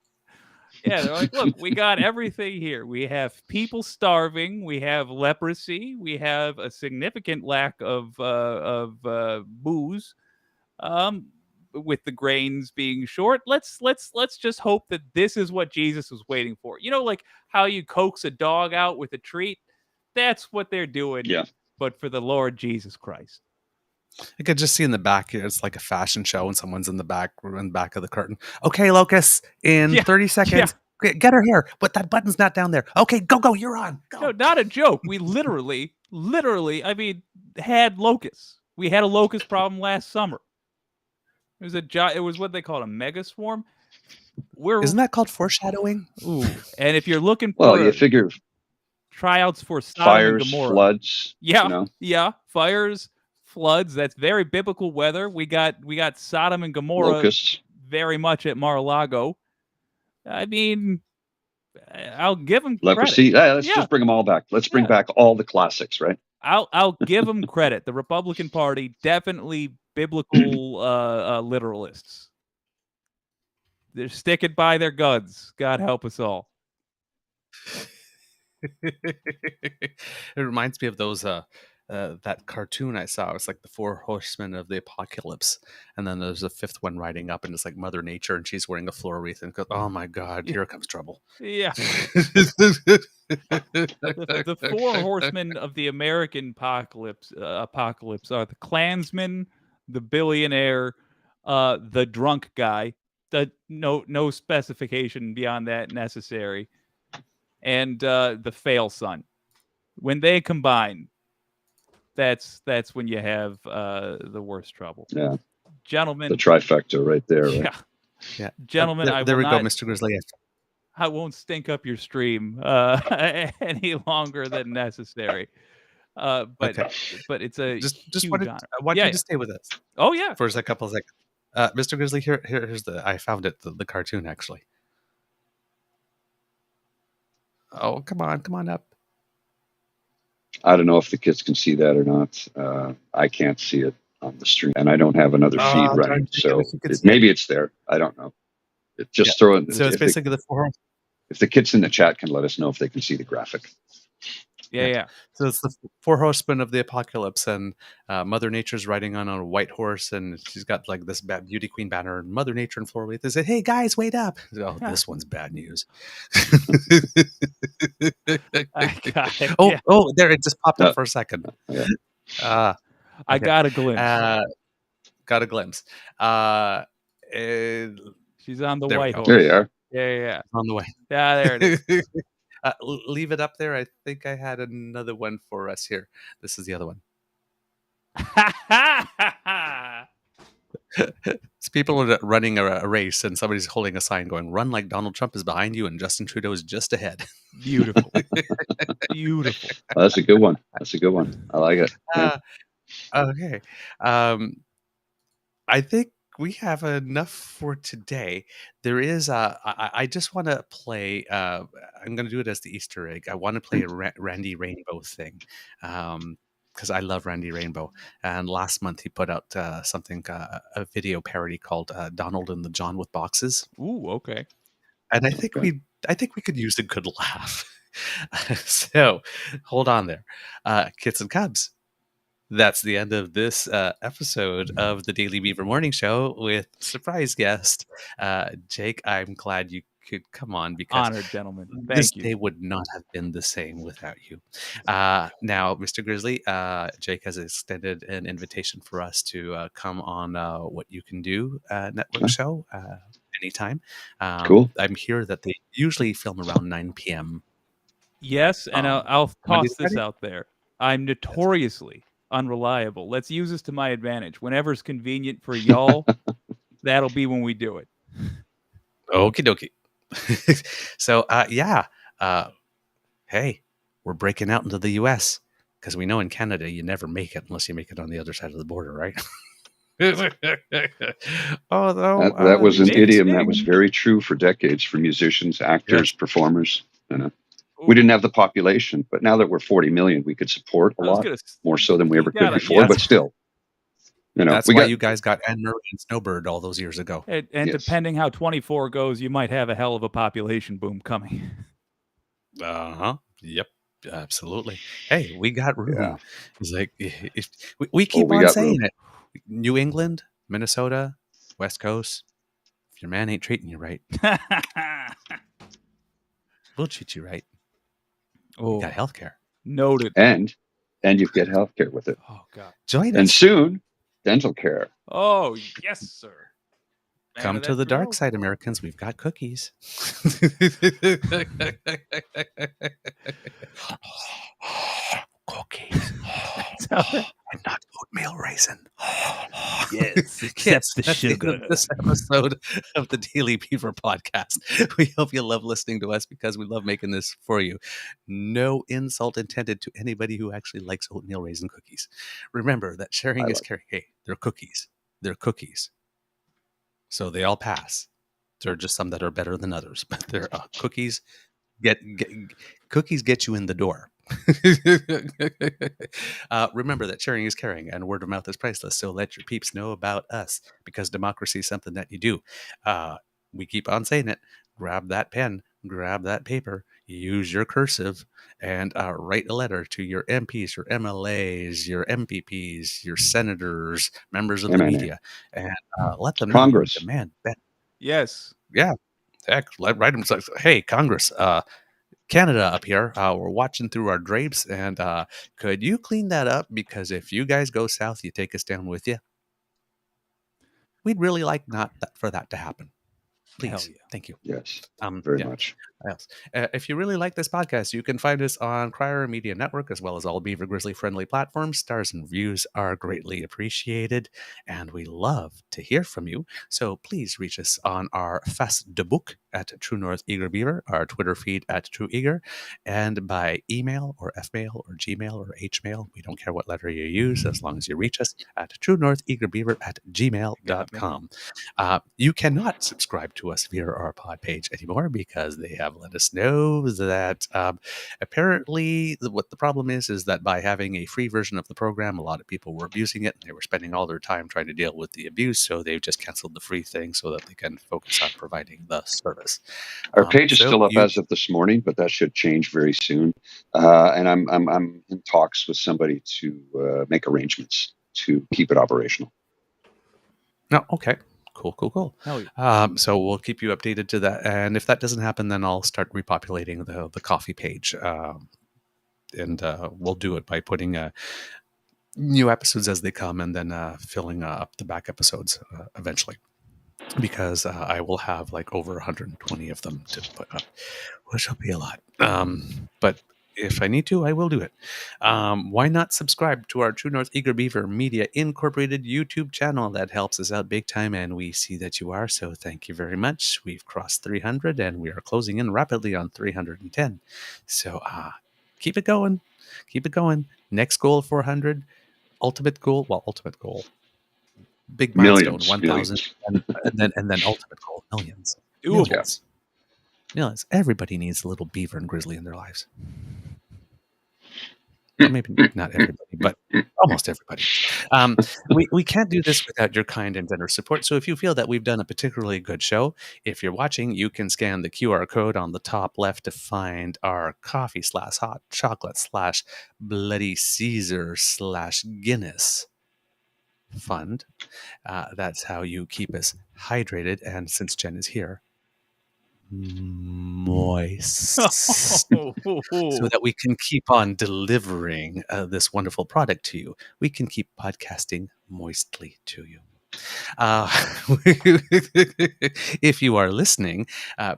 C: Yeah, they're like, look, we got everything here. We have people starving. We have leprosy. We have a significant lack of booze. With the grains being short, let's just hope that this is what Jesus was waiting for. You know, like how you coax a dog out with a treat. That's what they're doing.
H: Yeah.
C: But for the Lord Jesus Christ.
A: I could just see in the back, it's like a fashion show, and someone's in the back of the curtain. Okay, Locust, in 30 seconds, get her here, but that button's not down there. Okay, go, you're on. Go.
C: No, not a joke. We literally, I mean, had locusts. We had a locust problem last summer. It was what they called a mega swarm.
A: Isn't that called foreshadowing?
C: Ooh, and if you're looking for
H: you figure
C: tryouts for Sodom
H: fires,
C: and Gomorrah,
H: floods,
C: fires, floods. That's very biblical weather. We got Sodom and Gomorrah,
H: locusts,
C: very much at Mar-a-Lago. I mean, I'll give them
H: leprosy.
C: credit.
H: Let's just bring them all back. Let's bring back all the classics, right?
C: I'll give them credit. The Republican Party definitely biblical literalists. They're sticking by their guns. God help us all.
A: It reminds me of those that cartoon I saw. It's like the 4 horsemen of the apocalypse, and then there's a 5th one riding up, and it's like Mother Nature, and she's wearing a floor wreath, and goes, "Oh my God, here comes trouble."
C: Yeah. The 4 horsemen of the American apocalypse are the Klansman, the billionaire, the drunk guy. No specification beyond that necessary, and the fail son. When they combine, that's when you have the worst trouble.
H: Yeah,
C: gentlemen.
H: the trifecta right there. Right?
C: Yeah. Gentlemen,
A: there we go, Mr. Grizzly.
C: I won't stink up your stream any longer than necessary. But it's a
A: just
C: huge
A: wanted,
C: honor.
A: I want you to stay with us.
C: Oh yeah,
A: for a couple of seconds. Mr. Grizzly, here's I found it, the cartoon actually. Oh, come on up.
H: I don't know if the kids can see that or not. I can't see it on the stream, and I don't have another feed running, so maybe it's there. I don't know. Just throw it.
A: So it's basically the 4.
H: If the kids in the chat can let us know if they can see the graphic.
C: Yeah.
A: So it's the 4 horsemen of the apocalypse, and Mother Nature's riding on a white horse, and she's got like this bad beauty queen banner, and Mother Nature and Floor Wreath. They say, "Hey guys, wait up!" Oh, this one's bad news. Oh, there it just popped up for a second.
H: Yeah.
C: I got a glimpse.
A: Got a glimpse.
C: She's on the white horse.
H: There you are.
C: Yeah.
A: On the way.
C: Yeah, there it is.
A: Leave it up there. I think I had another one for us here. This is the other one. It's people are running a race, and somebody's holding a sign going, "Run like Donald Trump is behind you, and Justin Trudeau is just ahead."
C: Beautiful. Beautiful.
H: Oh, that's a good one. I like it. Yeah.
A: Okay. I think we have enough for today. There is I just want to play. I'm going to do it as the Easter egg. I want to play a Randy Rainbow thing, because I love Randy Rainbow. And last month he put out something, a video parody called "Donald and the John with Boxes."
C: Ooh, okay.
A: And I think we could use a good laugh. So hold on there, kits and cubs. That's the end of this episode of the Daily Beaver Morning Show with surprise guest Jake. I'm glad you could come on, because
C: honored, gentlemen.
A: This
C: Thank you.
A: day would not have been the same without you. Now, Mr. Grizzly, Jake has extended an invitation for us to come on What You Can Do network show anytime.
H: Cool.
A: I'm here that they usually film around 9 p.m.
C: Yes, and I'll toss this out there. I'm notoriously unreliable. Let's use this to my advantage. Whenever's convenient for y'all, that'll be when we do it.
A: Okie dokie. So, hey, we're breaking out into the U.S. because we know in Canada you never make it unless you make it on the other side of the border, right? Although
H: that was an idiom that was very true for decades for musicians, actors, performers. You know. We didn't have the population, but now that we're 40 million, we could support a lot more so than we ever could before. But still, you know,
A: that's why you guys got Anne Murray and Snowbird all those years ago.
C: And depending how 24 goes, you might have a hell of a population boom coming.
A: Yep. Absolutely. Hey, we got room. Yeah. It's like we keep on saying it. New England, Minnesota, West Coast. If your man ain't treating you right, we'll treat you right. Oh, you got healthcare.
C: Noted.
H: And you get healthcare with it.
C: Oh God.
A: Join us.
H: And soon, dental care.
C: Oh yes, sir.
A: Come to the dark side, Americans. We've got cookies. Cookies. And not oatmeal raisin.
C: Yes, except the sugar.
A: This episode of the Daily Beaver podcast. We hope you love listening to us because we love making this for you. No insult intended to anybody who actually likes oatmeal raisin cookies. Remember that sharing is caring. Hey, they're cookies. They're cookies. So they all pass. There are just some that are better than others, but they're cookies. Cookies get you in the door. Remember that sharing is caring and word of mouth is priceless. So let your peeps know about us because democracy is something that you do. We keep on saying it. Grab that pen, grab that paper, use your cursive, and write a letter to your MPs, your MLAs, your MPPs, your senators, members of the media, and let them know you demand better.
C: Yes.
A: Yeah. Heck, write them. Hey, Congress, Canada up here, we're watching through our drapes, and could you clean that up? Because if you guys go south, you take us down with you. We'd really like for that to happen. Please. Thank you.
H: Yes. Very much.
A: Yes. If you really like this podcast, you can find us on Crier Media Network, as well as all Beaver Grizzly friendly platforms. Stars and reviews are greatly appreciated, and we love to hear from you. So please reach us on our Facebook at True North Eager Beaver, our Twitter feed at True Eager, and by email or Fmail or Gmail or Hmail. We don't care what letter you use, as long as you reach us at truenortheagerbeaver@gmail.com. You cannot subscribe to us via our pod page anymore because they have let us know that apparently what the problem is that by having a free version of the program, a lot of people were abusing it and they were spending all their time trying to deal with the abuse. So they've just canceled the free thing so that they can focus on providing the service.
H: Our page is still up as of this morning, but that should change very soon. And I'm in talks with somebody to make arrangements to keep it operational.
A: No, okay. Cool.
C: Hell yeah.
A: So we'll keep you updated to that. And if that doesn't happen, then I'll start repopulating the coffee page. And we'll do it by putting new episodes as they come and then filling up the back episodes eventually. Because I will have like over 120 of them to put up, which will be a lot. But if I need to, I will do it. Why not subscribe to our True North Eager Beaver Media Incorporated YouTube channel? That helps us out big time, and we see that you are, so thank you very much. We've crossed 300, and we are closing in rapidly on 310. So keep it going. Next goal, 400. Ultimate goal. Big milestone, 1,000, and then ultimate goal, millions.
C: Doable.
A: Millions. Everybody needs a little beaver and grizzly in their lives. Well, maybe not everybody, but almost everybody. We can't do this without your kind and generous support. So if you feel that we've done a particularly good show, if you're watching, you can scan the QR code on the top left to find our coffee/hot chocolate/bloody Caesar/Guinness fund. That's how you keep us hydrated, and since Jen is here, moist, so that we can keep on delivering this wonderful product to you. We can keep podcasting moistly to you. If you are listening,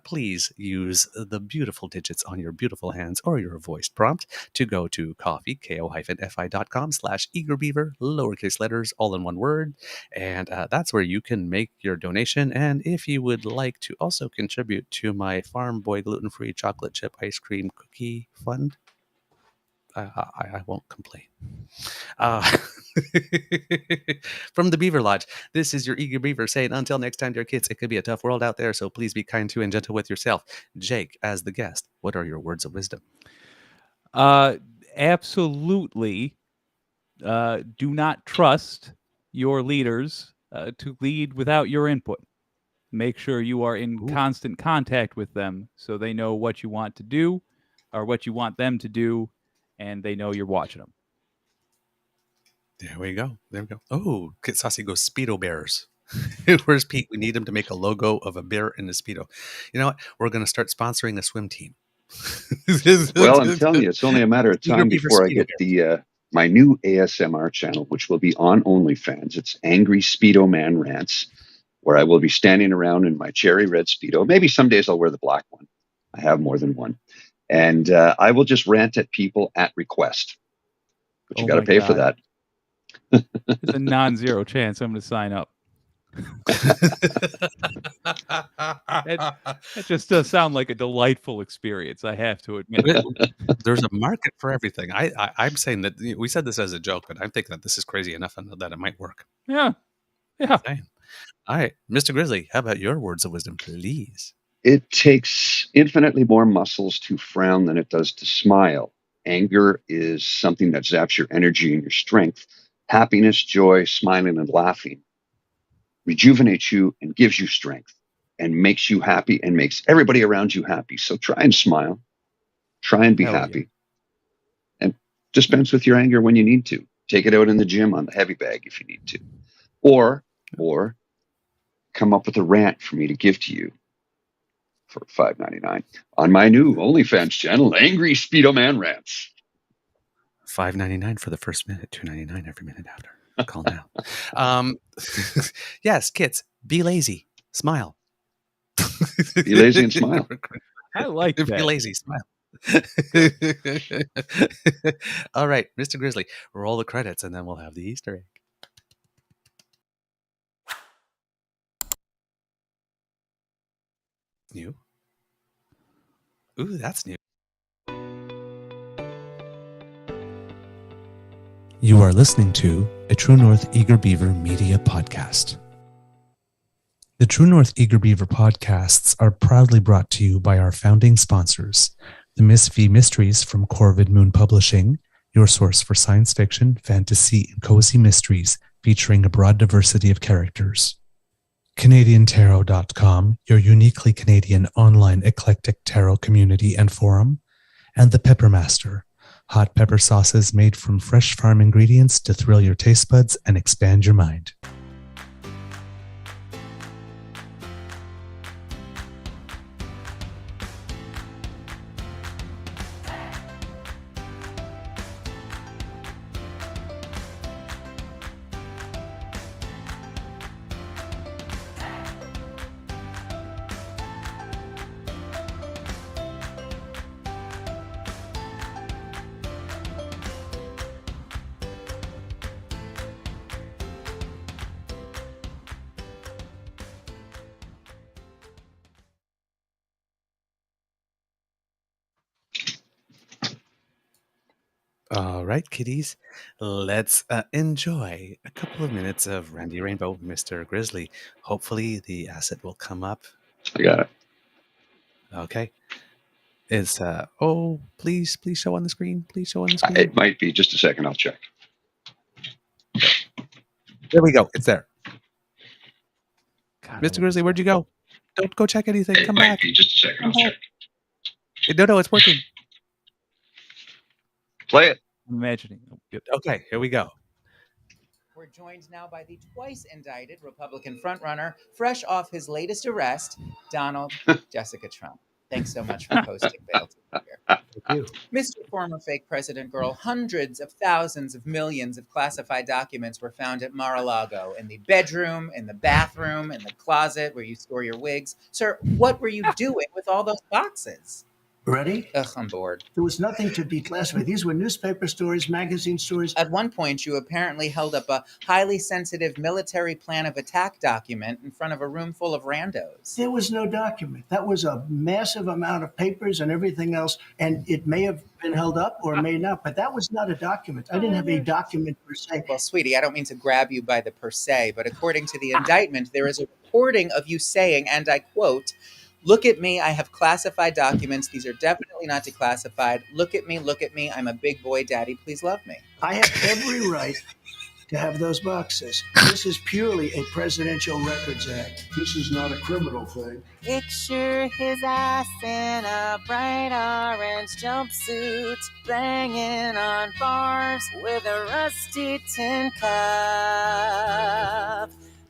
A: please use the beautiful digits on your beautiful hands or your voice prompt to go to ko-fi.com/eagerbeaver, lowercase letters, all in one word. And that's where you can make your donation. And if you would like to also contribute to my Farm Boy gluten-free chocolate chip ice cream cookie fund, I won't complain. From the Beaver Lodge, this is your Eager Beaver saying, until next time, dear kids, it could be a tough world out there, so please be kind to and gentle with yourself. Jake, as the guest, what are your words of wisdom?
C: Absolutely. Do not trust your leaders to lead without your input. Make sure you are in constant contact with them so they know what you want to do or what you want them to do, and they know you're watching them.
A: There we go. Oh, Kit Saucy goes Speedo Bears. Where's Pete? We need him to make a logo of a bear in a Speedo. You know what? We're going to start sponsoring a swim team.
H: Well, I'm telling you, it's only a matter of time before I get my new ASMR channel, which will be on OnlyFans. It's Angry Speedo Man Rants, where I will be standing around in my cherry red Speedo. Maybe some days I'll wear the black one. I have more than one. And I will just rant at people at request. But you got to pay for that.
C: It's a non-zero chance I'm going to sign up. It just does sound like a delightful experience, I have to admit.
A: There's a market for everything. I'm saying that we said this as a joke, but I'm thinking that this is crazy enough and that it might work.
C: Yeah.
A: All right, Mr. Grizzly, how about your words of wisdom, please?
H: It takes infinitely more muscles to frown than it does to smile. Anger is something that zaps your energy and your strength. Happiness, joy, smiling, and laughing rejuvenates you and gives you strength. and makes you happy and makes everybody around you happy. So try and smile, try and be happy, and dispense with your anger when you need to. Take it out in the gym on the heavy bag if you need to, or come up with a rant for me to give to you for $5.99 on my new OnlyFans channel, Angry Speedo Man Rants.
A: $5.99 for the first minute, $2.99 every minute after. Call now. Yes, kids, be lazy, smile.
H: Be lazy and smile.
C: I like that.
A: Be lazy, smile. All right, Mr. Grizzly, roll the credits, and then we'll have the Easter egg. New. Ooh, that's new. You are listening to a True North Eager Beaver Media Podcast. The True North Eager Beaver podcasts are proudly brought to you by our founding sponsors, the Miss V Mysteries from Corvid Moon Publishing, your source for science fiction, fantasy, and cozy mysteries featuring a broad diversity of characters. CanadianTarot.com, your uniquely Canadian online eclectic tarot community and forum, and The Peppermaster, hot pepper sauces made from fresh farm ingredients to thrill your taste buds and expand your mind. All right, kiddies, let's enjoy a couple of minutes of Randy Rainbow, Mr. Grizzly. Hopefully the asset will come up.
H: I got it.
A: Okay. It's, please show on the screen. Please show on the screen.
H: It might be. Just a second. I'll check.
A: There we go. It's there. God, Mr. Grizzly, where'd you go? Don't go check anything. Come back.
H: Be. Just a second. I'll check.
A: No, it's working.
H: Play it.
C: I'm imagining.
A: Okay, here we go.
K: We're joined now by the twice indicted Republican frontrunner, fresh off his latest arrest, Donald Jessica Trump. Thanks so much for posting bail to be here.
A: Thank you.
K: Mr. Former Fake President Girl, hundreds of thousands of millions of classified documents were found at Mar-a-Lago, in the bedroom, in the bathroom, in the closet where you store your wigs. Sir, what were you doing with all those boxes?
L: Ready?
K: Ugh, I'm bored.
L: There was nothing to declassify. These were newspaper stories, magazine stories.
K: At one point, you apparently held up a highly sensitive military plan of attack document in front of a room full of randos.
L: There was no document. That was a massive amount of papers and everything else, and it may have been held up or may not, but that was not a document. I didn't have a document per se.
K: Well, sweetie, I don't mean to grab you by the per se, but according to the indictment, there is a reporting of you saying, and I quote, "Look at me, I have classified documents. These are definitely not declassified. Look at me, I'm a big boy, daddy, please love me."
L: I have every right to have those boxes. This is purely a Presidential Records Act. This is not a criminal thing.
K: Picture his ass in a bright orange jumpsuit, banging on bars with a rusty tin cup.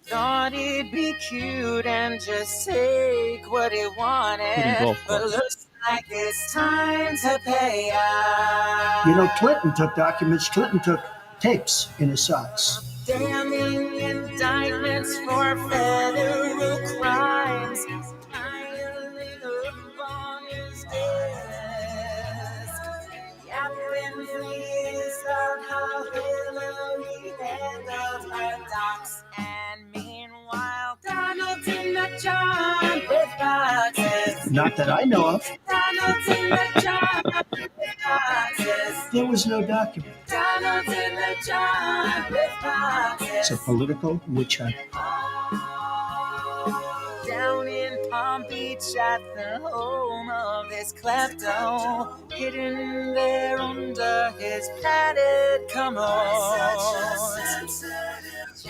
K: Thought he'd be cute and just take what he wanted, but looks like it's time to pay up.
L: You know, Clinton took documents. Clinton took tapes in his socks.
K: Damning indictments for federal crimes piling up on his desk. Yapping fleas about how Hillary handled her docs. And meanwhile, Donald's in the jar with boxes.
L: Not that I know of.
K: Donald's in the jar with boxes.
L: There was no document.
K: Donald's in the jar with boxes.
L: It's a political witch hunt.
K: Down in Palm Beach at the home of this klepto, hidden there under his padded commode.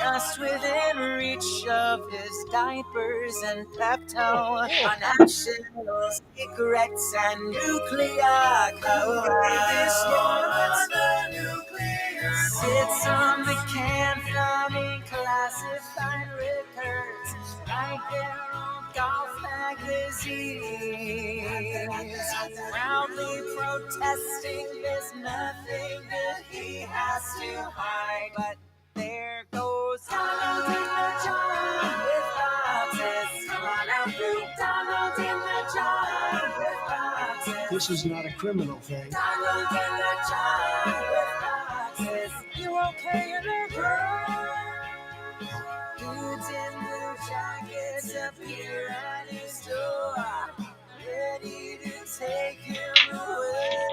M: just within reach of his diapers and Pepto, unnatural secrets and nuclear code. This nuclear sits on the can, thumbing classified records, right there on golf magazines, proudly protesting there's nothing that he has to hide. But there goes Donald in the jar with boxes. Come on out, Blue. Donald in the jar with boxes.
L: This is not a criminal thing.
M: Donald in the jar with boxes. You okay in there, girl? Dudes in blue jackets appear at his door, ready to take him away.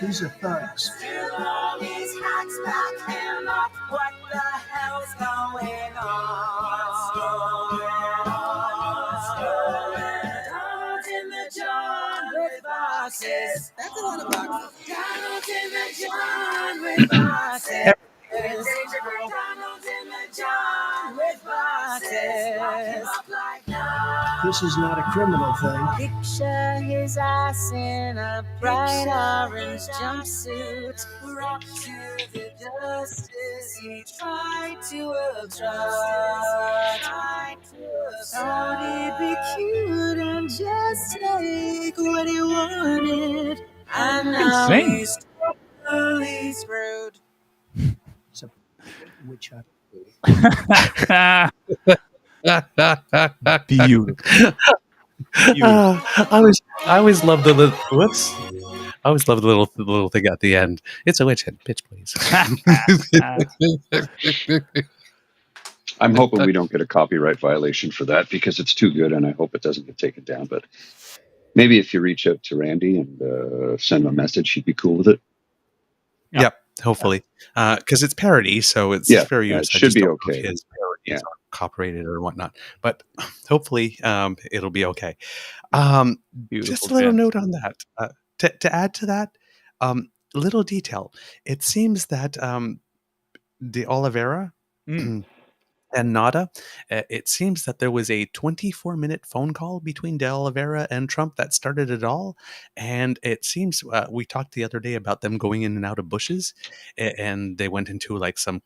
L: These are thugs.
M: Still all these hacks back him up. What the hell's going on? Donald in the John with boxes. That's a lot of boxes. Donald in the John with boxes. Donald in the John with boxes.
L: This is not a criminal thing.
M: Picture his ass in a bright orange jumpsuit, rock to the justice he tried to obstruct. Thought he'd be cute and just take what he wanted, and now he's totally screwed.
L: Which
C: Beautiful.
A: I always love the little whoops. I always love the little thing at the end. It's a witch hint. Pitch, please.
H: I'm hoping we don't get a copyright violation for that because it's too good, and I hope it doesn't get taken down. But maybe if you reach out to Randy and send him a message, he'd be cool with it.
A: Yep, hopefully, because it's parody, so it's fair use.
H: It should be okay.
A: His parodies are copyrighted or whatnot, but hopefully, it'll be okay. Just a little note on that. To add to that, little detail. It seems that De Oliveira and Nada, it seems that there was a 24-minute phone call between De Oliveira and Trump that started it all. And it seems we talked the other day about them going in and out of bushes, and they went into like some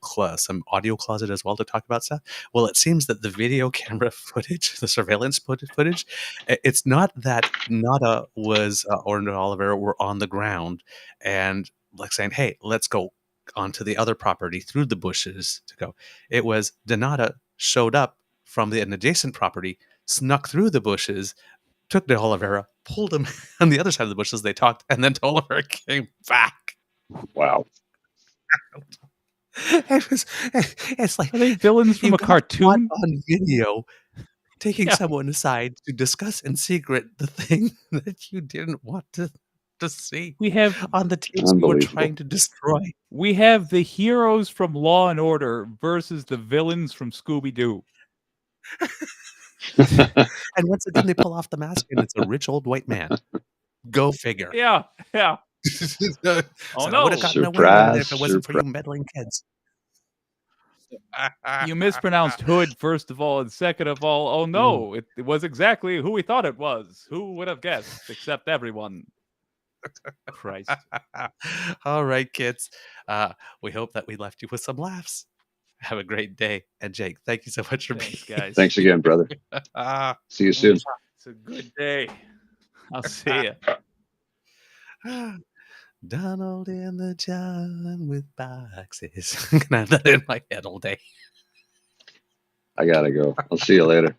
A: audio closet as well to talk about stuff. Well, it seems that the video camera footage, the surveillance footage, it's not that Nada was or De Oliveira were on the ground and like saying, "Hey, let's go onto the other property through the bushes to go." It was Donata showed up from an adjacent property, snuck through the bushes, took De Oliveira, pulled him on the other side of the bushes. They talked, and then De Oliveira came back.
H: Wow.
A: It's like,
C: are they villains from a cartoon
A: on video, taking someone aside to discuss in secret the thing that you didn't want to see.
C: We have
A: on the tapes we were trying to destroy.
C: We have the heroes from Law and Order versus the villains from Scooby-Doo.
A: And once again, they pull off the mask, and it's a rich old white man. Go figure.
C: Yeah.
A: Oh
C: no!
A: I would have gotten away if it wasn't for you meddling kids.
C: You mispronounced hood, first of all, and second of all, oh no, it was exactly who we thought it was. Who would have guessed, except everyone. Christ.
A: All right, kids. We hope that we left you with some laughs. Have a great day. And Jake, thank you so much for being
C: guys.
H: Thanks again, brother. See you soon.
C: It's a good day. I'll see you.
A: Donald in the John with boxes. I'm gonna have that in my head all day.
H: I gotta go. I'll see you later.